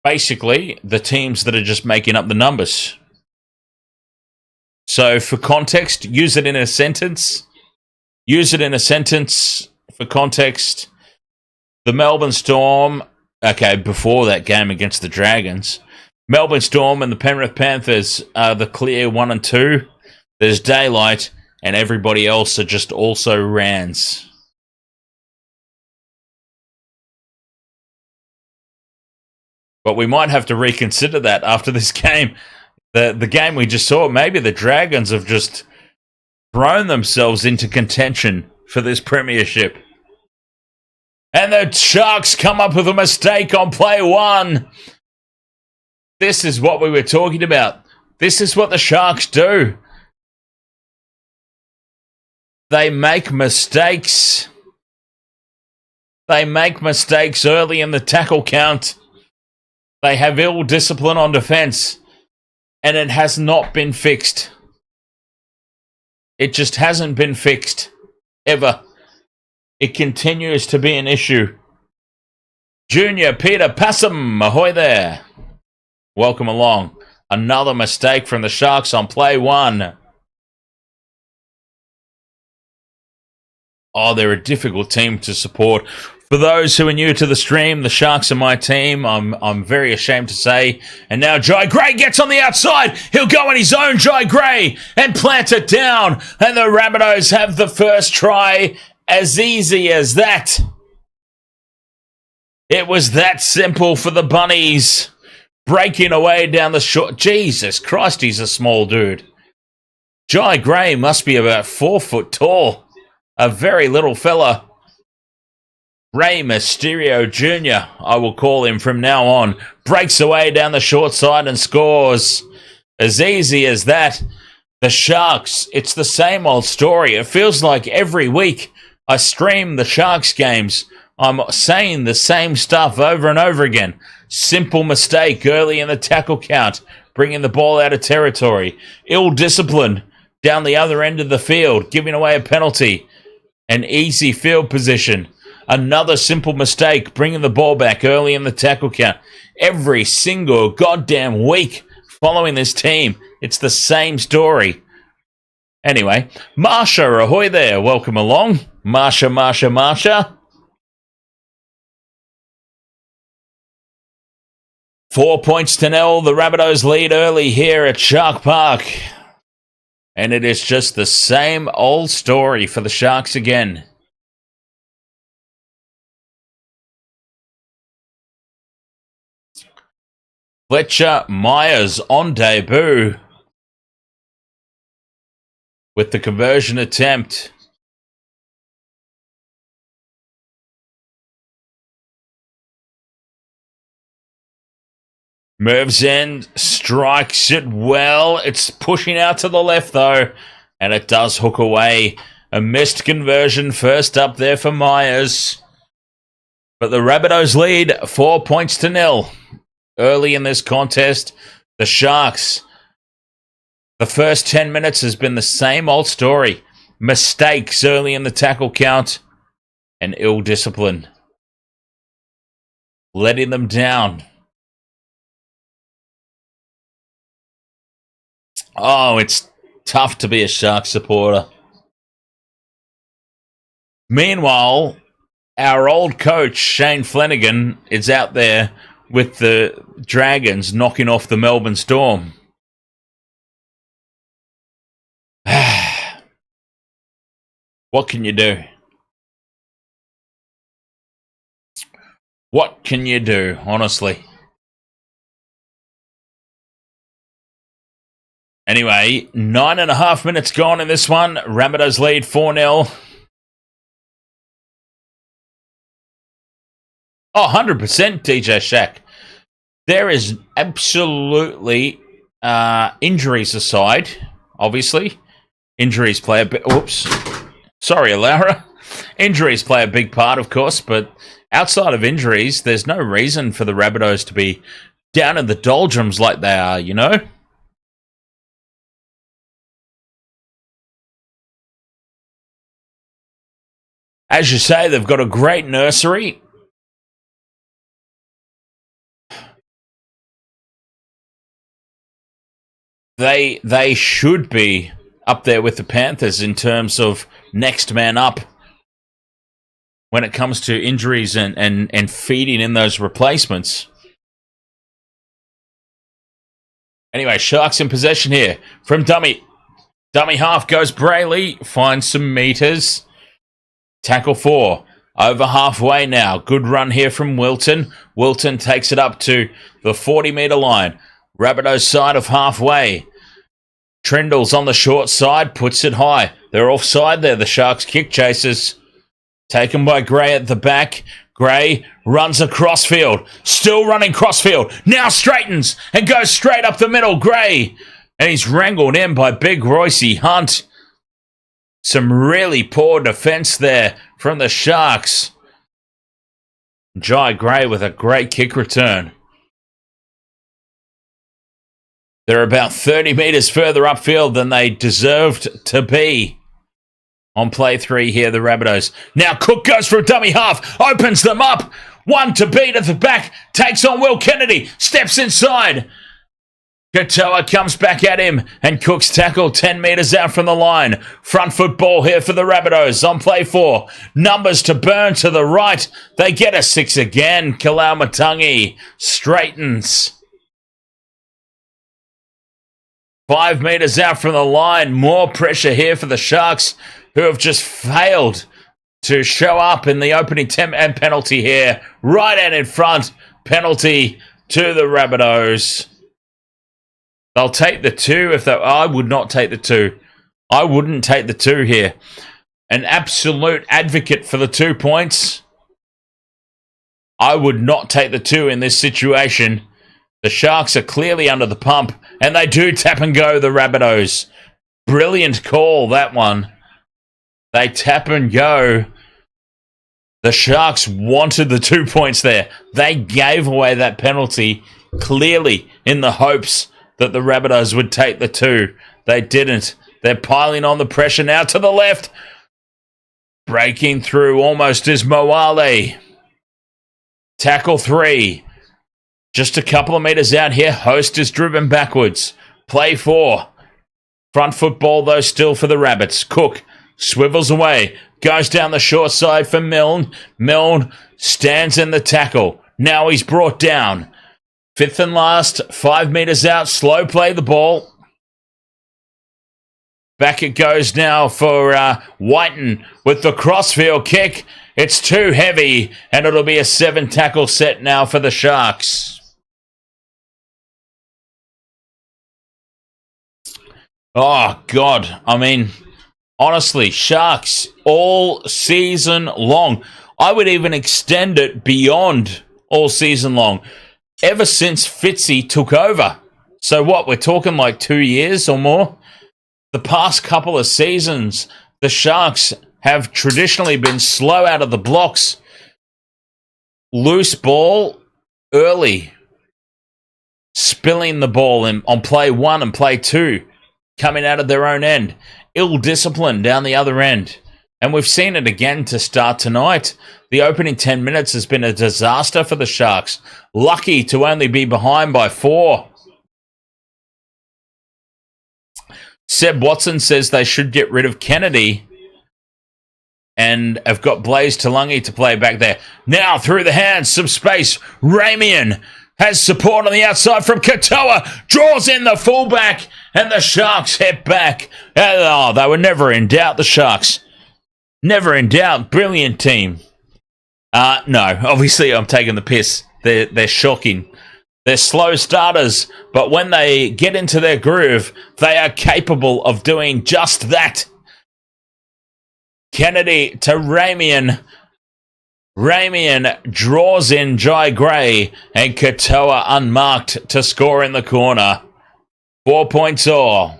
Basically, the teams that are just making up the numbers. So, for context, use it in a sentence. Use it in a sentence for context. The Melbourne Storm, before that game against the Dragons, Melbourne Storm and the Penrith Panthers are the clear 1 and 2. There's daylight, and everybody else are just also rans. But we might have to reconsider that after this game. The game we just saw, maybe the Dragons have just thrown themselves into contention for this premiership. And the Sharks come up with a mistake on play 1. This is what we were talking about. This is what the Sharks do. They make mistakes. They make mistakes early in the tackle count. They have ill discipline on defense. And it has not been fixed. It just hasn't been fixed. Ever. It continues to be an issue. Junior Peter Passam, ahoy there. Welcome along. Another mistake from the Sharks on play 1. Oh, they're a difficult team to support. For those who are new to the stream, the Sharks are my team. I'm very ashamed to say. And now Jai Gray gets on the outside. He'll go on his own, Jai Gray, and plant it down. And the Rabbitohs have the first try. As easy as that. It was that simple for the Bunnies. Breaking away down the short. Jesus Christ, he's a small dude. Jai Gray must be about 4 foot tall. A very little fella. Ray Mysterio Jr., I will call him from now on, breaks away down the short side and scores. As easy as that. The Sharks, it's the same old story. It feels like every week I stream the Sharks games. I'm saying the same stuff over and over again. Simple mistake early in the tackle count, bringing the ball out of territory. Ill discipline down the other end of the field, giving away a penalty. An easy field position. Another simple mistake, bringing the ball back early in the tackle count. Every single goddamn week following this team, it's the same story. Anyway, Marsha, ahoy there. Welcome along. Marsha. 4 points to 0. The Rabbitohs lead early here at Shark Park. And it is just the same old story for the Sharks again. Fletcher Myers on debut with the conversion attempt. Moves in, strikes it well. It's pushing out to the left though, and it does hook away. A missed conversion first up there for Myers. But the Rabbitohs lead 4 points to 0. Early in this contest, The Sharks, the first 10 minutes has been the same old story. Mistakes early in the tackle count and ill discipline, letting them down. Oh, it's tough to be a Sharks supporter. Meanwhile, our old coach, Shane Flanagan, is out there with the Dragons knocking off the Melbourne Storm. What can you do? What can you do, honestly? Anyway, 9.5 minutes gone in this one. Rabbitohs lead 4-0. Oh, 100% DJ Shaq. There is absolutely, injuries aside, obviously. Injuries play a bit... Whoops. Sorry, Laura. Injuries play a big part, of course, but outside of injuries, there's no reason for the Rabbitohs to be down in the doldrums like they are, you know? As you say, they've got a great nursery. They should be up there with the Panthers in terms of next man up when it comes to injuries and feeding in those replacements. Anyway, Sharks in possession here from dummy. Dummy half goes Brayley, finds some meters. Tackle 4, over halfway now. Good run here from Wilton. Wilton takes it up to the 40-metre line. Rabbitohs side of halfway. Trindle's on the short side, puts it high. They're offside there, the Sharks kick chasers. Taken by Gray at the back. Gray runs across field. Still running crossfield. Now straightens and goes straight up the middle. Gray. And he's wrangled in by big Royce Hunt. Some really poor defense there from the Sharks. Jai Gray with a great kick return. They're about 30 metres further upfield than they deserved to be. On play 3 here, the Rabbitohs. Now Cook goes for a dummy half. Opens them up. One to beat at the back. Takes on Will Kennedy. Steps inside. Katoa comes back at him. And Cook's tackle 10 metres out from the line. Front foot ball here for the Rabbitohs. On play 4. Numbers to Burn to the right. They get a 6 again. Kalaumatangi straightens. 5 metres out from the line. More pressure here for the Sharks, who have just failed to show up in the opening 10 and penalty here. Right out in front. Penalty to the Rabbitohs. They'll take the 2 if they... I would not take the 2. I wouldn't take the 2 here. An absolute advocate for the 2 points. I would not take the 2 in this situation. The Sharks are clearly under the pump, and they do tap and go, the Rabbitohs. Brilliant call, that one. They tap and go. The Sharks wanted the 2 points there. They gave away that penalty clearly in the hopes that the Rabbitohs would take the 2. They didn't. They're piling on the pressure now to the left. Breaking through almost is Moale. Tackle 3. Just a couple of metres out here. Host is driven backwards. Play 4. Front football, though, still for the Rabbits. Cook swivels away. Goes down the short side for Milne. Milne stands in the tackle. Now he's brought down. 5th and last. 5 metres out. Slow play the ball. Back it goes now for Whiten with the crossfield kick. It's too heavy, and it'll be a 7 tackle set now for the Sharks. Oh, God. I mean, honestly, Sharks all season long. I would even extend it beyond all season long. Ever since Fitzy took over. So what, we're talking like 2 years or more? The past couple of seasons, the Sharks have traditionally been slow out of the blocks. Loose ball early. spilling the ball on play 1 and play 2, coming out of their own end. Ill-discipline down the other end. And we've seen it again to start tonight. The opening 10 minutes has been a disaster for the Sharks. Lucky to only be behind by 4. Seb Watson says they should get rid of Kennedy and have got Blaze Talangi to play back there. Now through the hands, some space. Ramian has support on the outside from Katoa. Draws in the fullback and the Sharks head back. Oh, they were never in doubt, the Sharks. Never in doubt. Brilliant team. No, obviously I'm taking the piss. They're shocking. They're slow starters, but when they get into their groove, they are capable of doing just that. Kennedy to Ramian. Ramian draws in Jai Gray and Katoa unmarked to score in the corner. 4 points all.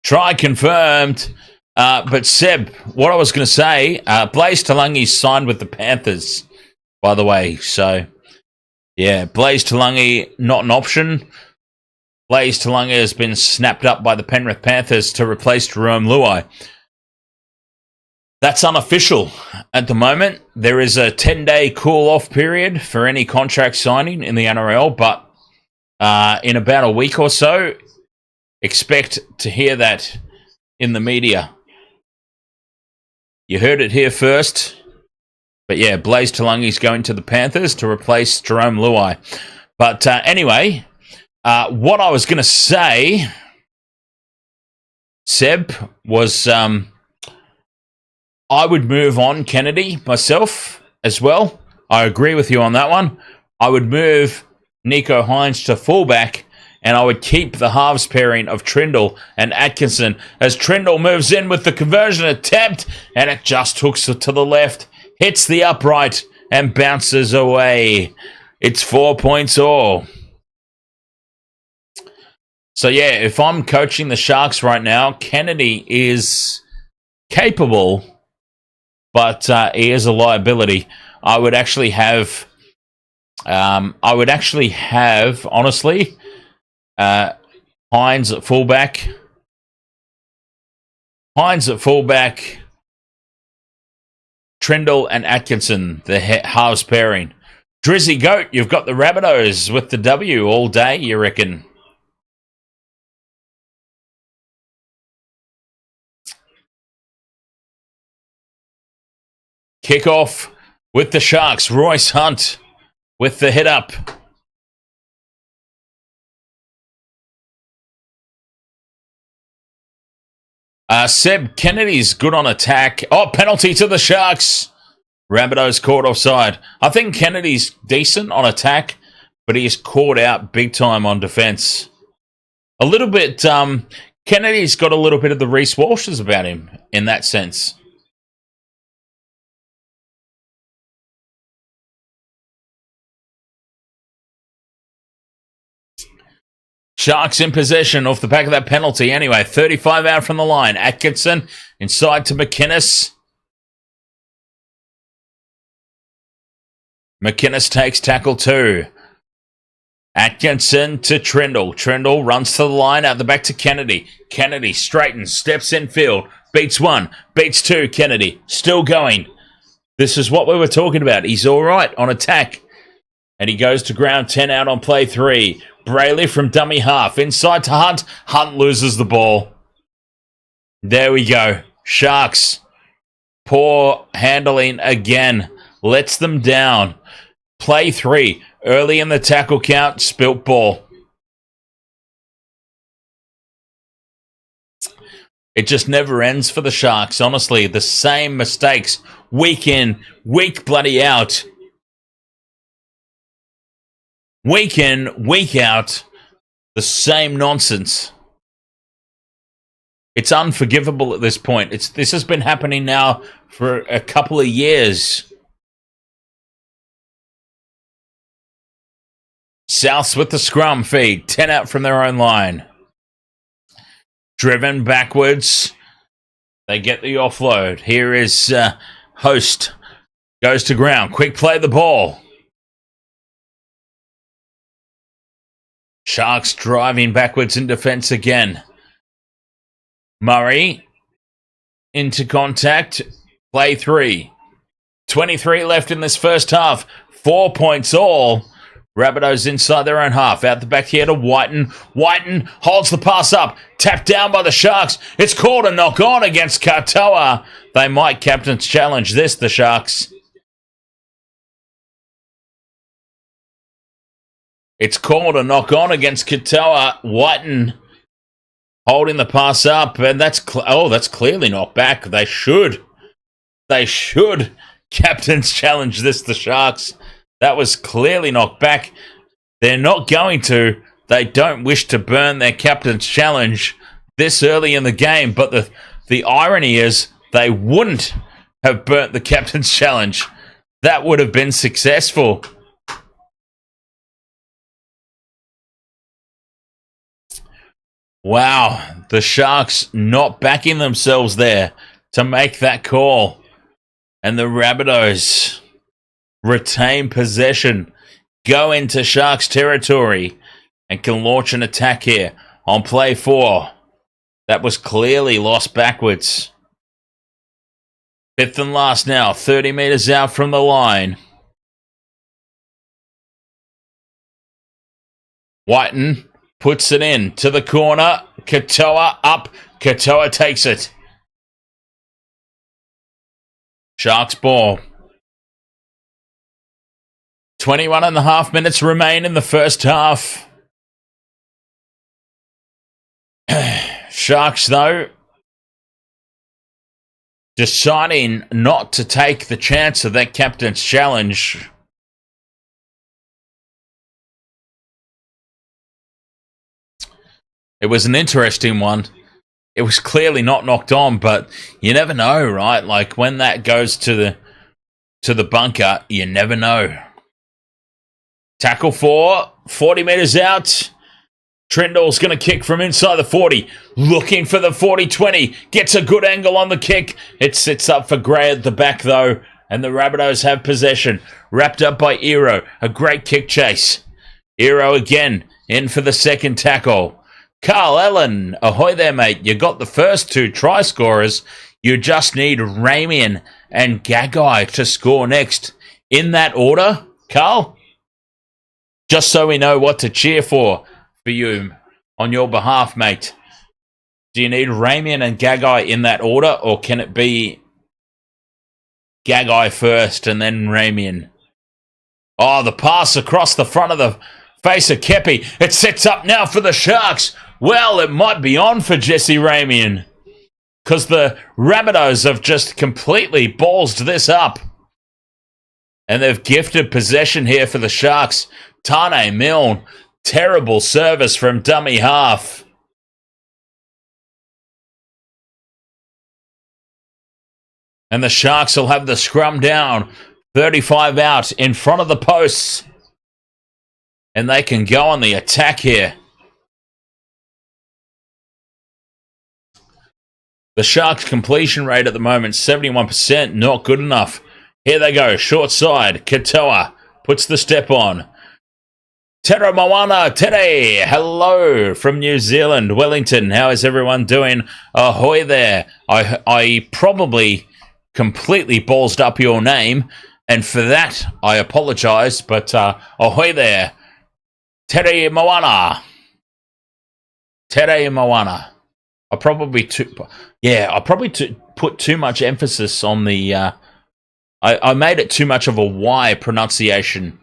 Try confirmed. But Seb, what I was going to say, Blaze Talangi signed with the Panthers, by the way. So, yeah, Blaze Talangi not an option. Blaze Talangi has been snapped up by the Penrith Panthers to replace Jerome Luai. That's unofficial at the moment. There is a 10-day cool-off period for any contract signing in the NRL, but in about a week or so, expect to hear that in the media. You heard it here first. But yeah, Blaze Talangi's going to the Panthers to replace Jerome Luai. But anyway, what I was going to say, Seb, was I would move on Kennedy myself as well. I agree with you on that one. I would move Nico Hines to fullback, and I would keep the halves pairing of Trindle and Atkinson as Trindle moves in with the conversion attempt, and it just hooks it to the left, hits the upright, and bounces away. It's 4 points all. So yeah, if I'm coaching the Sharks right now, Kennedy is capable, but he is a liability. I would actually have, honestly, Hines at fullback. Trindle and Atkinson, the halves pairing. Drizzy Goat, you've got the Rabbitohs with the W all day, you reckon? Kickoff with the Sharks. Royce Hunt with the hit up. Seb, Kennedy's good on attack. Oh, penalty to the Sharks. Rabbitohs caught offside. I think Kennedy's decent on attack, but he's caught out big time on defense. A little bit, Kennedy's got a little bit of the Reece Walshes about him in that sense. Sharks in possession off the back of that penalty. Anyway, 35 out from the line. Atkinson inside to McInnes. McInnes takes tackle 2. Atkinson to Trindle. Trindle runs to the line, out the back to Kennedy. Kennedy straightens, steps in field. Beats 1, beats 2. Kennedy still going. This is what we were talking about. He's all right on attack. And he goes to ground 10 out on play 3. Brayley from dummy half. Inside to Hunt. Hunt loses the ball. There we go. Sharks. Poor handling again. Lets them down. Play 3. Early in the tackle count. Spilt ball. It just never ends for the Sharks. Honestly, the same mistakes. Week in, week bloody out. Week in, week out, the same nonsense. It's unforgivable at this point. This has been happening now for a couple of years. Souths with the scrum feed. 10 out from their own line. Driven backwards. They get the offload. Here is host Goes to ground. Quick play the ball. Sharks driving backwards in defence again. Murray into contact. Play 3. 23 left in this first half. 4 points all. Rabbitohs inside their own half. Out the back here to Whiten. Whiten holds the pass up. Tapped down by the Sharks. It's called a knock-on against Katoa. They might captain's challenge this, the Sharks. It's called a knock-on against Katoa. Whiten holding the pass up. And that's clearly knocked back. They should captain's challenge this, the Sharks. That was clearly knocked back. They're not going to. They don't wish to burn their captain's challenge this early in the game. But the irony is they wouldn't have burnt the captain's challenge. That would have been successful. Wow, the Sharks not backing themselves there to make that call. And the Rabbitohs retain possession, go into Sharks territory, and can launch an attack here on play 4. That was clearly lost backwards. 5th and last now, 30 metres out from the line. Whiten puts it in to the corner. Katoa up. Katoa takes it. Sharks ball. 21 and a half minutes remain in the first half. Sharks, though, deciding not to take the chance of that captain's challenge. It was an interesting one. It was clearly not knocked on, but you never know, right? Like when that goes to the bunker, you never know. Tackle 4, 40 metres out. Trindall's going to kick from inside the 40. Looking for the 40-20. Gets a good angle on the kick. It sits up for Gray at the back, though. And the Rabbitohs have possession. Wrapped up by Ero. A great kick chase. Ero again in for the second tackle. Carl Allen. Ahoy there, mate. You got the first 2 try scorers. You just need Ramian and Gagai to score next. In that order, Carl? Just so we know what to cheer for you on your behalf, mate. Do you need Ramian and Gagai in that order, or can it be Gagai first and then Ramian? Oh, the pass across the front of the face of Kepi. It sets up now for the Sharks. Well, it might be on for Jesse Ramian, because the Rabbitohs have just completely ballsed this up. And they've gifted possession here for the Sharks. Tane Milne. Terrible service from dummy half. And the Sharks will have the scrum down. 35 out in front of the posts. And they can go on the attack here. The Sharks' completion rate at the moment, 71%. Not good enough. Here they go. Short side. Katoa puts the step on. Tera Moana, Tere, hello from New Zealand, Wellington. How is everyone doing? Ahoy there. I probably completely ballsed up your name, and for that I apologise, but ahoy there. Tere Moana. Tere Moana. I probably put too much emphasis on the... I made it too much of a Y pronunciation.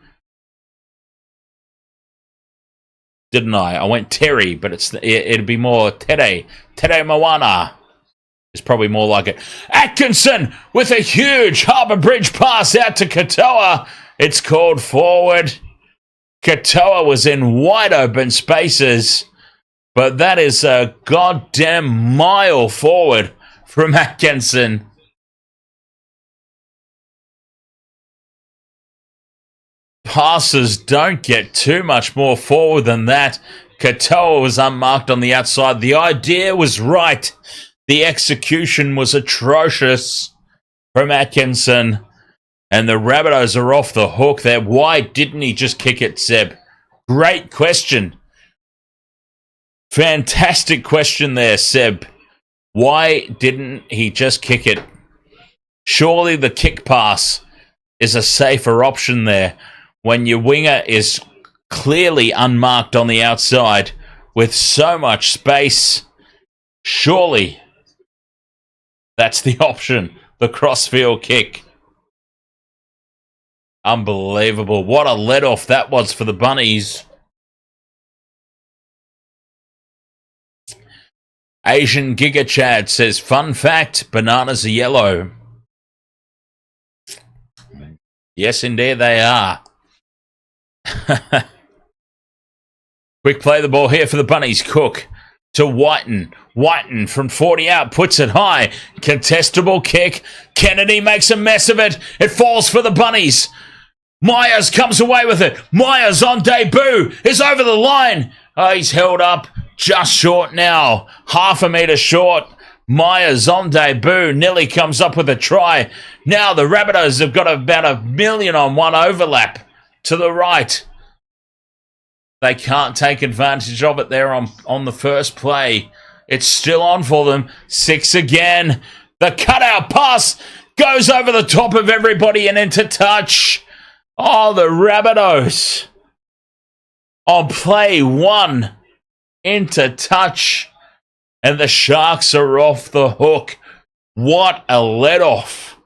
Didn't I? I went Terry, but it'd be more Tere. Tere Moana is probably more like it. Atkinson with a huge Harbour Bridge pass out to Katoa. It's called forward. Katoa was in wide open spaces, but that is a goddamn mile forward from Atkinson. Passes don't get too much more forward than that. Katoa was unmarked on the outside. The idea was right. The execution was atrocious from Atkinson. And the Rabbitohs are off the hook there. Why didn't he just kick it, Seb? Great question. Fantastic question there, Seb. Why didn't he just kick it? Surely the kick pass is a safer option there when your winger is clearly unmarked on the outside with so much space. Surely that's the option, the crossfield kick. Unbelievable. What a let-off that was for the Bunnies. Asian Giga Chad says, fun fact, bananas are yellow. Yes, indeed they are. Quick play the ball here for the Bunnies. Cook to Whiten. Whiten from 40 out puts it high. Contestable kick. Kennedy makes a mess of it. It falls for the Bunnies. Myers comes away with it. Myers on debut is over the line. Oh, he's held up just short now. Half a metre short. Myers on debut. Nearly comes up with a try. Now the Rabbitohs have got about 1,000,000-on-1 overlap to the right. They can't take advantage of it there on the first play. It's still on for them. 6 again. The cutout pass goes over the top of everybody and into touch. Oh, the Rabbitohs on play 1 into touch. And the Sharks are off the hook. What a let-off.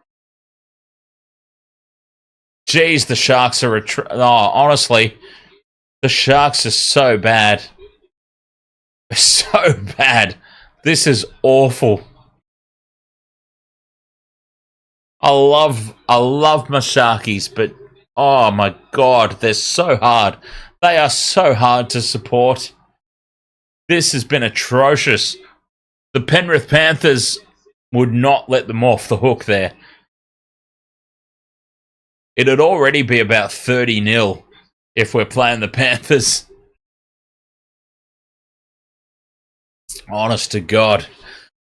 Jeez, the Sharks are honestly, the Sharks are so bad. So bad. This is awful. I love my Sharkies, but oh my God, they're so hard. They are so hard to support. This has been atrocious. The Penrith Panthers would not let them off the hook there. It'd already be about 30-0 if we're playing the Panthers. Honest to God.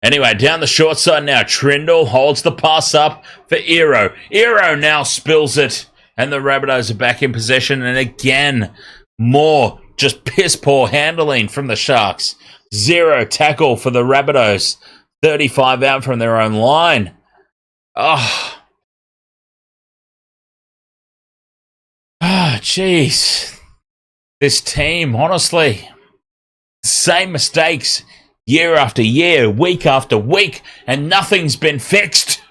Anyway, down the short side now. Trindle holds the pass up for Ero. Ero now spills it. And the Rabbitohs are back in possession. And again, more just piss-poor handling from the Sharks. 0 tackle for the Rabbitohs. 35 out from their own line. Oh. Jeez. This team, honestly, same mistakes year after year, week after week, and nothing's been fixed.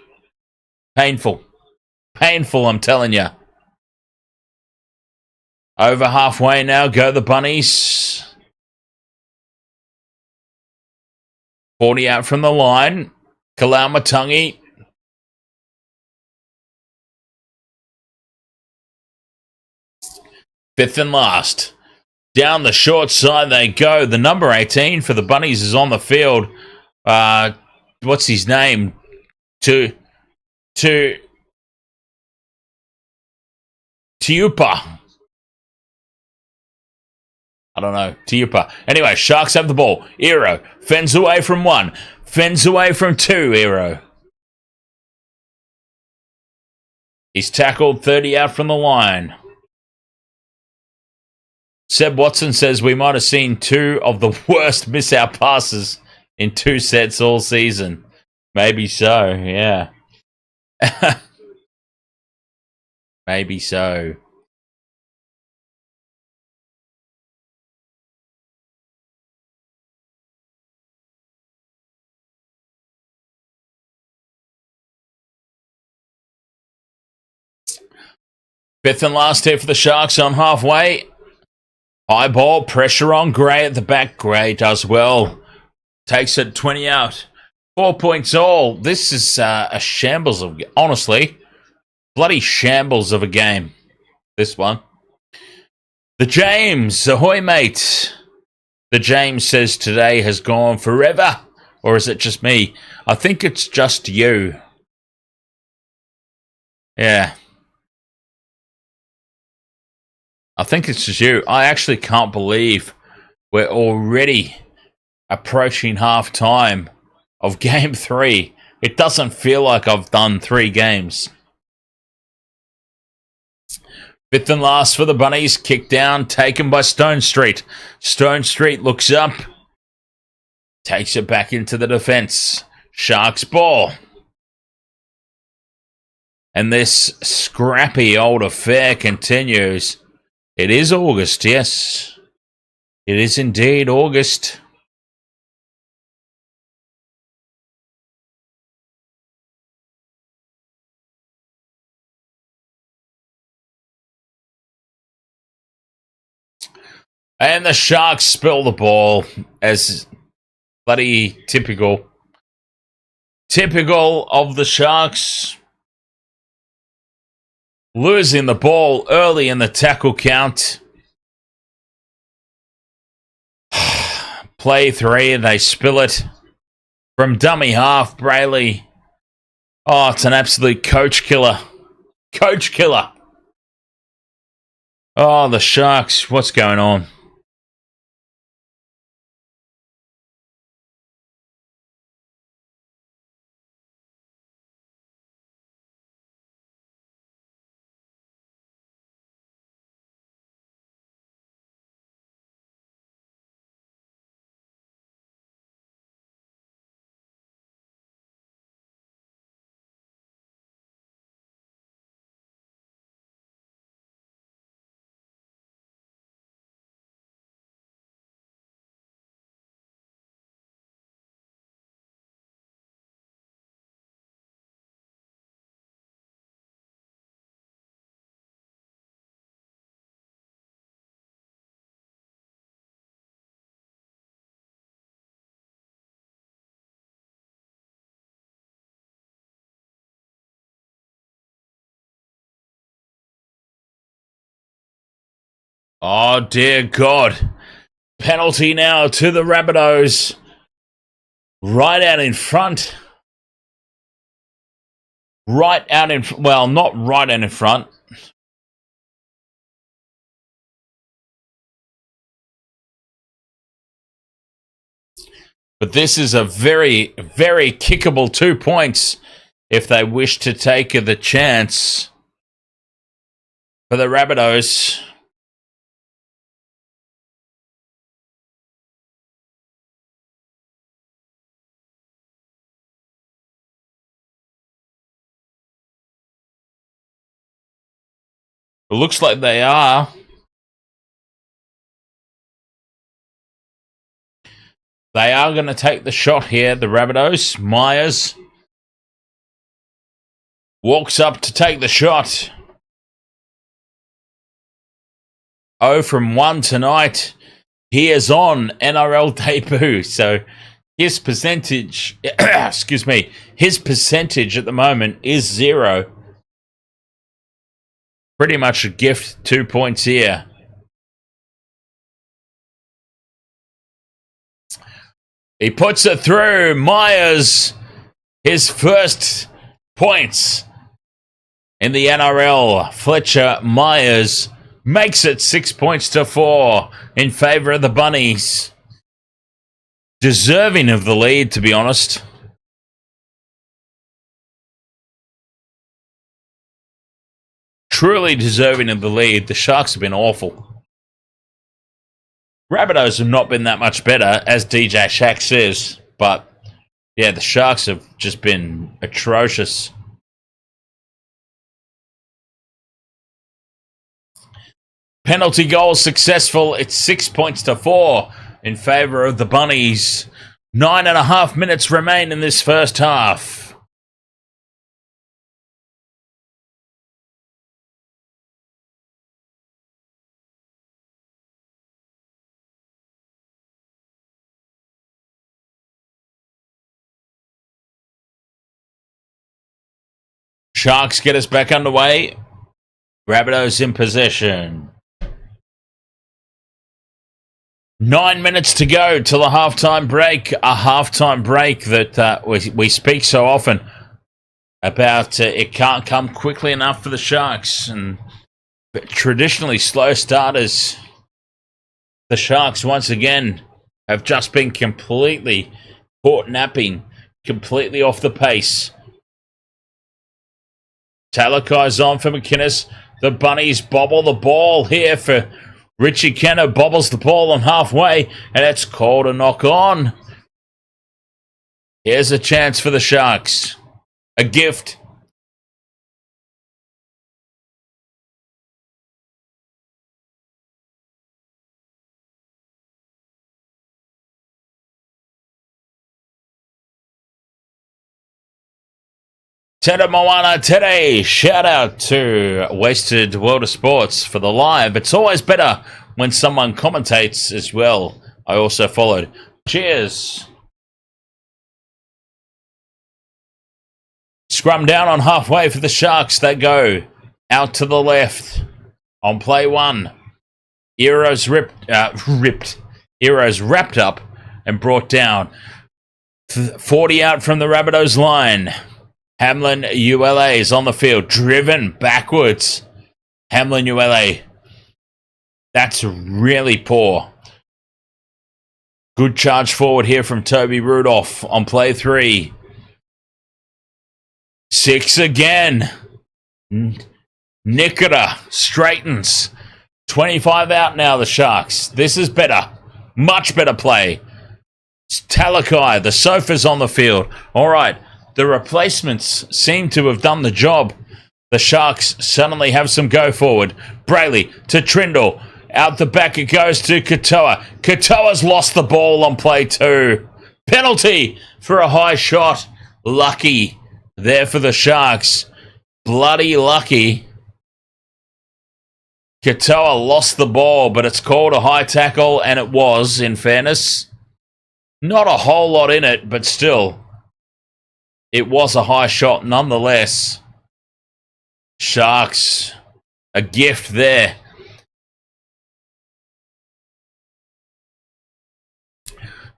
Painful. Painful, I'm telling you. Over halfway now, go the Bunnies. 40 out from the line. Kalaumatangi. Fifth and last. Down the short side they go. The number 18 for the Bunnies is on the field. What's his name? Tiupa. I don't know. Tiupa. Anyway, Sharks have the ball. Ero fends away from 1. Fends away from 2, Ero. He's tackled 30 out from the line. Seb Watson says we might have seen 2 of the worst miss-out passes in 2 sets all season. Maybe so, yeah. Maybe so. Fifth and last here for the Sharks on halfway. High ball, pressure on Gray at the back. Gray does well. Takes it 20 out. 4 points all. This is a shambles of... Honestly, bloody shambles of a game. This one. The James. Ahoy, mate. The James says today has gone forever. Or is it just me? I think it's just you. Yeah. I think it's just you. I actually can't believe we're already approaching half time of game 3. It doesn't feel like I've done 3 games. Fifth and last for the Bunnies. Kick down, taken by Stone Street. Stone Street looks up. Takes it back into the defence. Sharks ball. And this scrappy old affair continues. It is August, yes. It is indeed August. And the Sharks spill the ball as bloody typical. Typical of the Sharks. Losing the ball early in the tackle count. Play 3, they spill it. From dummy half, Brayley. Oh, it's an absolute coach killer. Coach killer. Oh, the Sharks, what's going on? Oh, dear God. Penalty now to the Rabbitohs. Right out in front. Right out in... Well, not right out in front. But this is a very, very kickable 2 points if they wish to take the chance for the Rabbitohs. It looks like they are. They are going to take the shot here, the Rabbitohs. Myers walks up to take the shot. 0 from 1 tonight. He is on NRL debut. So his percentage, excuse me, his percentage at the moment is 0. Pretty much a gift, 2 points here. He puts it through. Myers, his first points in the NRL. Fletcher Myers makes it 6 points to 4 in favour of the Bunnies. Deserving of the lead, to be honest. Truly deserving of the lead. The Sharks have been awful. Rabbitohs have not been that much better, as DJ Shaq says. But, yeah, the Sharks have just been atrocious. Penalty goal successful. It's 6 points to 4 in favour of the Bunnies. 9.5 minutes remain in this first half. Sharks get us back underway. Rabbitohs in possession. 9 minutes to go till the halftime break. A halftime break that we speak so often about. It can't come quickly enough for the Sharks. And traditionally slow starters, the Sharks once again have just been completely caught napping, completely off the pace. Talakai's on for McInnes. The Bunnies bobble the ball here for Richie Kenner. Bobbles the ball on halfway, and it's called a knock on. Here's a chance for the Sharks. A gift. Tere Moana Tere, shout out to Wasted World of Sports for the live. It's always better when someone commentates as well. I also followed. Cheers. Scrum down on halfway for the Sharks. They go out to the left on play one. Heroes Heroes wrapped up and brought down. 40 out from the Rabbitohs line. Hamlin ULA is on the field, driven backwards. Hamlin ULA. That's really poor. Good charge forward here from Toby Rudolph on play 3. 6 again. Nikita straightens. 25 out now, the Sharks. This is better. Much better play. Talakai, the sofa's on the field. All right. The replacements seem to have done the job. The Sharks suddenly have some go forward. Brayley to Trindle. Out the back it goes to Katoa. Katoa's lost the ball on play 2. Penalty for a high shot. Lucky there for the Sharks. Bloody lucky. Katoa lost the ball, but it's called a high tackle, and it was, in fairness. Not a whole lot in it, but still. It was a high shot nonetheless. Sharks, a gift there.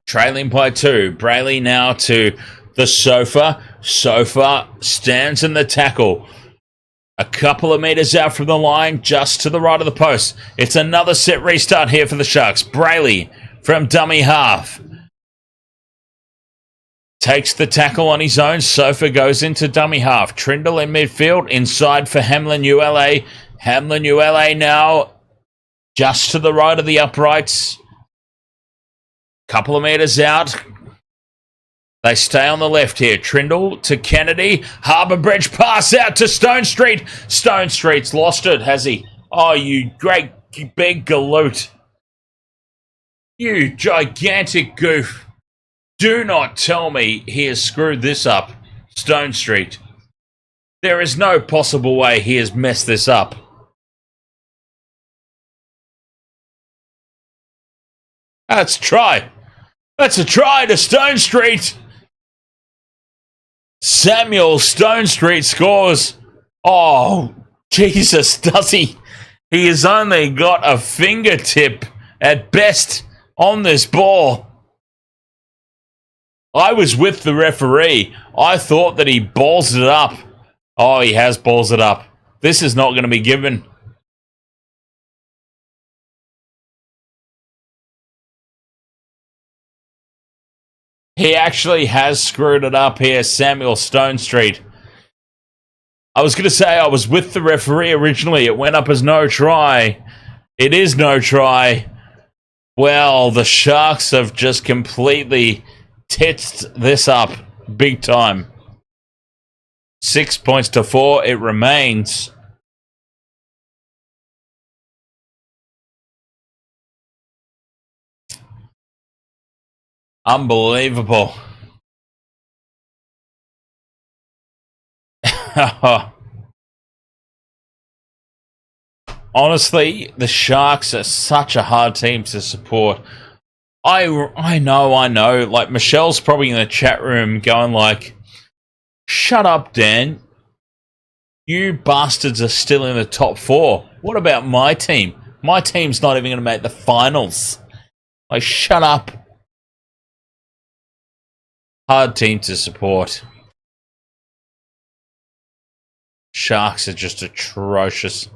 Trailing by 2. Brayley now to the sofa. Sofa stands in the tackle. A couple of meters out from the line, just to the right of the post. It's another set restart here for the Sharks. Brayley from dummy half. Takes the tackle on his own. Sofa goes into dummy half. Trindle in midfield. Inside for Hamlin ULA. Hamlin ULA now just to the right of the uprights. Couple of meters out. They stay on the left here. Trindle to Kennedy. Harbour Bridge pass out to Stone Street. Stone Street's lost it, has he? Oh, you great big galoot. You gigantic goof. Do not tell me he has screwed this up, Stone Street. There is no possible way he has messed this up. That's a try. That's a try to Stone Street. Samuel Stone Street scores. Oh, Jesus, does he? He has only got a fingertip at best on this ball. I was with the referee. I thought that he balls it up. Oh, he has balls it up. This is not going to be given. He actually has screwed it up here, Samuel Stone Street. I was going to say I was with the referee originally. It went up as no try. It is no try. Well, the Sharks have just completely tits this up big time. 6 points to 4. It remains. Unbelievable. Honestly, the Sharks are such a hard team to support. I know. Like, Michelle's probably in the chat room going like, shut up, Dan. You bastards are still in the top 4. What about my team? My team's not even going to make the finals. Like, shut up. Hard team to support. Sharks are just atrocious.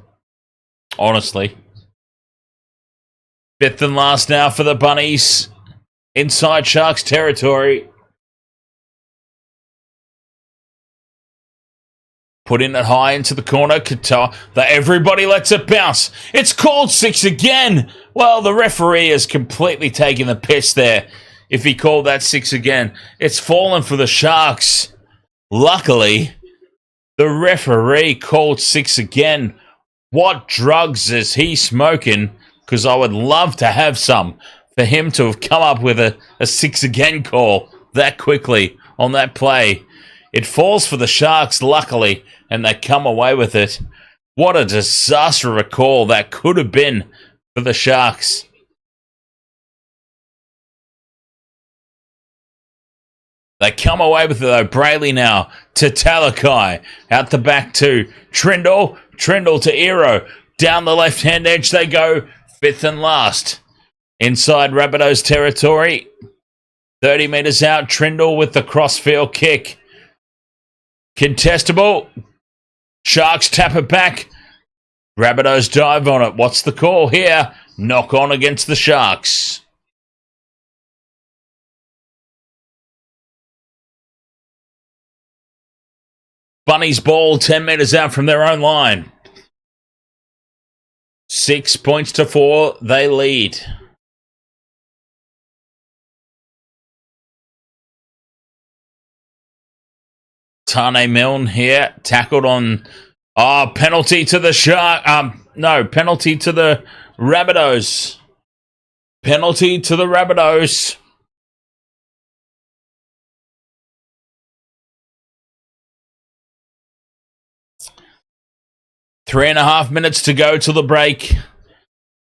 Honestly. 5th and last now for the Bunnies. Inside Sharks territory. Putting it high into the corner. Everybody lets it bounce. It's called 6 again. Well, the referee has completely taken the piss there. If he called that 6 again, it's fallen for the Sharks. Luckily, the referee called 6 again. What drugs is he smoking? Because I would love to have some for him to have come up with a 6 again call that quickly on that play. It falls for the Sharks, luckily, and they come away with it. What a disaster of a call that could have been for the Sharks. They come away with it, though. Brayley now to Talakai. Out the back to Trindle. Trindle to Ero. Down the left-hand edge they go. 5th and last. Inside Rabbitohs territory. 30 metres out. Trindle with the crossfield kick. Contestable. Sharks tap it back. Rabbitohs dive on it. What's the call here? Knock on against the Sharks. Bunnies ball 10 metres out from their own line. 6 points to 4. They lead. Tane Milne here. Tackled on... penalty to the Shark. No, penalty to the Rabbitohs. Penalty to the Rabbitohs. Three and a half minutes to go till the break.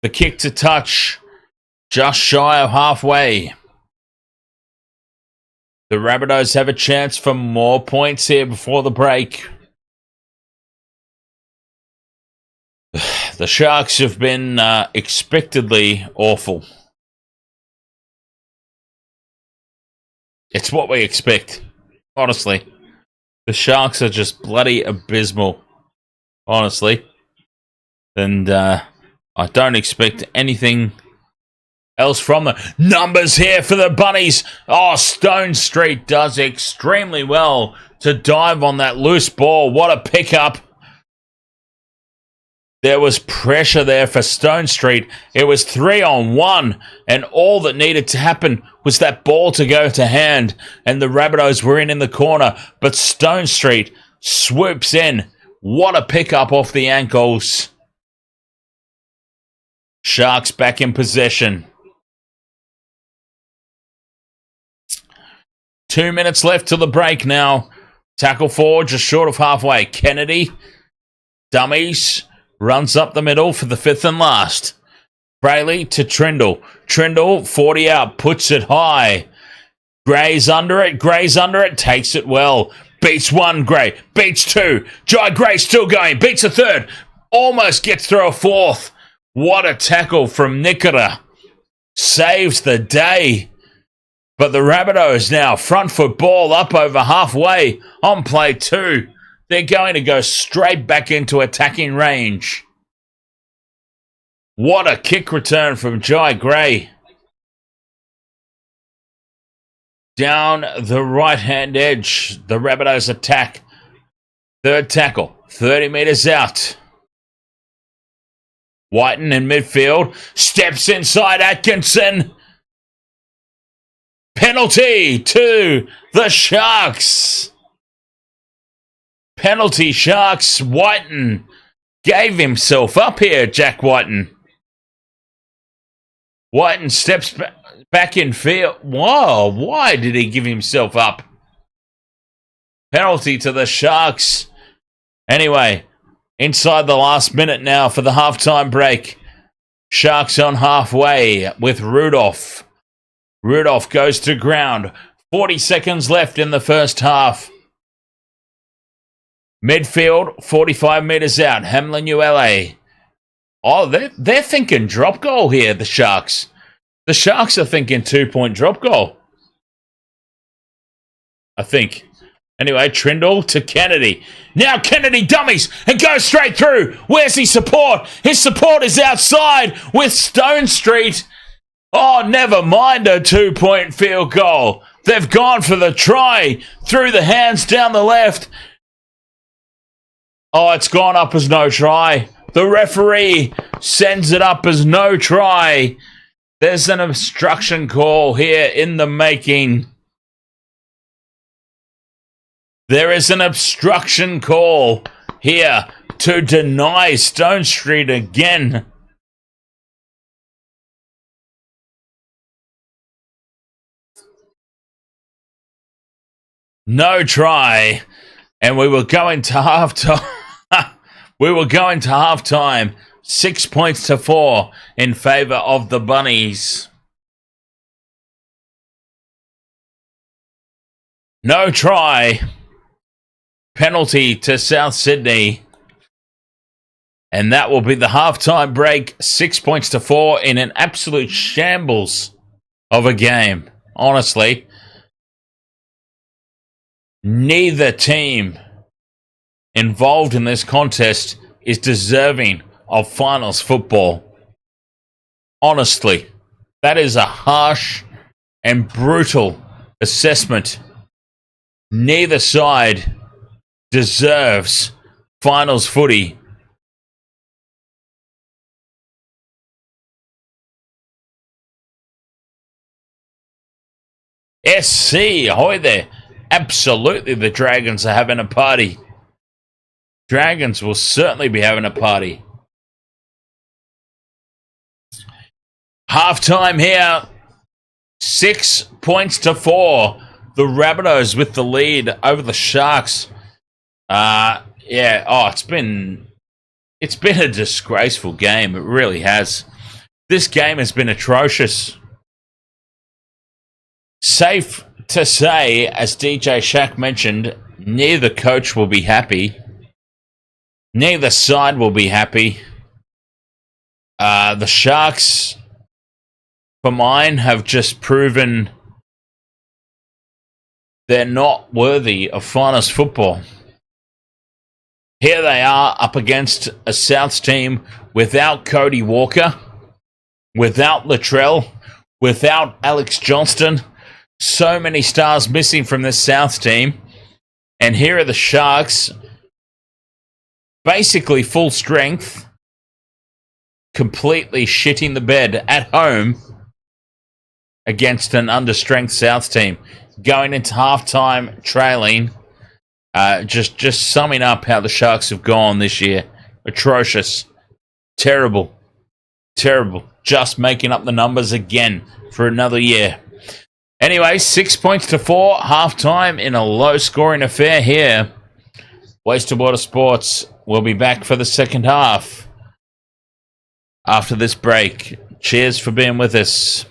The kick to touch. Just shy of halfway. The Rabbitohs have a chance for more points here before the break. The Sharks have been expectedly awful. It's what we expect, honestly. The Sharks are just bloody abysmal, honestly. And I don't expect anything else from them. Numbers here for the Bunnies. Oh, Stone Street does extremely well to dive on that loose ball. What a pickup. There was pressure there for Stone Street. It was 3-on-1, and all that needed to happen was that ball to go to hand, and the Rabbitohs were in the corner, but Stone Street swoops in. What a pickup off the ankles. Sharks back in possession. 2 minutes left till the break now. Tackle forward just short of halfway. Kennedy, dummies. Runs up the middle for the 5th and last. Brayley to Trindle. Trindle, 40 out, puts it high. Gray's under it, takes it well. Beats 1, Gray. Beats 2. Jai Gray still going. Beats a 3rd. Almost gets through a 4th. What a tackle from Nikita. Saves the day. But the Rabbitohs now, front foot ball up over halfway on play 2. They're going to go straight back into attacking range. What a kick return from Jai Gray. Down the right-hand edge, the Rabbitohs attack. 3rd tackle, 30 metres out. Whiten in midfield, steps inside Atkinson. Penalty to the Sharks. Penalty Sharks. Whiten gave himself up here, Jack Whiten. Whiten steps back in field. Whoa, why did he give himself up? Penalty to the Sharks. Anyway, inside the last minute now for the halftime break. Sharks on halfway with Rudolph. Rudolph goes to ground. 40 seconds left in the first half. Midfield, 45 metres out. Hamlin ULA. Oh, they're thinking drop goal here, the Sharks. The Sharks are thinking 2-point drop goal. I think. Anyway, Trindle to Kennedy. Now Kennedy dummies and goes straight through. Where's his support? His support is outside with Stone Street. Oh, never mind a 2-point field goal. They've gone for the try through the hands down the left. Oh, it's gone up as no try. The referee sends it up as no try. There's an obstruction call here in the making. There is an obstruction call here to deny Stone Street again. No try. And we were going to halftime. We were going to halftime. 6 points to 4 in favour of the Bunnies. No try. Penalty to South Sydney. And that will be the halftime break. 6 points to 4 in an absolute shambles of a game. Honestly. Neither team involved in this contest is deserving of finals football. Honestly, that is a harsh and brutal assessment. Neither side deserves finals footy. SC, ahoy there. Absolutely, the Dragons are having a party. Dragons will certainly be having a party. Halftime here. 6 points to 4. The Rabbitohs with the lead over the Sharks. It's been a disgraceful game. It really has. This game has been atrocious. Safe to say, as DJ Shaq mentioned, neither coach will be happy. Neither side will be happy. The Sharks, for mine, have just proven they're not worthy of finals football. Here they are up against a Souths team without Cody Walker, without Latrell, without Alex Johnston. So many stars missing from this Souths team. And here are the Sharks, basically full strength, completely shitting the bed at home against an understrength Souths team. Going into halftime trailing, just summing up how the Sharks have gone this year. Atrocious. Terrible. Terrible. Just making up the numbers again for another year. Anyway, 6 points to 4, halftime in a low-scoring affair here. Wasted Water Sports will be back for the second half after this break. Cheers for being with us.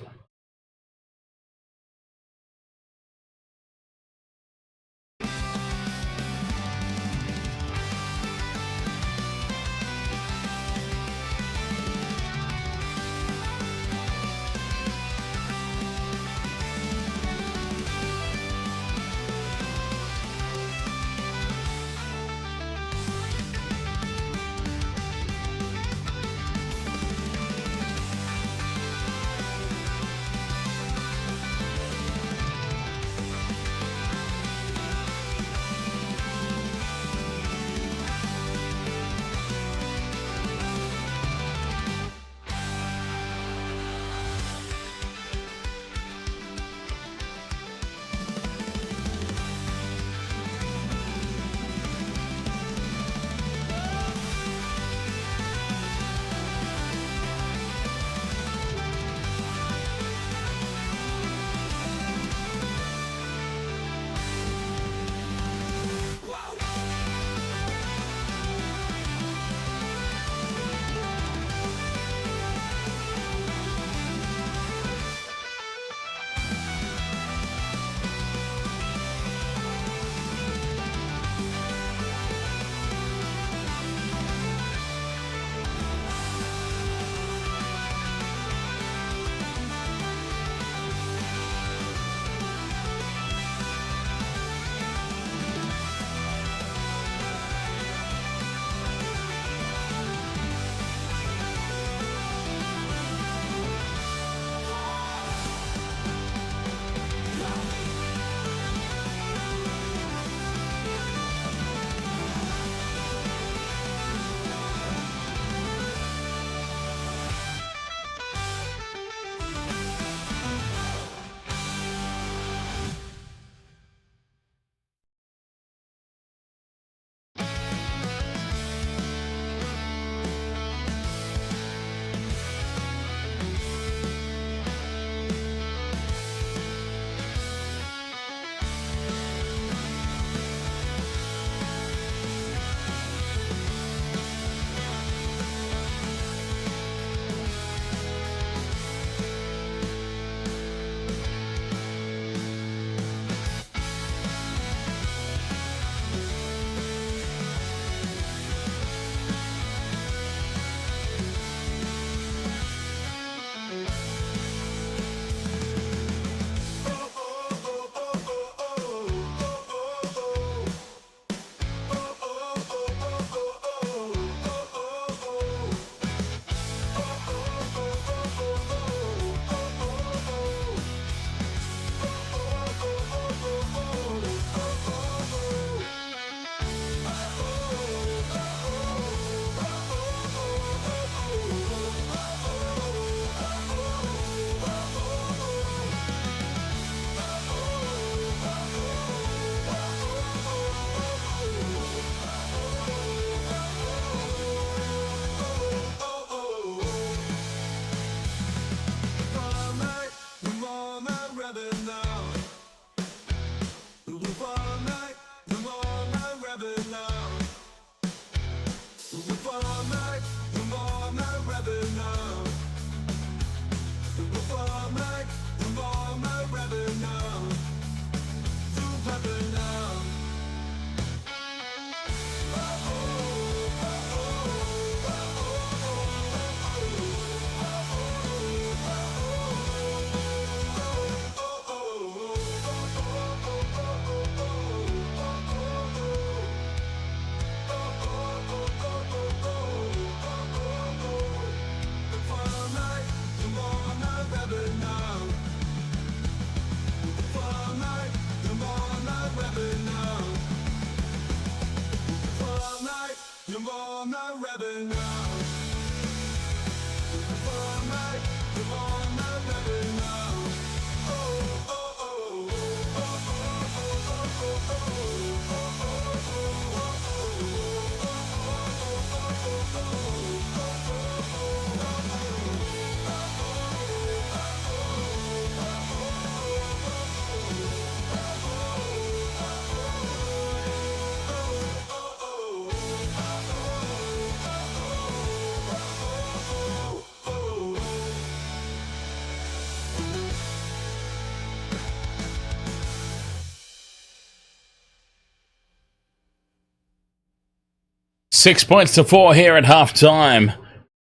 6 points to 4 here at halftime.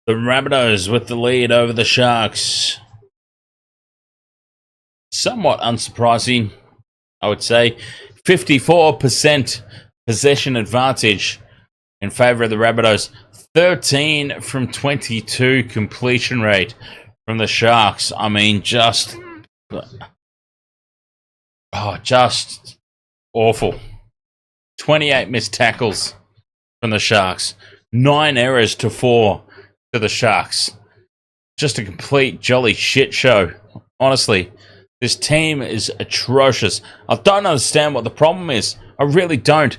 The Rabbitohs with the lead over the Sharks. Somewhat unsurprising, I would say. 54% possession advantage in favour of the Rabbitohs. 13 from 22 completion rate from the Sharks. I mean, just awful. 28 missed tackles from the Sharks. 9 errors to 4 to the Sharks. Just a complete jolly shit show. Honestly, this team is atrocious. I don't understand what the problem is. I really don't.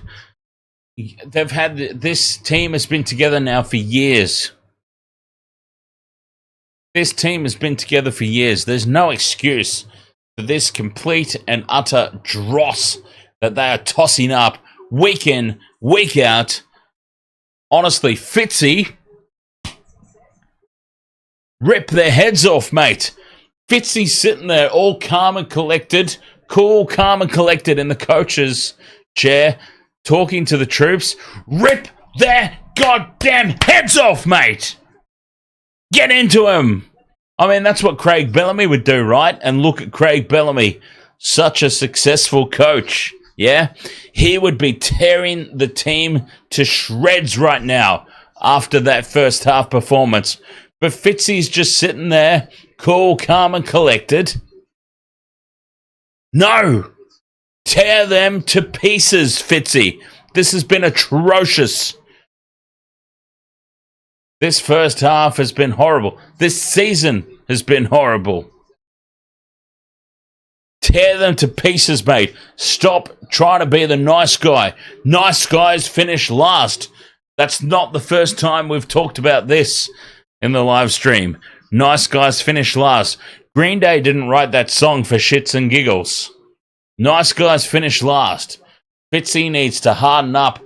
This team has been together now for years. This team has been together for years. There's no excuse for this complete and utter dross that they are tossing up week in, week out. Honestly, Fitzy, rip their heads off, mate. Fitzy's sitting there all calm and collected, cool, calm and collected in the coach's chair, talking to the troops. Rip their goddamn heads off, mate. Get into him. I mean, that's what Craig Bellamy would do, right? And look at Craig Bellamy, such a successful coach. Yeah, he would be tearing the team to shreds right now after that first half performance. But Fitzy's just sitting there, cool, calm, and collected. No! Tear them to pieces, Fitzy. This has been atrocious. This first half has been horrible. This season has been horrible. Tear them to pieces, mate. Stop trying to be the nice guy. Nice guys finish last. That's not the first time we've talked about this in the live stream. Nice guys finish last. Green Day didn't write that song for shits and giggles. Nice guys finish last. Fitzy needs to harden up.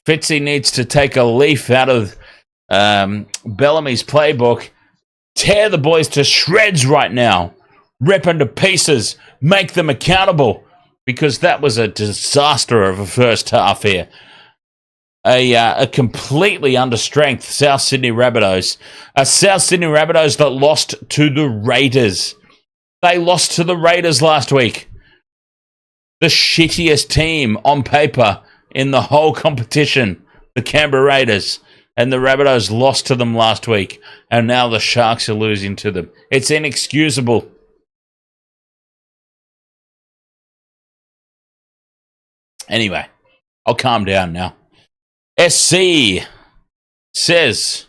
Fitzy needs to take a leaf out of Bellamy's playbook. Tear the boys to shreds right now. Rip them to pieces. Make them accountable. Because that was a disaster of a first half here. A completely under strength South Sydney Rabbitohs. A South Sydney Rabbitohs that lost to the Raiders. They lost to the Raiders last week. The shittiest team on paper in the whole competition. The Canberra Raiders. And the Rabbitohs lost to them last week. And now the Sharks are losing to them. It's inexcusable. Anyway, I'll calm down now. SC says,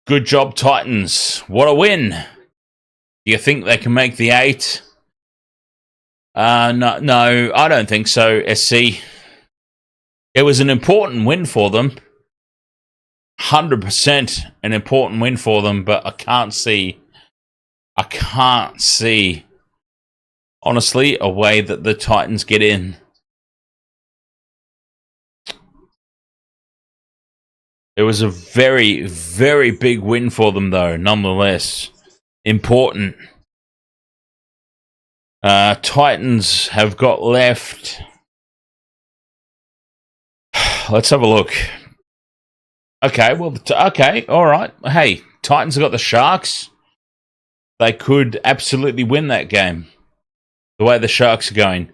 good job, Titans. What a win. Do you think they can make the 8? No, I don't think so, SC. It was an important win for them. 100% an important win for them, but I can't see, honestly, a way that the Titans get in. It was a very, very big win for them, though, nonetheless. Important. Titans have got left. Let's have a look. Okay, well, okay, all right. Hey, Titans have got the Sharks. They could absolutely win that game. The way the Sharks are going.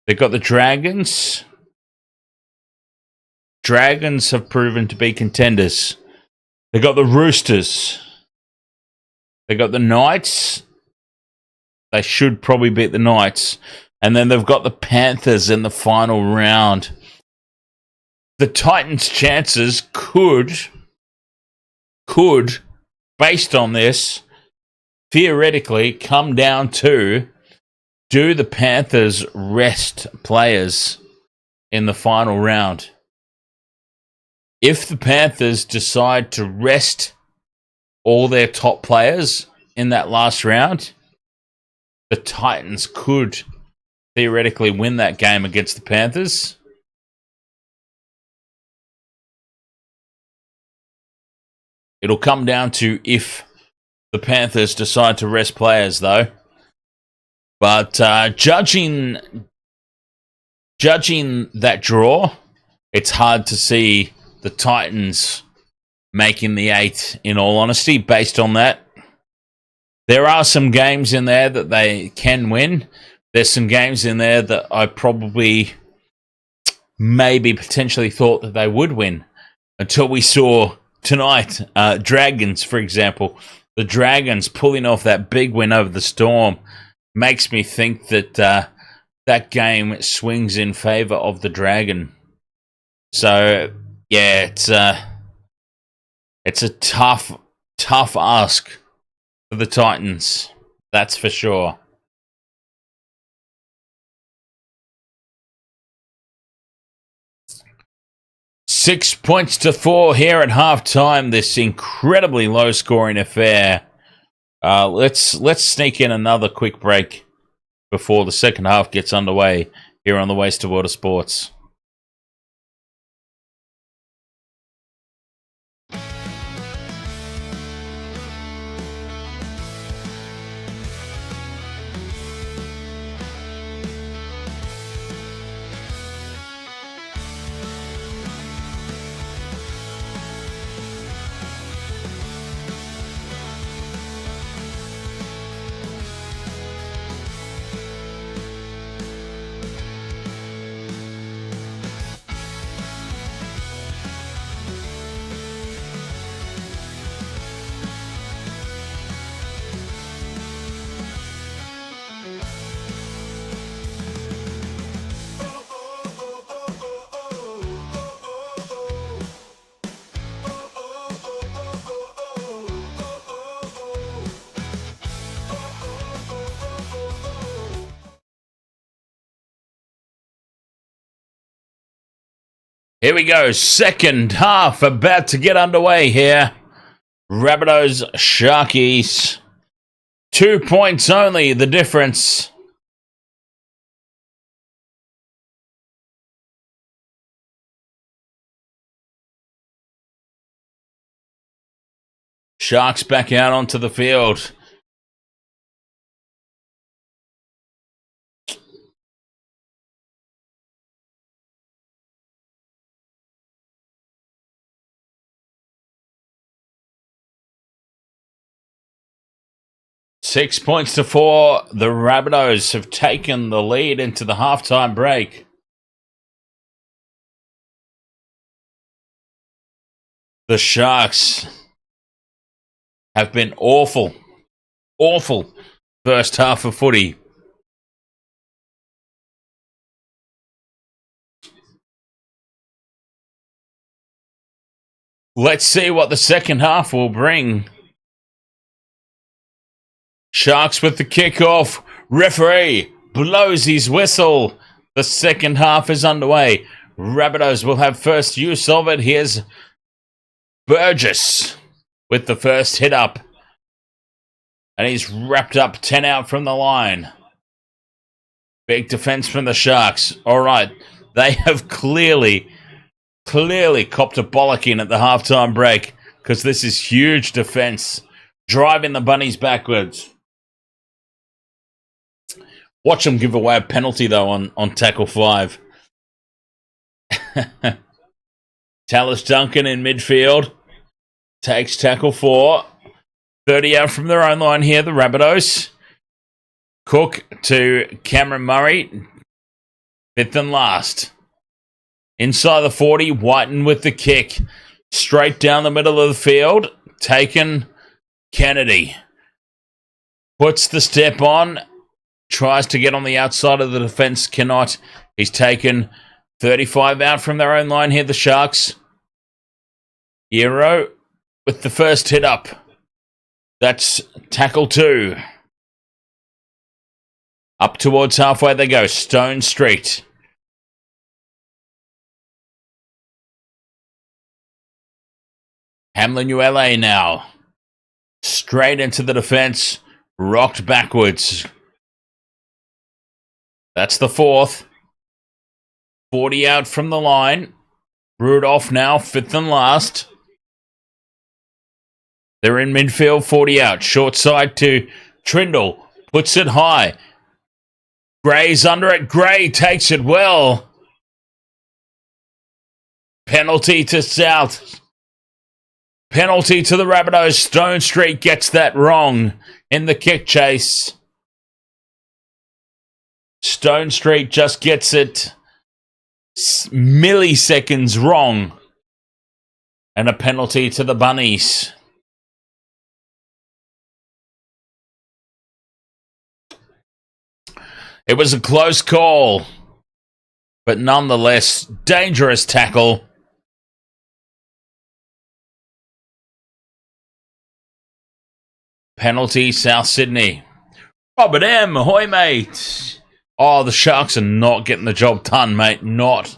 They've got the Dragons. Dragons have proven to be contenders. They got the Roosters. They got the Knights. They should probably beat the Knights. And then they've got the Panthers in the final round. The Titans' chances could, based on this, theoretically come down to, do the Panthers rest players in the final round? If the Panthers decide to rest all their top players in that last round, the Titans could theoretically win that game against the Panthers. It'll come down to if the Panthers decide to rest players, though. But judging that draw, it's hard to see the Titans making the 8, in all honesty, based on that. There are some games in there that they can win. There's some games in there that I probably maybe potentially thought that they would win until we saw tonight. Dragons, for example. The Dragons pulling off that big win over the Storm makes me think that that game swings in favour of the Dragon. So, yeah, it's a tough ask for the Titans. That's for sure. Six points to 4 here at halftime. This incredibly low-scoring affair. Let's sneak in another quick break before the second half gets underway here on the Waste of Water Sports. Here we go, second half about to get underway here. Rabbitohs, Sharkies. 2 points only, the difference. Sharks back out onto the field. Six points to 4. The Rabbitohs have taken the lead into the halftime break. The Sharks have been awful first half of footy. Let's see what the second half will bring. Sharks with the kickoff. Referee blows his whistle. The second half is underway. Rabbitohs will have first use of it. Here's Burgess with the first hit up. And he's wrapped up 10 out from the line. Big defense from the Sharks. All right. They have clearly copped a bollocking at the halftime break because this is huge defense. Driving the Bunnies backwards. Watch them give away a penalty, though, on tackle 5. Tallis Duncan in midfield. Takes tackle 4. 30 out from their own line here, the Rabbitohs. Cook to Cameron Murray. 5th and last. Inside the 40, Whiten with the kick. Straight down the middle of the field. Taken Kennedy. Puts the step on. Tries to get on the outside of the defence. Cannot. He's taken 35 out from their own line here, the Sharks. Hero with the first hit up. That's tackle 2. Up towards halfway they go. Stone Street. Hamlin ULA now. Straight into the defence. Rocked backwards. That's the 4th. 40 out from the line. Rudolph now, 5th and last. They're in midfield, 40 out. Short side to Trindle. Puts it high. Gray's under it. Gray takes it well. Penalty to South. Penalty to the Rabbitohs. Stone Street gets that wrong in the kick chase. Stone Street just gets it milliseconds wrong. And a penalty to the Bunnies. It was a close call, but nonetheless, dangerous tackle. Penalty, South Sydney. Robert M. Ahoy, mate. Oh, the Sharks are not getting the job done, mate. Not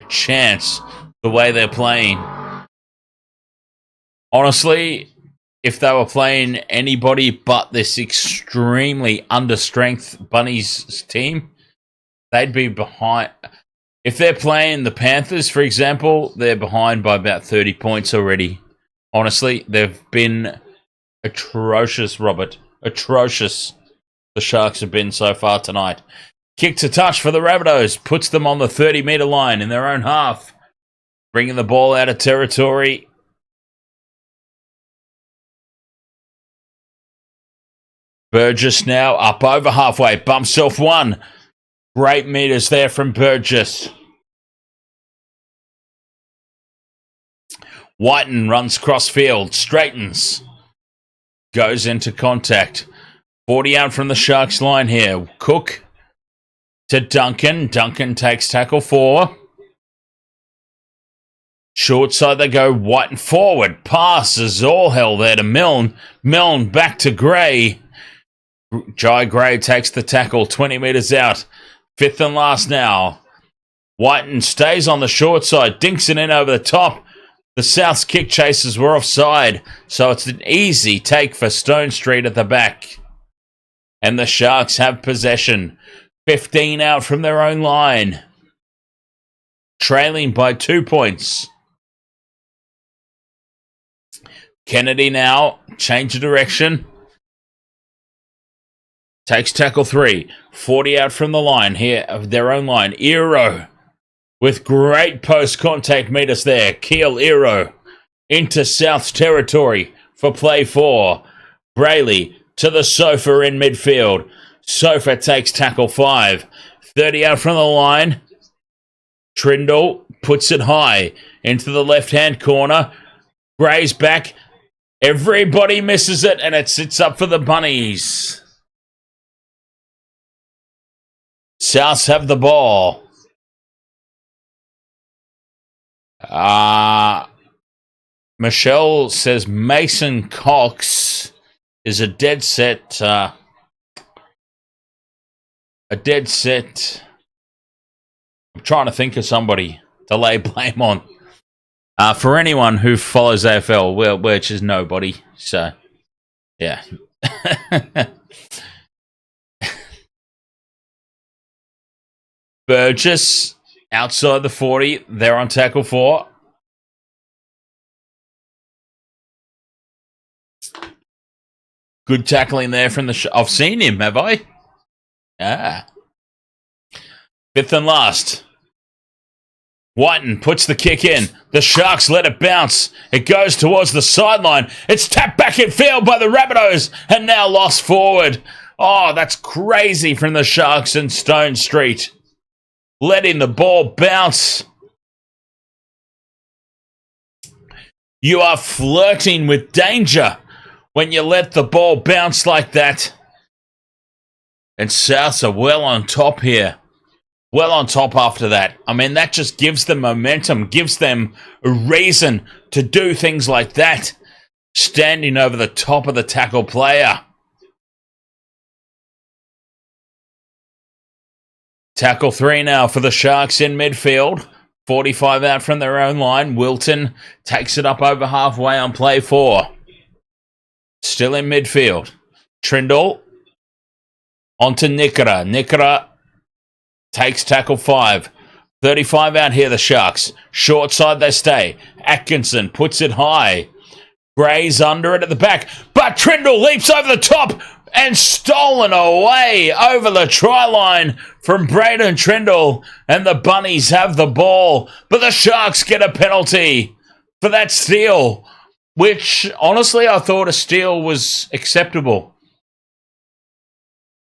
a chance the way they're playing. Honestly, if they were playing anybody but this extremely understrength Bunnies team, they'd be behind. If they're playing the Panthers, for example, they're behind by about 30 points already. Honestly, they've been atrocious, Robert. Atrocious. The Sharks have been so far tonight. Kick to touch for the Rabbitohs. Puts them on the 30-metre line in their own half. Bringing the ball out of territory. Burgess now up over halfway. Bumps off one. Great meters there from Burgess. Whiten runs cross field. Straightens. Goes into contact. 40 out from the Sharks line here. Cook to Duncan. Duncan takes tackle 4. Short side they go. Whiten forward. Passes all hell there to Milne. Milne back to Gray. Jai Gray takes the tackle 20 metres out. 5th and last now. Whiten stays on the short side. Dinks it in over the top. The South's kick chasers were offside, so it's an easy take for Stone Street at the back. And the Sharks have possession. 15 out from their own line. Trailing by 2 points. Kennedy now. Change of direction. Takes tackle 3. 40 out from the line here of their own line. Eero with great post-contact meters there. Keel Eero into South's territory for play 4. Brayley to the Sofa in midfield. Sofa takes tackle 5. 30 out from the line. Trindle puts it high into the left-hand corner. Gray's back. Everybody misses it, and it sits up for the Bunnies. Souths have the ball. Michelle says Mason Cox is a dead set. I'm trying to think of somebody to lay blame on. For anyone who follows AFL, well, which is nobody. So, yeah. Burgess outside the 40. They're on tackle 4. Good tackling there from the... I've seen him, have I? Ah. 5th and last. Whiten puts the kick in. The Sharks let it bounce. It goes towards the sideline. It's tapped back in field by the Rabbitohs and now lost forward. Oh, that's crazy from the Sharks and Stone Street. Letting the ball bounce. You are flirting with danger when you let the ball bounce like that. And Souths are well on top here. Well on top after that. I mean, that just gives them momentum, gives them a reason to do things like that. Standing over the top of the tackle player. Tackle 3 now for the Sharks in midfield. 45 out from their own line. Wilton takes it up over halfway on play 4. Still in midfield. Trindle onto Nikora. Nikora takes tackle 5. 35 out here, the Sharks. Short side they stay. Atkinson puts it high. Gray's under it at the back. But Trindle leaps over the top and stolen away over the try line from Braden Trindle, and the Bunnies have the ball, but the Sharks get a penalty for that steal, which honestly I thought a steal was acceptable.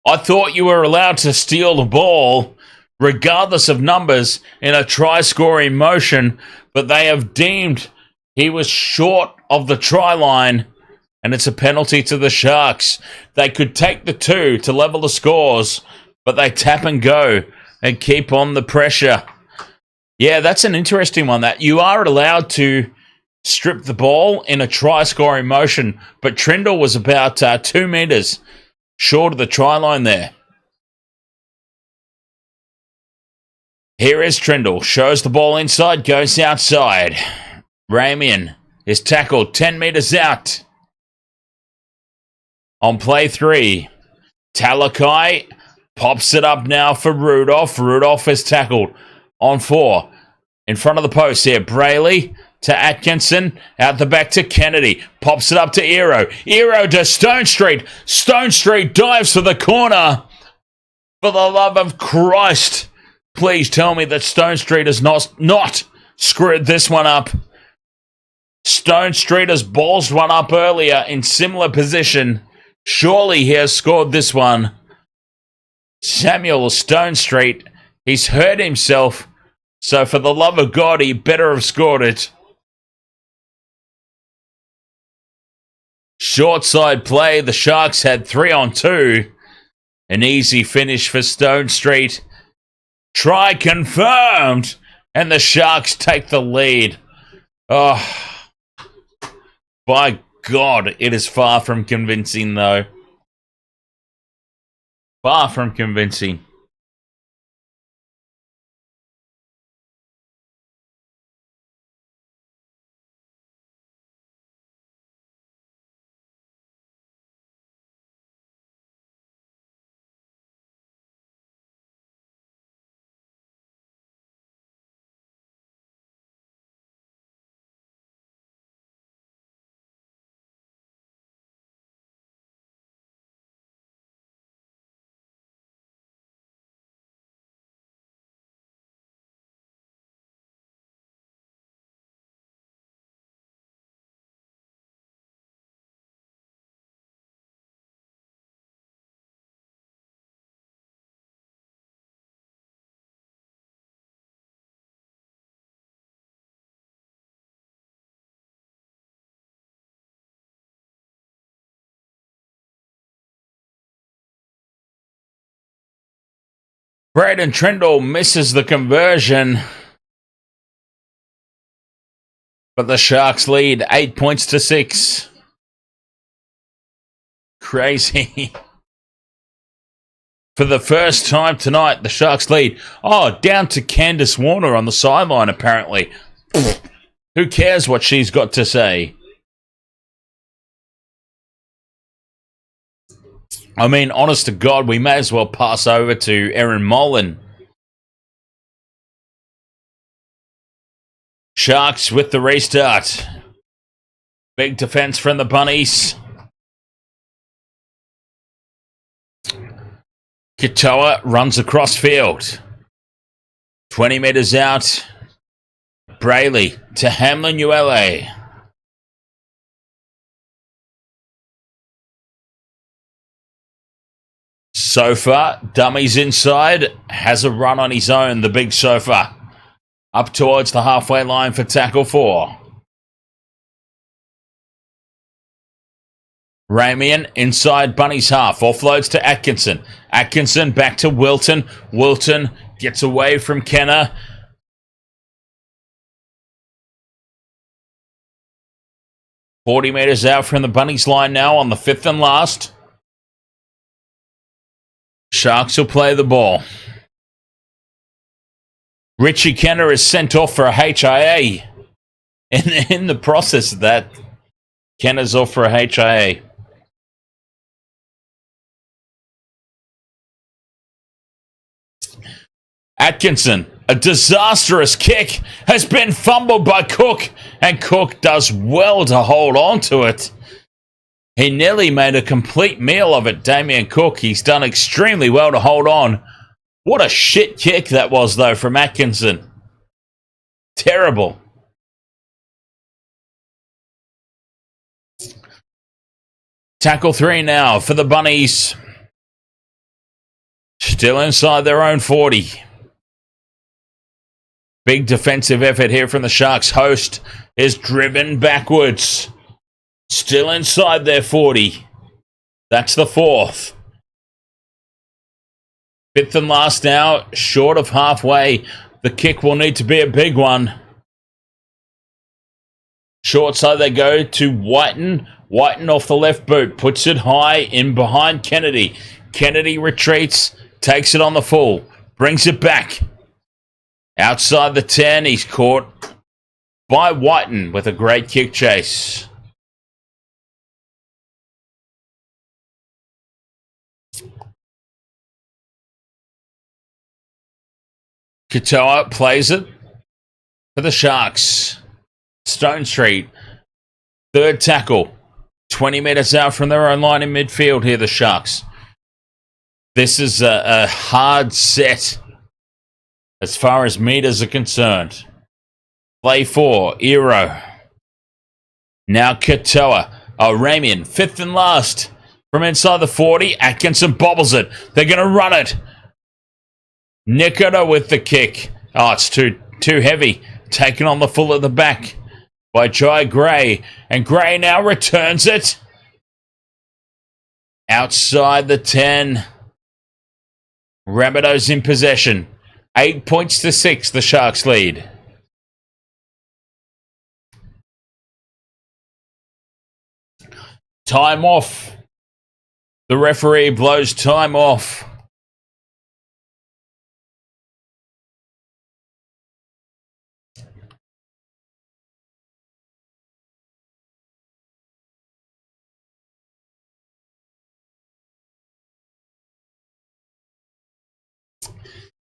I thought you were allowed to steal the ball regardless of numbers in a try-scoring motion, but they have deemed he was short of the try line, and it's a penalty to the Sharks. They could take the 2 to level the scores, but they tap and go and keep on the pressure. Yeah, that's an interesting one. That you are allowed to strip the ball in a try-scoring motion, but Trindle was about 2 metres short of the try line there. Here is Trindle, shows the ball inside, goes outside. Ramian is tackled 10 metres out. On play 3, Talakai pops it up now for Rudolph. Rudolph is tackled on 4. In front of the post here, Brayley to Atkinson, out the back to Kennedy. Pops it up to Ero. Ero to Stone Street. Stone Street dives for the corner. For the love of Christ, please tell me that Stone Street has not screwed this one up. Stone Street has ballsed one up earlier in similar position. Surely he has scored this one. Samuel Stone Street, he's hurt himself, so for the love of God, he better have scored it. Short side play, the Sharks had 3-on-2. An easy finish for Stone Street. Try confirmed, and the Sharks take the lead. Oh, by God, it is far from convincing, though. Far from convincing. Braden Trindle misses the conversion, but the Sharks lead 8 points to 6. Crazy. For the first time tonight, the Sharks lead. Oh, down to Candace Warner on the sideline, apparently. Who cares what she's got to say? I mean, honest to God, we may as well pass over to Erin Molan. Sharks with the restart. Big defense from the Bunnies. Katoa runs across field. 20 metres out. Brayley to Hamlin ULA. Sofa, dummies inside, has a run on his own, the big Sofa. Up towards the halfway line for tackle 4. Ramian inside Bunny's half, offloads to Atkinson. Atkinson back to Wilton. Wilton gets away from Kenner. $40 metres out from the Bunnies line now on the 5th and last. Sharks will play the ball. Richie Kenner is sent off for a HIA. In the process of that, Kenner's off for a HIA. Atkinson, a disastrous kick, has been fumbled by Cook, and Cook does well to hold on to it. He nearly made a complete meal of it, Damien Cook. He's done extremely well to hold on. What a shit kick that was, though, from Atkinson. Terrible. Tackle 3 now for the Bunnies. Still inside their own 40. Big defensive effort here from the Sharks. Host is driven backwards. Still inside their 40. That's the 4th. 5th and last now, short of halfway. The kick will need to be a big one. Short side they go to Whiten. Whiten off the left boot, puts it high in behind Kennedy. Kennedy retreats, takes it on the full, brings it back. Outside the 10, he's caught by Whiten with a great kick chase. Katoa plays it for the Sharks. Stone Street, 3rd tackle. 20 metres out from their own line in midfield here, the Sharks. This is a hard set as far as metres are concerned. Play 4, Eero. Now Katoa. Ramian, 5th and last. From inside the 40, Atkinson bobbles it. They're going to run it. Nikota with the kick. Oh, it's too heavy. Taken on the full at the back by Jai Gray. And Gray now returns it. Outside the 10. Rabbitohs in possession. 8 points to 6, the Sharks lead. Time off. The referee blows time off.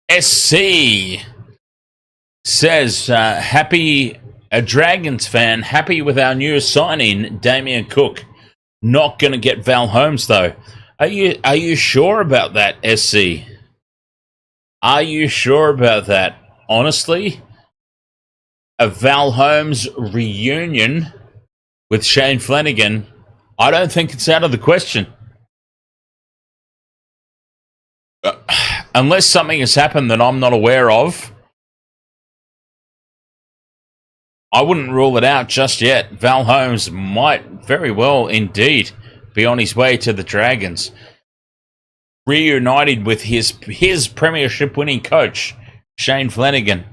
SC says, happy, a Dragons fan, happy with our new signing, Damien Cook. Not going to get Val Holmes, though. Are you sure about that, SC? Are you sure about that? Honestly, a Val Holmes reunion with Shane Flanagan, I don't think it's out of the question. Unless something has happened that I'm not aware of, I wouldn't rule it out just yet. Val Holmes might very well indeed be on his way to the Dragons. Reunited with his premiership winning coach, Shane Flanagan.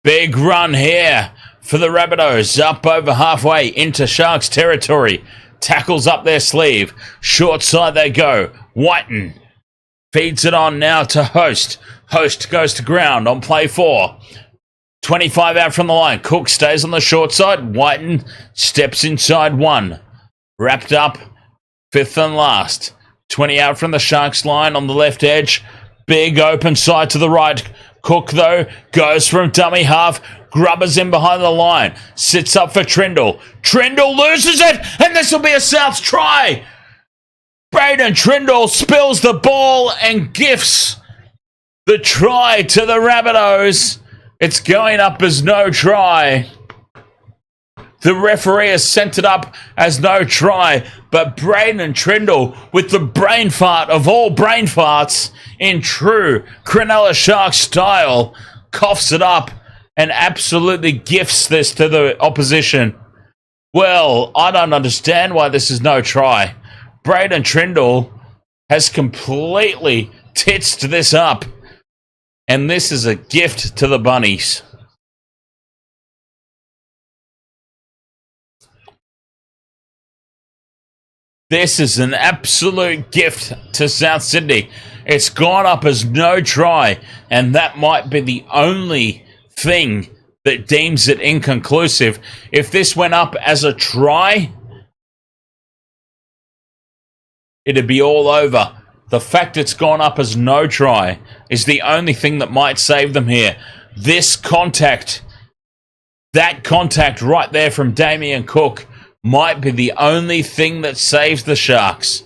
Big run here for the Rabbitohs. Up over halfway into Sharks territory. Tackles up their sleeve. Short side they go. Whiten feeds it on now to Host. Host goes to ground on play 4. 25 out from the line. Cook stays on the short side. Whiten steps inside 1. Wrapped up. 5th and last. 20 out from the Sharks line on the left edge. Big open side to the right. Cook, though, goes from dummy half. Grubbers in behind the line. Sits up for Trindle. Trindle loses it, and this will be a Souths try. Braden Trindle spills the ball and gifts the try to the Rabbitohs. It's going up as no try. The referee has sent it up as no try, but Braden Trindle, with the brain fart of all brain farts, in true Cronulla Sharks style, coughs it up and absolutely gifts this to the opposition. Well, I don't understand why this is no try. Braden Trindle has completely titsed this up. And this is a gift to the Bunnies. This is an absolute gift to South Sydney. It's gone up as no try, and that might be the only thing that deems it inconclusive. If this went up as a try, it'd be all over. The fact it's gone up as no try is the only thing that might save them here. This contact, that contact right there from Damien Cook, might be the only thing that saves the Sharks.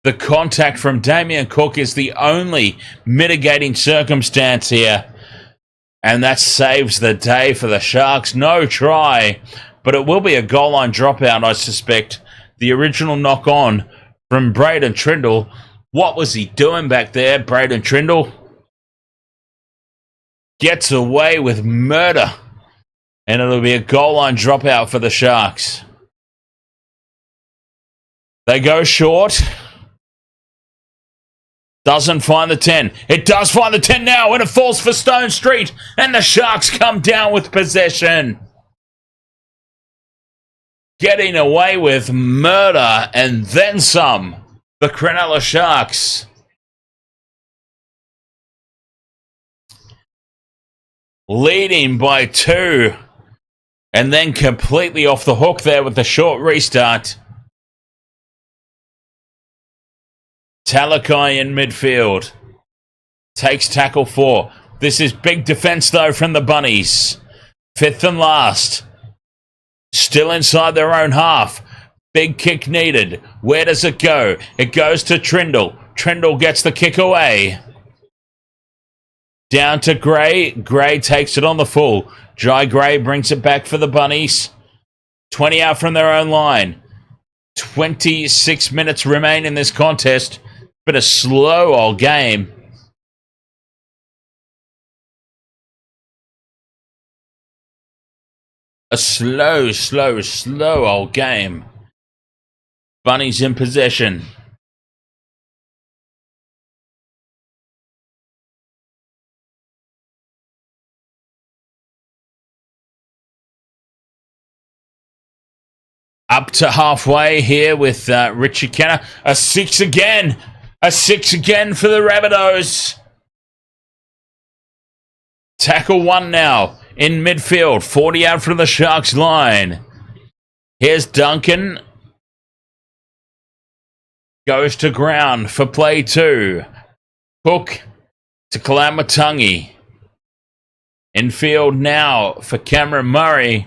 The contact from Damien Cook is the only mitigating circumstance here. And that saves the day for the Sharks. No try, but it will be a goal line dropout, I suspect. The original knock on from Braden Trindle. What was he doing back there, Braden Trindle? Gets away with murder. And it'll be a goal line dropout for the Sharks. They go short. Doesn't find the 10. It does find the 10 now, and it falls for Stone Street. And the Sharks come down with possession. Getting away with murder and then some. The Cronulla Sharks. Leading by 2. And then completely off the hook there with the short restart. Talakai in midfield. Takes tackle 4. This is big defense, though, from the Bunnies. 5th and last. Still inside their own half. Big kick needed. Where does it go? It goes to Trindle. Trindle gets the kick away. Down to Gray. Gray takes it on the full. Jai Gray brings it back for the Bunnies. 20 out from their own line. 26 minutes remain in this contest. Bit of slow old game. A slow old game. Bunnies in possession. Up to halfway here with Richie Kenner. A 6 again. A 6 again for the Rabbitohs. Tackle 1 now. In midfield. 40 out from the Sharks line. Here's Duncan. Goes to ground for play 2. Cook to Kalamatangi. Infield now for Cameron Murray.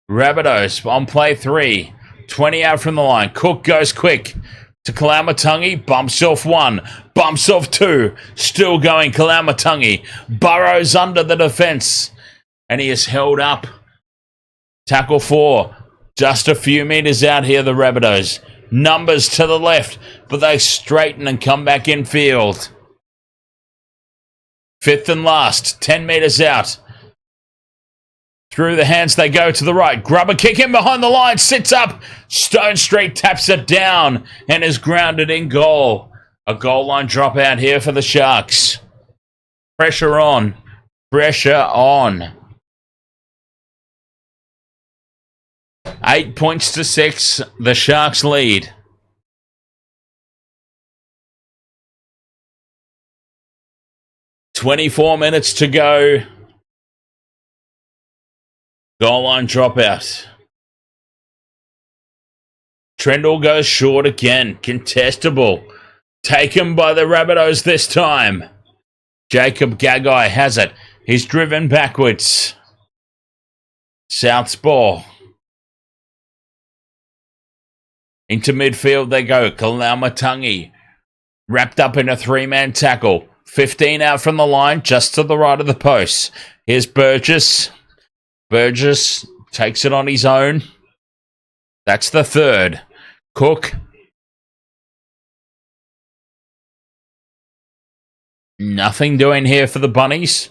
Rabbitohs on play 3. 20 out from the line. Cook goes quick to Kalamatangi. Bumps off 1. Bumps off 2. Still going Kalamatangi. Burrows under the defence. And he is held up. Tackle 4. Just a few metres out here, the Rabbitohs. Numbers to the left, but they straighten and come back in field. 5th and last. 10 metres out. Through the hands they go to the right. Grubber kick in behind the line. Sits up. Stone Street taps it down and is grounded in goal. A goal line dropout here for the Sharks. Pressure on. Pressure on. 8 points to 6. The Sharks lead. "24 minutes to go. Goal line dropout. Trindle goes short again. Contestable. Taken by the Rabbitohs this time. Jacob Gagai has it. He's driven backwards. Southpaw. Into midfield they go. Kalamatangi. Wrapped up in a 3-man tackle. 15 out from the line, just to the right of the post. Here's Burgess. Burgess takes it on his own. That's the 3rd. Cook. Nothing doing here for the Bunnies.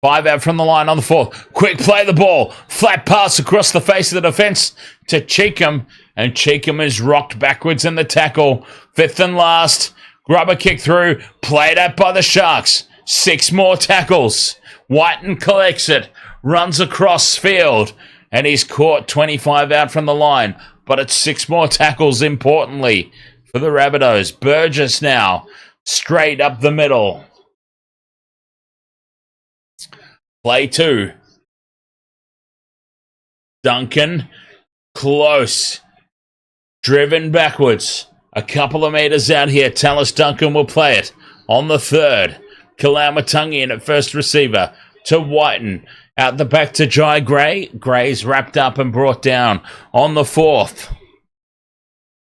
5 out from the line on the 4th. Quick play the ball. Flat pass across the face of the defence to Cheekham. And Cheekham is rocked backwards in the tackle. 5th and last. Grubber kick through. Played at by the Sharks. 6 more tackles. Whiten collects it. Runs across field. And he's caught 25 out from the line. But it's 6 more tackles, importantly, for the Rabbitohs. Burgess now. Straight up the middle. Play 2. Duncan. Close. Driven backwards. A couple of metres out here. Tallis Duncan will play it. On the 3rd. Kalamatangi in at first receiver. to Whiten. Out the back to Jai Gray. Gray's wrapped up and brought down on the 4th.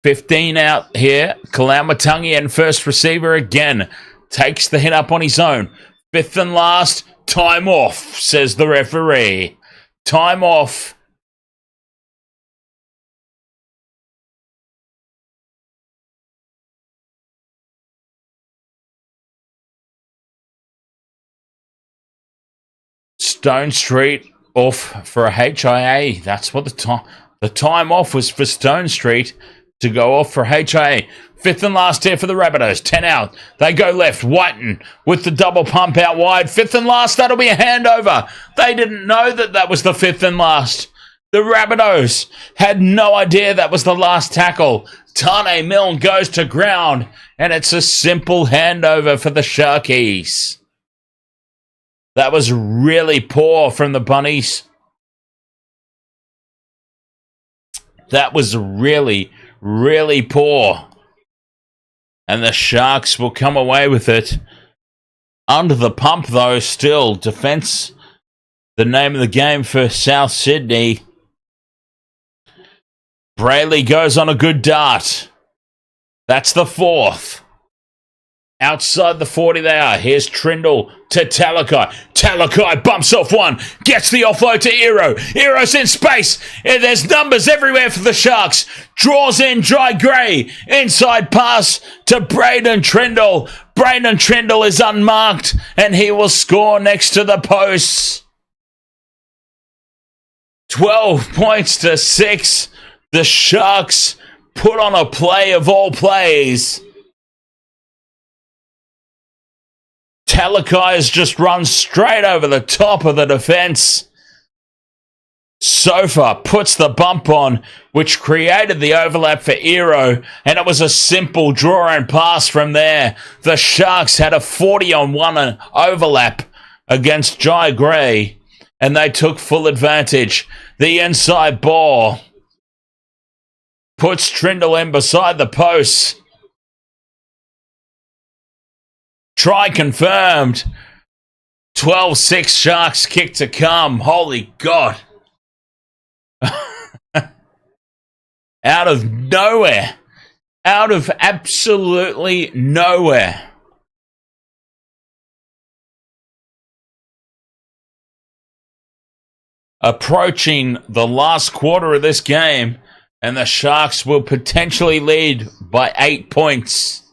15 out here. Kalamatangi and first receiver again. Takes the hit up on his own. 5th and last. Time off, says the referee. Time off. Stone Street off for a HIA. That's what the time off was for Stone Street to go off for HIA. 5th and last here for the Rabbitohs. 10 out. They go left. Whiten with the double pump out wide. 5th and last. That'll be a handover. They didn't know that was the 5th and last. The Rabbitohs had no idea that was the last tackle. Tane Milne goes to ground, and it's a simple handover for the Sharkies. That was really poor from the Bunnies. That was really, really poor. And the Sharks will come away with it. Under the pump, though, still. Defence, the name of the game for South Sydney. Brayley goes on a good dart. That's the 4th. Outside the 40 they are. Here's Trindle to Talakai. Talakai bumps off one. Gets the offload to Ero. Ero's in space. And there's numbers everywhere for the Sharks. Draws in Jai Gray. Inside pass to Braden Trindle. Braden Trindle is unmarked. And he will score next to the posts. 12 points to 6. The Sharks put on a play of all plays. Talakai has just run straight over the top of the defence. Sofa puts the bump on, which created the overlap for Ero, and it was a simple draw and pass from there. The Sharks had a 40-on-1 overlap against Jai Gray, and they took full advantage. The inside ball puts Trindle in beside the posts. Try confirmed. 12-6 Sharks kick to come. Holy God. Out of nowhere. Out of absolutely nowhere. Approaching the last quarter of this game, and the Sharks will potentially lead by 8 points.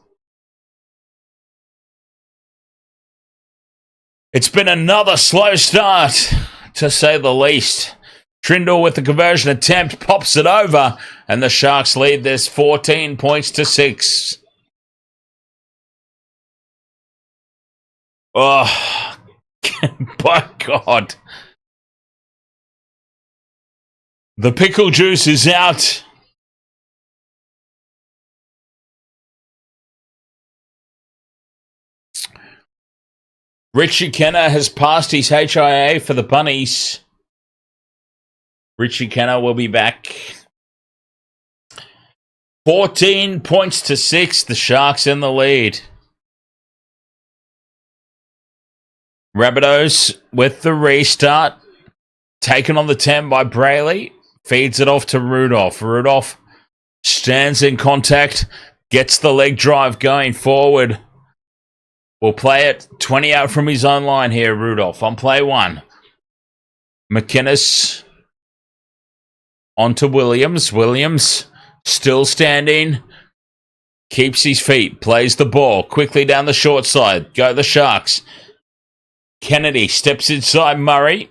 It's been another slow start, to say the least. Trindle with the conversion attempt pops it over, and the Sharks lead this 14 points to 6. Oh, by God. The pickle juice is out. Richie Kenner has passed his HIA for the Bunnies. Richie Kenner will be back. 14 points to 6. The Sharks in the lead. Rabbitohs with the restart. Taken on the 10 by Brayley. Feeds it off to Rudolph. Rudolph stands in contact. Gets the leg drive going forward. We'll play it 20 out from his own line here, Rudolph. On play 1. McInnes on to Williams. Williams still standing. Keeps his feet. Plays the ball. Quickly down the short side. Go the Sharks. Kennedy steps inside Murray.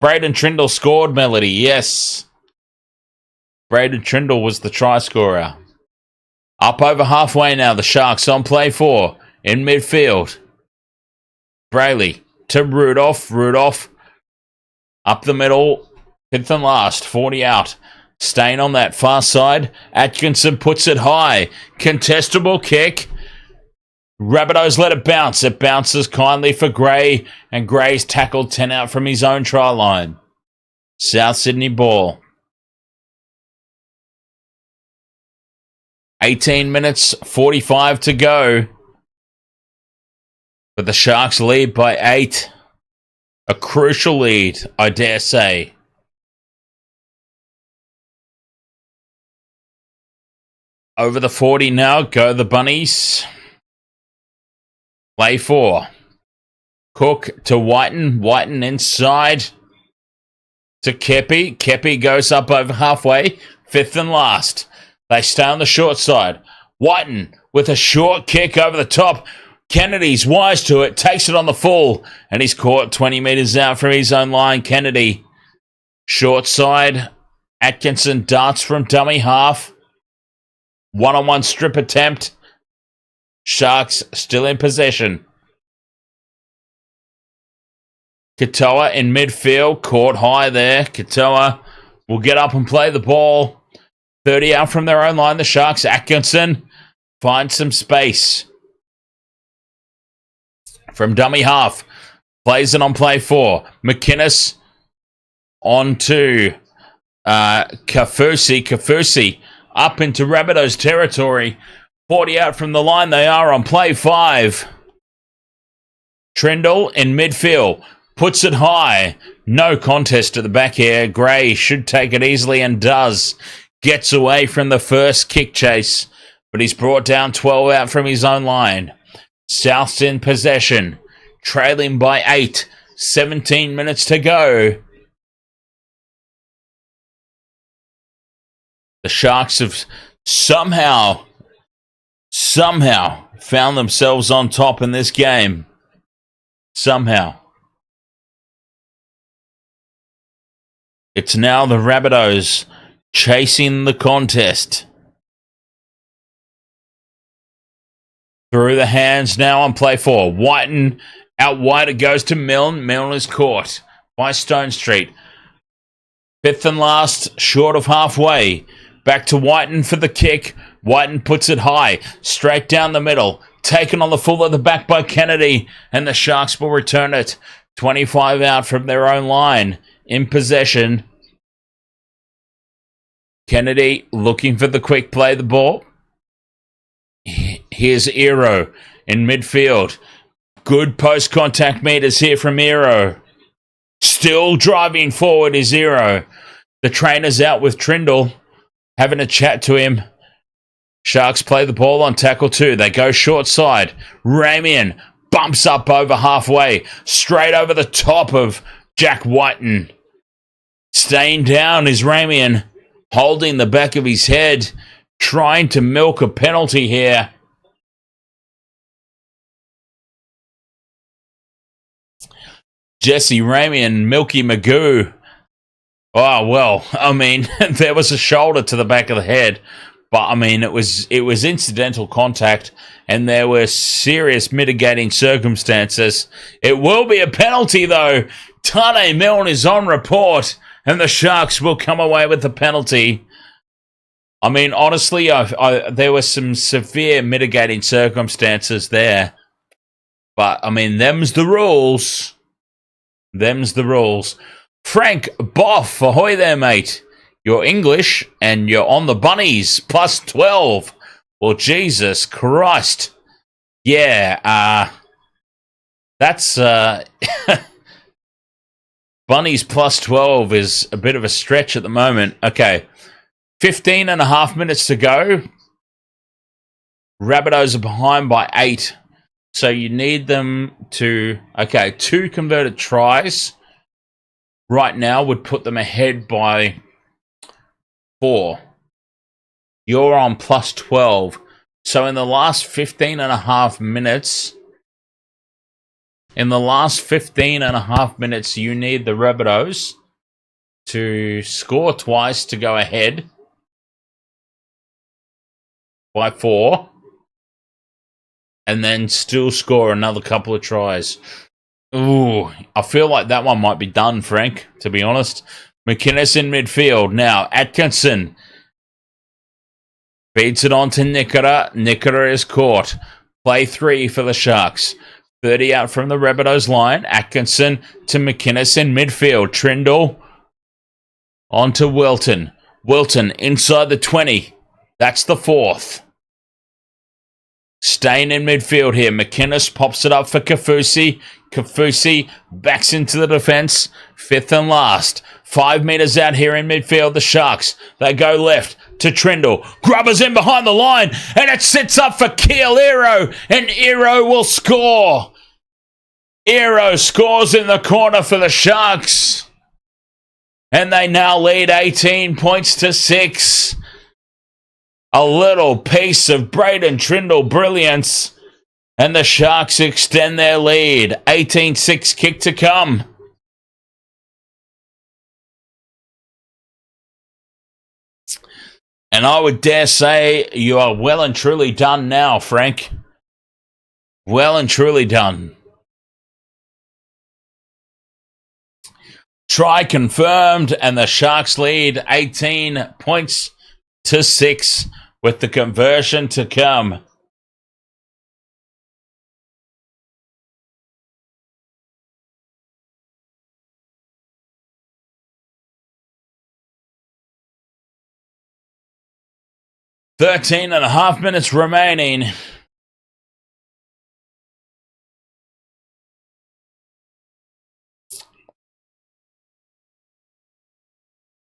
Braden Trindle scored, Melody. Yes. Braden Trindle was the try scorer. Up over halfway now, the Sharks on play 4 in midfield. Brayley to Rudolph. Rudolph up the middle. 5th and last. 40 out. Staying on that far side. Atkinson puts it high. Contestable kick. Rabbitohs let it bounce. It bounces kindly for Gray, and Gray's tackled 10 out from his own try line. South Sydney ball. 18 minutes, 45 to go. But the Sharks lead by 8. A crucial lead, I dare say. Over the 40 now, go the Bunnies. Play 4. Cook to Whiten. Whiten inside to Kepi. Kepi goes up over halfway. 5th and last. They stay on the short side. Whiten with a short kick over the top. Kennedy's wise to it. Takes it on the full. And he's caught 20 metres out from his own line. Kennedy. Short side. Atkinson darts from dummy half. One-on-one strip attempt. Sharks still in possession. Katoa in midfield. Caught high there. Katoa will get up and play the ball. 30 out from their own line. The Sharks. Atkinson finds some space. From dummy half. Plays it on play 4. McInnes on to Kafusi. Kafusi up into Rabbitohs territory. 40 out from the line. They are on play 5. Trindle in midfield. Puts it high. No contest at the back here. Gray should take it easily and does. Gets away from the first kick chase. But he's brought down 12 out from his own line. South's in possession. Trailing by 8. 17 minutes to go. The Sharks have somehow found themselves on top in this game. Somehow. It's now the Rabbitohs chasing the contest. Through the hands now on play 4. Whiten out wide. It goes to Milne. Milne is caught by Stone Street. 5th and last, short of halfway. Back to Whiten for the kick. Whiten puts it high, straight down the middle. Taken on the full of the back by Kennedy. And the Sharks will return it. 25 out from their own line. In possession. Kennedy looking for the quick play the ball. Here's Ero in midfield. Good post-contact meters here from Ero. Still driving forward is Ero. The trainer's out with Trindle. Having a chat to him. Sharks play the ball on tackle 2. They go short side. Ramian bumps up over halfway. Straight over the top of Jack Whiten. Staying down is Ramian. Holding the back of his head. Trying to milk a penalty here. Jesse Ramian, Milky Magoo. Oh, well, I mean, there was a shoulder to the back of the head. But, I mean, it was incidental contact. And there were serious mitigating circumstances. It will be a penalty, though. Tane Milne is on report. And the Sharks will come away with the penalty. I mean, honestly, there were some severe mitigating circumstances there. But, I mean, them's the rules. Them's the rules. Frank Boff, ahoy there, mate. You're English and you're on the Bunnies. Plus 12. Well, Jesus Christ. Yeah, that's... Bunnies plus 12 is a bit of a stretch at the moment. Okay. 15 and a half minutes to go. Rabbitohs are behind by 8. So you need them to... Okay, 2 converted tries right now would put them ahead by 4. You're on plus 12. So in the last 15 and a half minutes... In the last 15 and a half minutes, you need the Rabbitohs to score twice to go ahead by 4. And then still score another couple of tries. Ooh, I feel like that one might be done, Frank, to be honest. McInnes in midfield. Now, Atkinson feeds it on to Nikora. Nikora is caught. Play 3 for the Sharks. 30 out from the Rabbitohs line. Atkinson to McInnes in midfield. Trindle on to Wilton. Wilton inside the 20. That's the 4th. Staying in midfield here. McInnes pops it up for Kafusi. Kafusi backs into the defence. Fifth and last. 5 metres out here in midfield. The Sharks. They go left to Trindle. Grubbers in behind the line. And it sits up for Keel Ero. And Ero will score. Ero scores in the corner for the Sharks. And they now lead 18 points to 6. A little piece of Braden Trindle brilliance. And the Sharks extend their lead. 18-6 kick to come. And I would dare say you are well and truly done now, Frank. Well and truly done. Try confirmed, and the Sharks lead 18 points to 6 with the conversion to come. Thirteen and a half minutes remaining.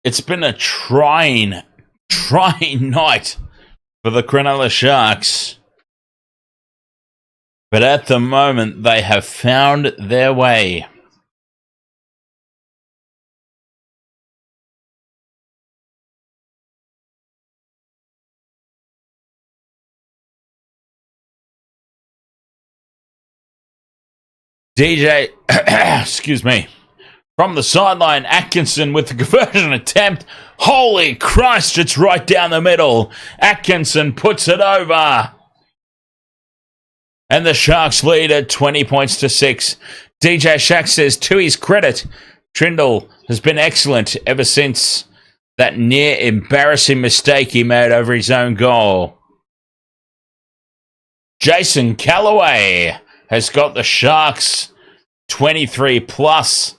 It's been a trying night for the Cronulla Sharks. But at the moment, they have found their way. DJ, excuse me. From the sideline, Atkinson with the conversion attempt. Holy Christ, it's right down the middle. Atkinson puts it over. And the Sharks lead at 20 points to 6. DJ Shack says, to his credit, Trindle has been excellent ever since that near embarrassing mistake he made over his own goal. Jason Callaway has got the Sharks 23 plus.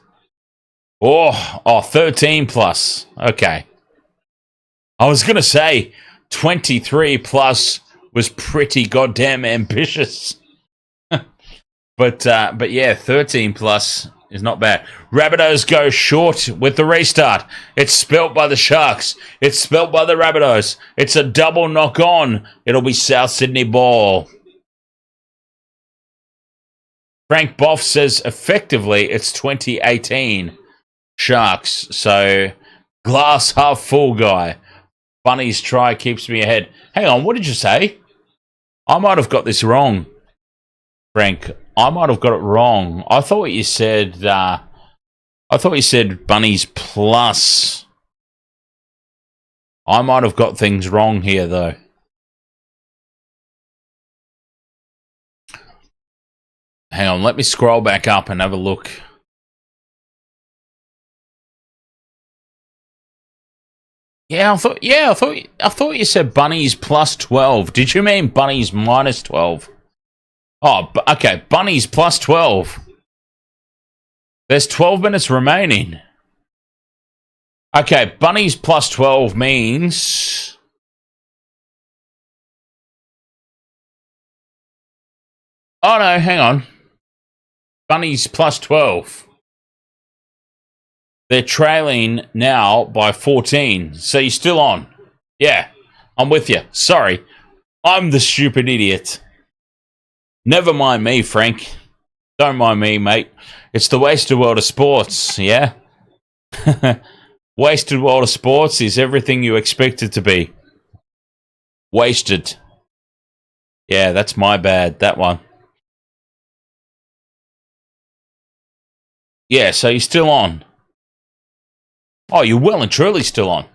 Oh, 13 plus. Okay. I was going to say 23 plus was pretty goddamn ambitious. but yeah, 13 plus is not bad. Rabbitohs go short with the restart. It's spelt by the Sharks. It's spelt by the Rabbitohs. It's a double knock on. It'll be South Sydney ball. Frank Boff says effectively it's 2018 Sharks. So glass half full guy. Bunny's try keeps me ahead. Hang on, what did you say? I might have got this wrong, Frank. I might have got it wrong. I thought you said Bunnies plus. I might have got things wrong here though. Hang on, let me scroll back up and have a look. I thought you said Bunnies plus 12. Did you mean Bunnies minus 12? Oh, okay, Bunnies plus 12. There's 12 minutes remaining. Okay, Bunnies plus 12 means... Oh no, hang on. Bunnies plus 12. They're trailing now by 14. So you're still on. Yeah, I'm with you. Sorry. I'm the stupid idiot. Never mind me, Frank. Don't mind me, mate. It's the wasted world of sports, yeah? Wasted world of sports is everything you expect it to be. Wasted. Yeah, that's my bad, that one. Yeah, so you're still on. Oh, you're well and truly still on.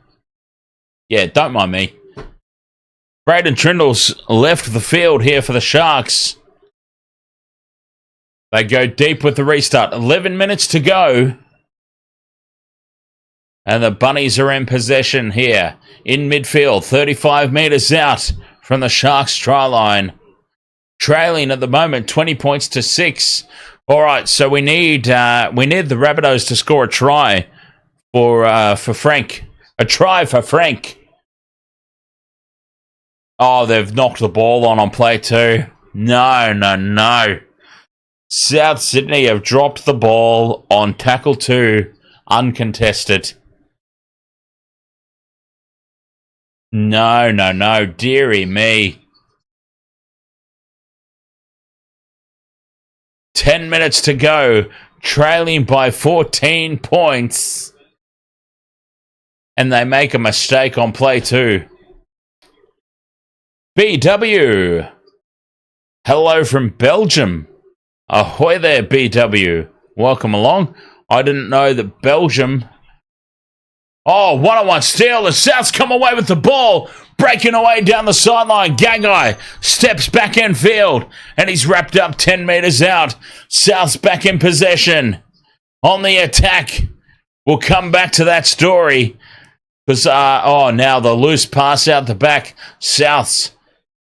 Yeah, don't mind me. Braden Trindle's left the field here for the Sharks. They go deep with the restart. 11 minutes to go. And the Bunnies are in possession here. In midfield, 35 metres out from the Sharks try line. Trailing at the moment, 20 points to 6. All right, so we need the Rabbitohs to score a try for Frank. A try for Frank. Oh, they've knocked the ball on play 2. No. South Sydney have dropped the ball on tackle 2, uncontested. No. Dearie me. 10 minutes to go. Trailing by 14 points. And they make a mistake on play 2. BW. Hello from Belgium. Ahoy there, BW. Welcome along. I didn't know that Belgium... Oh, 1-on-1 steal. The Souths come away with the ball. Breaking away down the sideline. Gagai steps back in field. And he's wrapped up 10 metres out. Souths back in possession. On the attack. We'll come back to that story. Because, now the loose pass out the back. Souths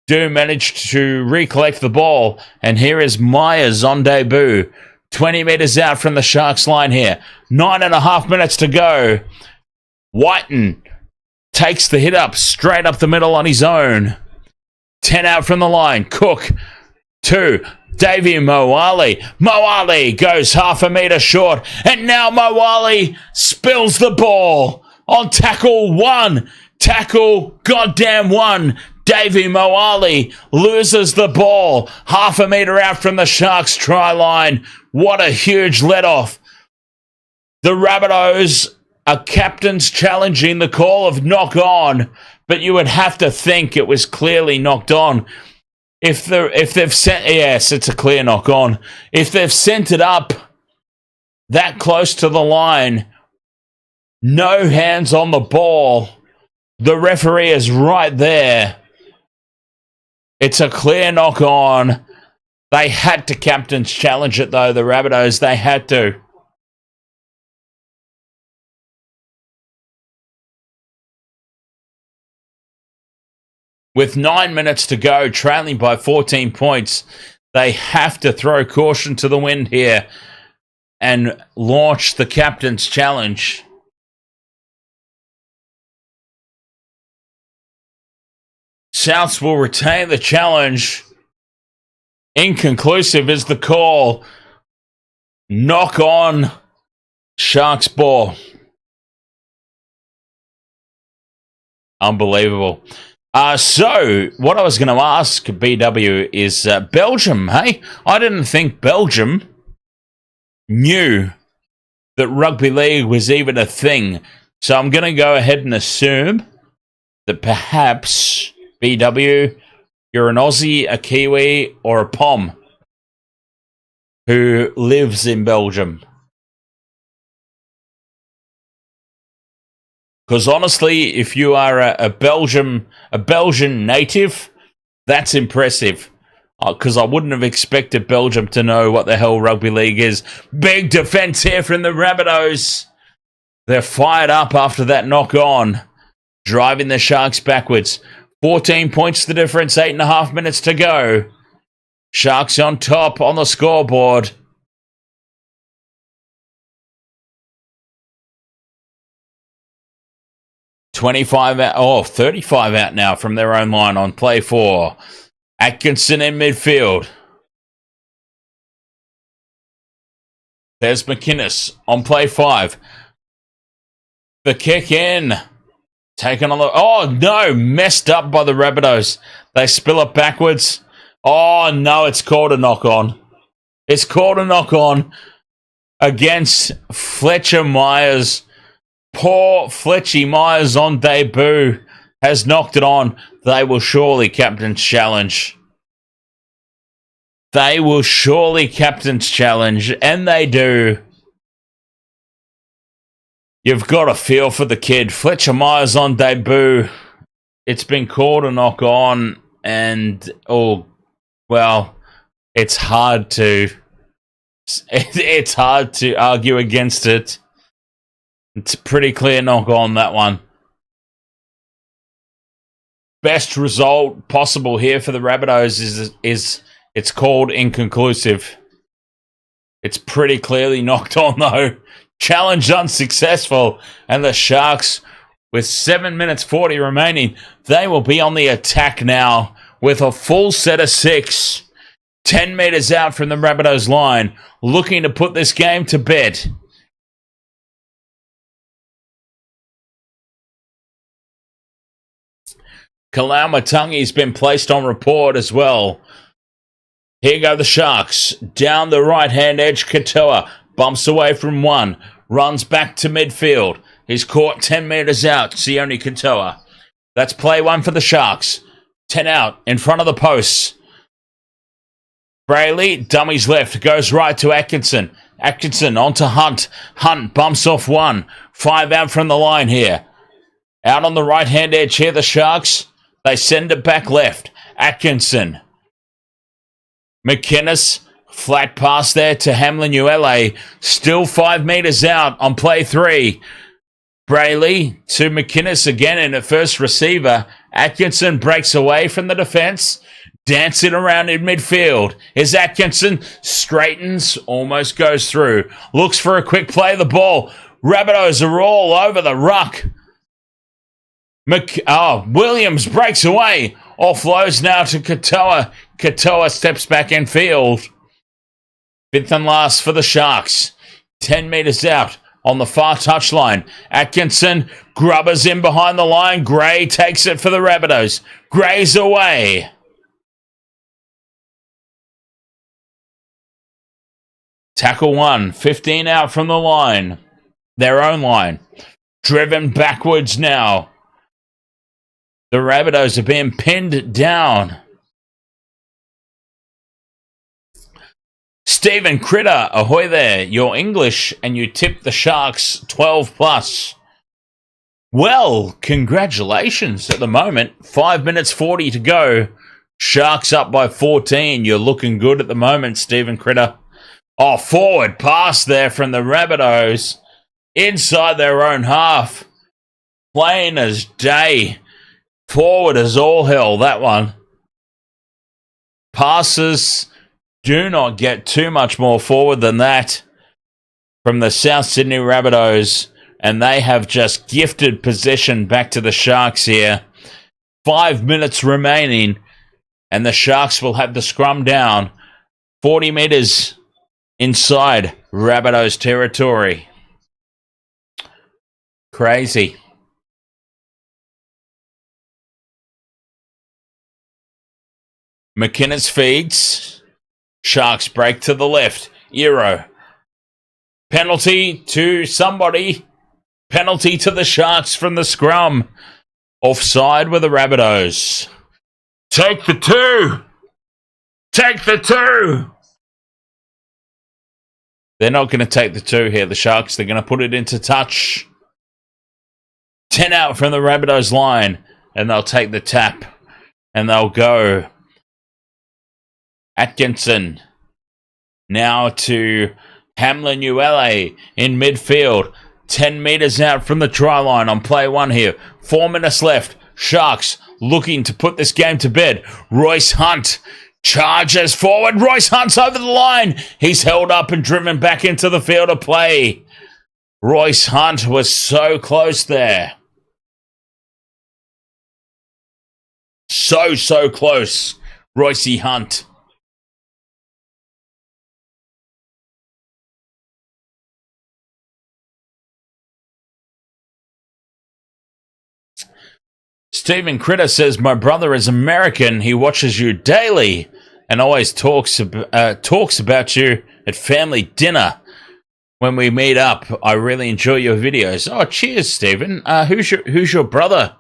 do manage to recollect the ball. And here is Myers on debut. 20 metres out from the Sharks line here. 9.5 minutes to go. Whiten takes the hit up straight up the middle on his own. 10 out from the line. Cook. 2. Davey Moali. Moali goes half a metre short. And now Moali spills the ball on tackle 1. Tackle goddamn 1. Davey Moali loses the ball half a metre out from the Sharks try line. What a huge let-off. The Rabbitohs are captains challenging the call of knock on, but you would have to think it was clearly knocked on. If they've sent, yes, it's a clear knock on. If they've sent it up that close to the line, no hands on the ball, the referee is right there. It's a clear knock on. They had to captains challenge it though, the Rabbitohs, they had to. With 9 minutes to go, trailing by 14 points, they have to throw caution to the wind here and launch the captain's challenge. Souths will retain the challenge. Inconclusive is the call. Knock on Sharks ball. Unbelievable. So, what I was going to ask, BW, is Belgium, hey? I didn't think Belgium knew that rugby league was even a thing. So I'm going to go ahead and assume that perhaps, BW, you're an Aussie, a Kiwi, or a Pom who lives in Belgium. Because honestly, if you are a Belgian native, that's impressive. Because I wouldn't have expected Belgium to know what the hell rugby league is. Big defence here from the Rabbitohs. They're fired up after that knock on, driving the Sharks backwards. 14 points the difference, 8.5 minutes to go. Sharks on top on the scoreboard. Oh, 35 out now from their own line on play 4. Atkinson in midfield. There's McInnes on play 5. The kick in. Taken on the... Oh, no. Messed up by the Rabbitohs. They spill it backwards. Oh, no. It's called a knock-on. It's called a knock-on against Fletcher Myers. Poor Fletchy Myers on debut has knocked it on. They will surely captain's challenge. They will surely captain's challenge, and they do. You've got a feel for the kid. Fletcher Myers on debut. It's been called a knock on, and it's hard to argue against it. It's a pretty clear knock on that one. Best result possible here for the Rabbitohs is it's called inconclusive. It's pretty clearly knocked on though. Challenge unsuccessful, and the Sharks with 7 minutes 40 remaining. They will be on the attack now with a full set of 6. 10 metres out from the Rabbitohs line, looking to put this game to bed. Kalaumatangi's been placed on report as well. Here go the Sharks. Down the right-hand edge, Katoa bumps away from one. Runs back to midfield. He's caught 10 metres out, Sione Katoa. That's play one for the Sharks. 10 out, in front of the posts. Brayley, dummies left, goes right to Atkinson. Atkinson onto Hunt. Hunt bumps off one. 5 out from the line here. Out on the right-hand edge here, the Sharks. They send it back left. Atkinson. McInnes, flat pass there to Hamlin-Uele. Still 5 metres out on play 3. Brayley to McInnes again in at first receiver. Atkinson breaks away from the defence. Dancing around in midfield is Atkinson. Straightens, almost goes through. Looks for a quick play of the ball. Rabbitohs are all over the ruck. Williams breaks away. Offloads now to Katoa. Katoa steps back in field. 5th and last for the Sharks. 10 metres out on the far touchline. Atkinson grubbers in behind the line. Gray takes it for the Rabbitohs. Gray's away. Tackle 1. 15 out from the line. Their own line. Driven backwards now. The Rabbitohs are being pinned down. Stephen Critter, ahoy there. You're English and you tipped the Sharks 12 plus. Well, congratulations at the moment. 5 minutes 40 to go. Sharks up by 14. You're looking good at the moment, Stephen Critter. Oh, forward pass there from the Rabbitohs. Inside their own half. Plain as day. Forward as all hell, that one. Passes do not get too much more forward than that from the South Sydney Rabbitohs, and they have just gifted possession back to the Sharks here. 5 minutes remaining, and the Sharks will have the scrum down 40 metres inside Rabbitohs territory. Crazy. McInnes feeds. Sharks break to the left. Euro. Penalty to somebody. Penalty to the Sharks from the scrum. Offside with the Rabbitohs. Take the 2. Take the 2. They're not going to take the 2 here, the Sharks. They're going to put it into touch. 10 out from the Rabbitohs line. And they'll take the tap. And they'll go. Atkinson. Now to Hamlin-Uele in midfield. 10 metres out from the try line on play 1 here. 4 minutes left. Sharks looking to put this game to bed. Royce Hunt charges forward. Royce Hunt's over the line. He's held up and driven back into the field of play. Royce Hunt was so close there. So close. Royce Hunt. Stephen Critter says, my brother is American. He watches you daily and always talks about you at family dinner when we meet up. I really enjoy your videos. Oh, cheers, Stephen. Who's your brother?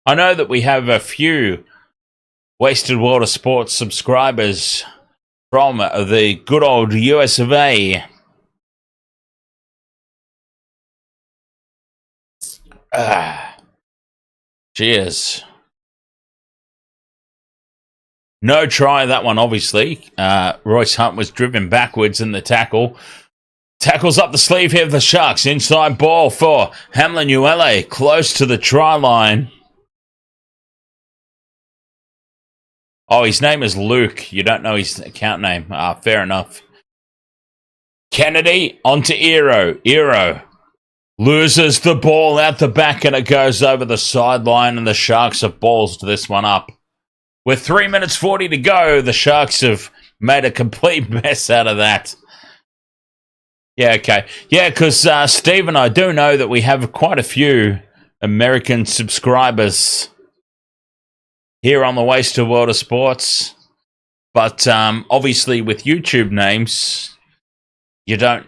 I know that we have a few Wasted World of Sports subscribers from the good old US of A. Cheers. No try, that one, obviously. Royce Hunt was driven backwards in the tackle. Tackles up the sleeve here of the Sharks. Inside ball for Hamlin-Uele, close to the try line. Oh, his name is Luke. You don't know his account name. Fair enough. Kennedy onto Eero. Eero loses the ball out the back and it goes over the sideline, and the Sharks have ballsed this one up. With 3 minutes 40 to go, the Sharks have made a complete mess out of that. Yeah, okay. Yeah, because Stephen, I do know that we have quite a few American subscribers here on the Wasted World of Sports. But obviously with YouTube names, you don't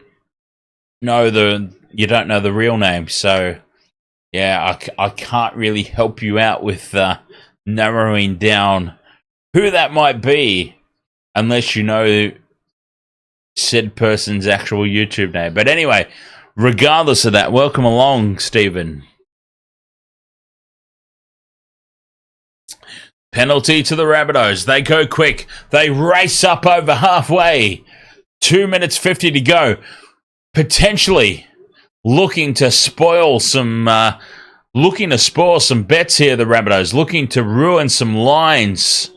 know the real name. So yeah, I can't really help you out with narrowing down who that might be unless you know said person's actual YouTube name. But anyway, regardless of that, welcome along, Stephen. Penalty to the Rabbitohs. They go quick. They race up over halfway. 2 minutes 50 to go. Potentially looking to spoil some bets here, the Rabbitohs. Looking to ruin some lines.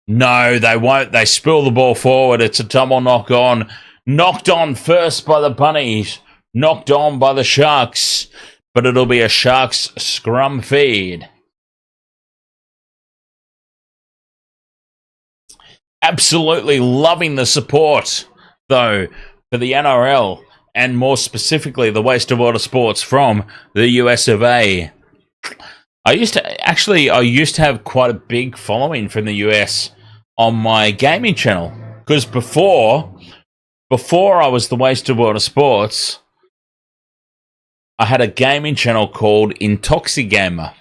No, they won't. They spill the ball forward. It's a double knock on. Knocked on first by the Bunnies. Knocked on by the Sharks. But it'll be a Sharks scrum feed. Absolutely loving the support, though, for the NRL and more specifically the Wasted World of Sports from the US of A. I used to have quite a big following from the US on my gaming channel, because before I was the Wasted World of Sports, I had a gaming channel called Intoxigamer.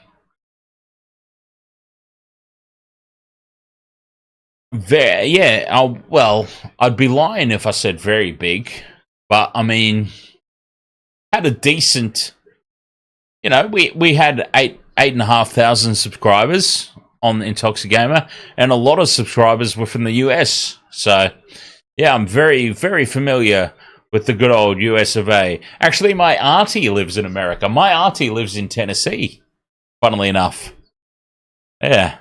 I'd be lying if I said very big, but I mean, had a decent, we had 8,500 subscribers on Intoxigamer, and a lot of subscribers were from the US. So, yeah, I'm very, very familiar with the good old US of A. Actually, my auntie lives in America. My auntie lives in Tennessee, funnily enough. Yeah.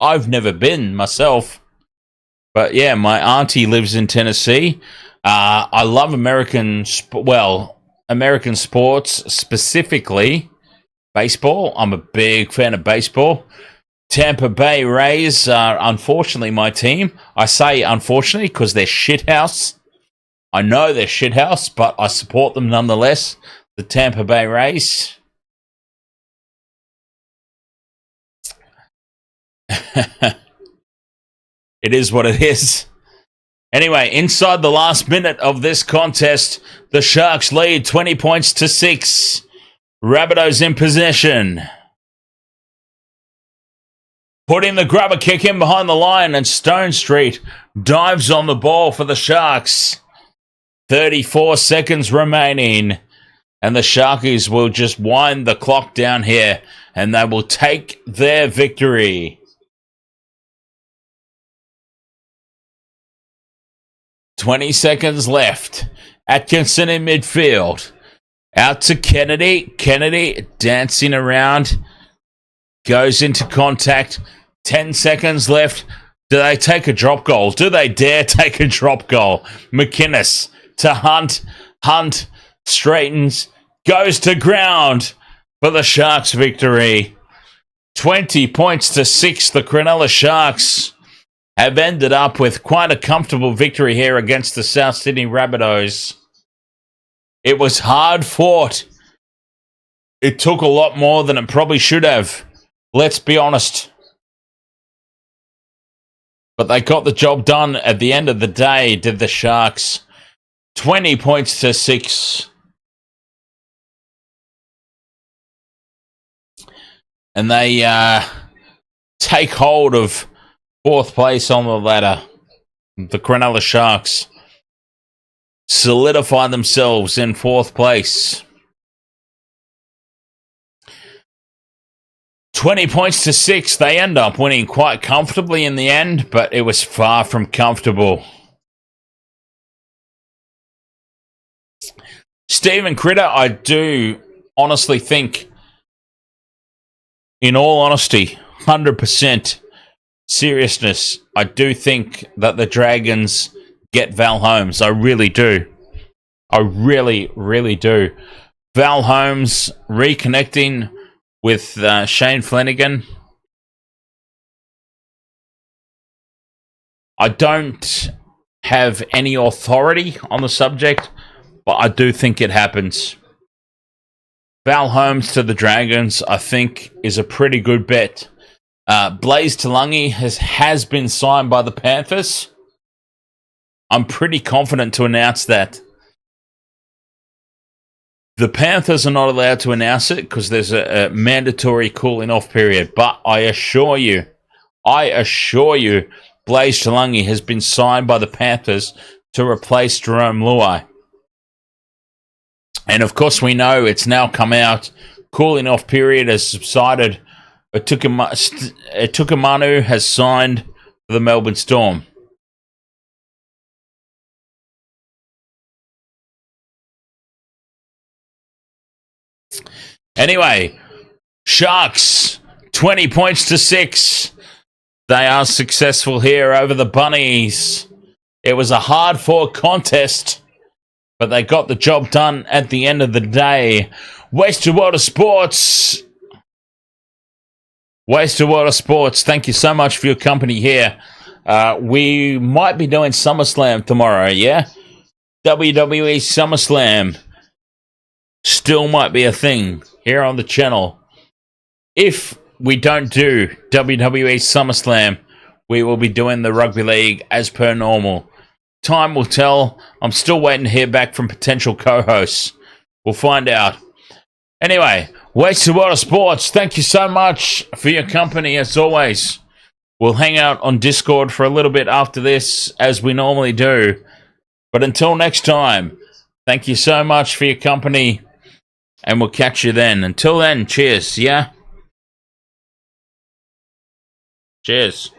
I've never been myself, but yeah, my auntie lives in Tennessee. I love American sports, specifically baseball. I'm a big fan of baseball. Tampa Bay Rays are unfortunately my team. I say unfortunately because they're shithouse. I know they're shithouse, but I support them nonetheless. The Tampa Bay Rays. It is what it is. Anyway, inside the last minute of this contest, the Sharks lead 20 points to 6. Rabbitohs in possession. Putting the grubber kick in behind the line, and Stone Street dives on the ball for the Sharks. 34 seconds remaining. And the Sharkies will just wind the clock down here, and they will take their victory. 20 seconds left. Atkinson in midfield. Out to Kennedy. Kennedy dancing around. Goes into contact. 10 seconds left. Do they take a drop goal? Do they dare take a drop goal? McInnes to Hunt. Hunt straightens. Goes to ground for the Sharks victory. 20 points to 6. The Cronulla Sharks have ended up with quite a comfortable victory here against the South Sydney Rabbitohs. It was hard fought. It took a lot more than it probably should have. Let's be honest. But they got the job done at the end of the day, did the Sharks. 20 points to 6. And they take hold of 4th place on the ladder. The Cronulla Sharks solidify themselves in 4th place. 20 points to 6. They end up winning quite comfortably in the end, but it was far from comfortable. Stephen Critter, I do honestly think, in all honesty, 100% seriousness, I do think that the Dragons get Val Holmes. I really do. I really, really do. Val Holmes reconnecting with Shane Flanagan. I don't have any authority on the subject, but I do think it happens. Val Holmes to the Dragons, I think, is a pretty good bet. Blaze Talangi has been signed by the Panthers. I'm pretty confident to announce that. The Panthers are not allowed to announce it because there's a mandatory cooling off period. But I assure you, Blaze Talangi has been signed by the Panthers to replace Jerome Luai. And of course we know it's now come out, cooling off period has subsided. Tukamanu has signed for the Melbourne Storm. Anyway, Sharks, 20 points to 6. They are successful here over the Bunnies. It was a hard-fought contest, but they got the job done at the end of the day. Wasted World of Sports. Thank you so much for your company here. We might be doing SummerSlam tomorrow, yeah? WWE SummerSlam still might be a thing here on the channel. If we don't do WWE SummerSlam, we will be doing the Rugby League as per normal. Time will tell. I'm still waiting to hear back from potential co-hosts. We'll find out. Anyway, Wasted World of Sports, thank you so much for your company as always. We'll hang out on Discord for a little bit after this, as we normally do. But until next time, thank you so much for your company, and we'll catch you then. Until then, cheers, yeah? Cheers.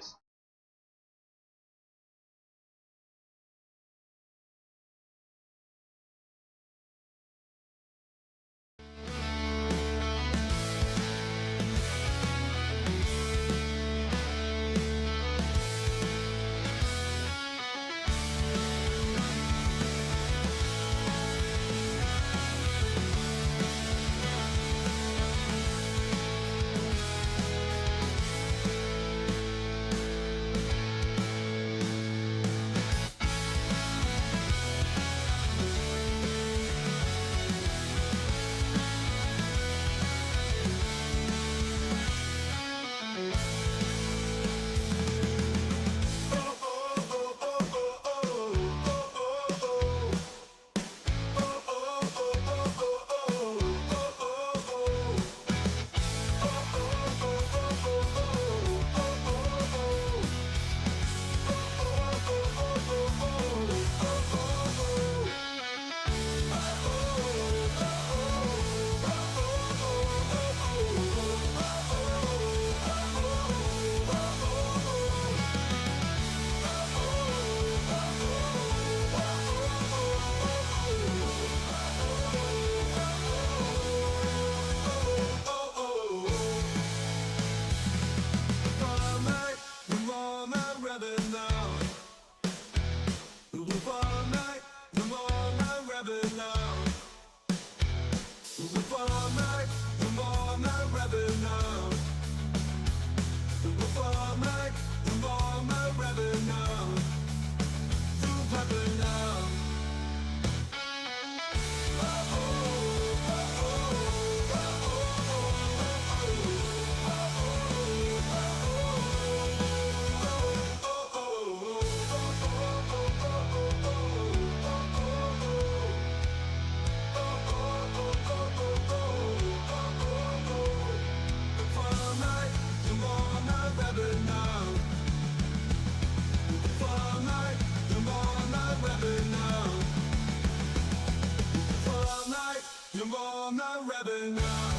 Rebel now.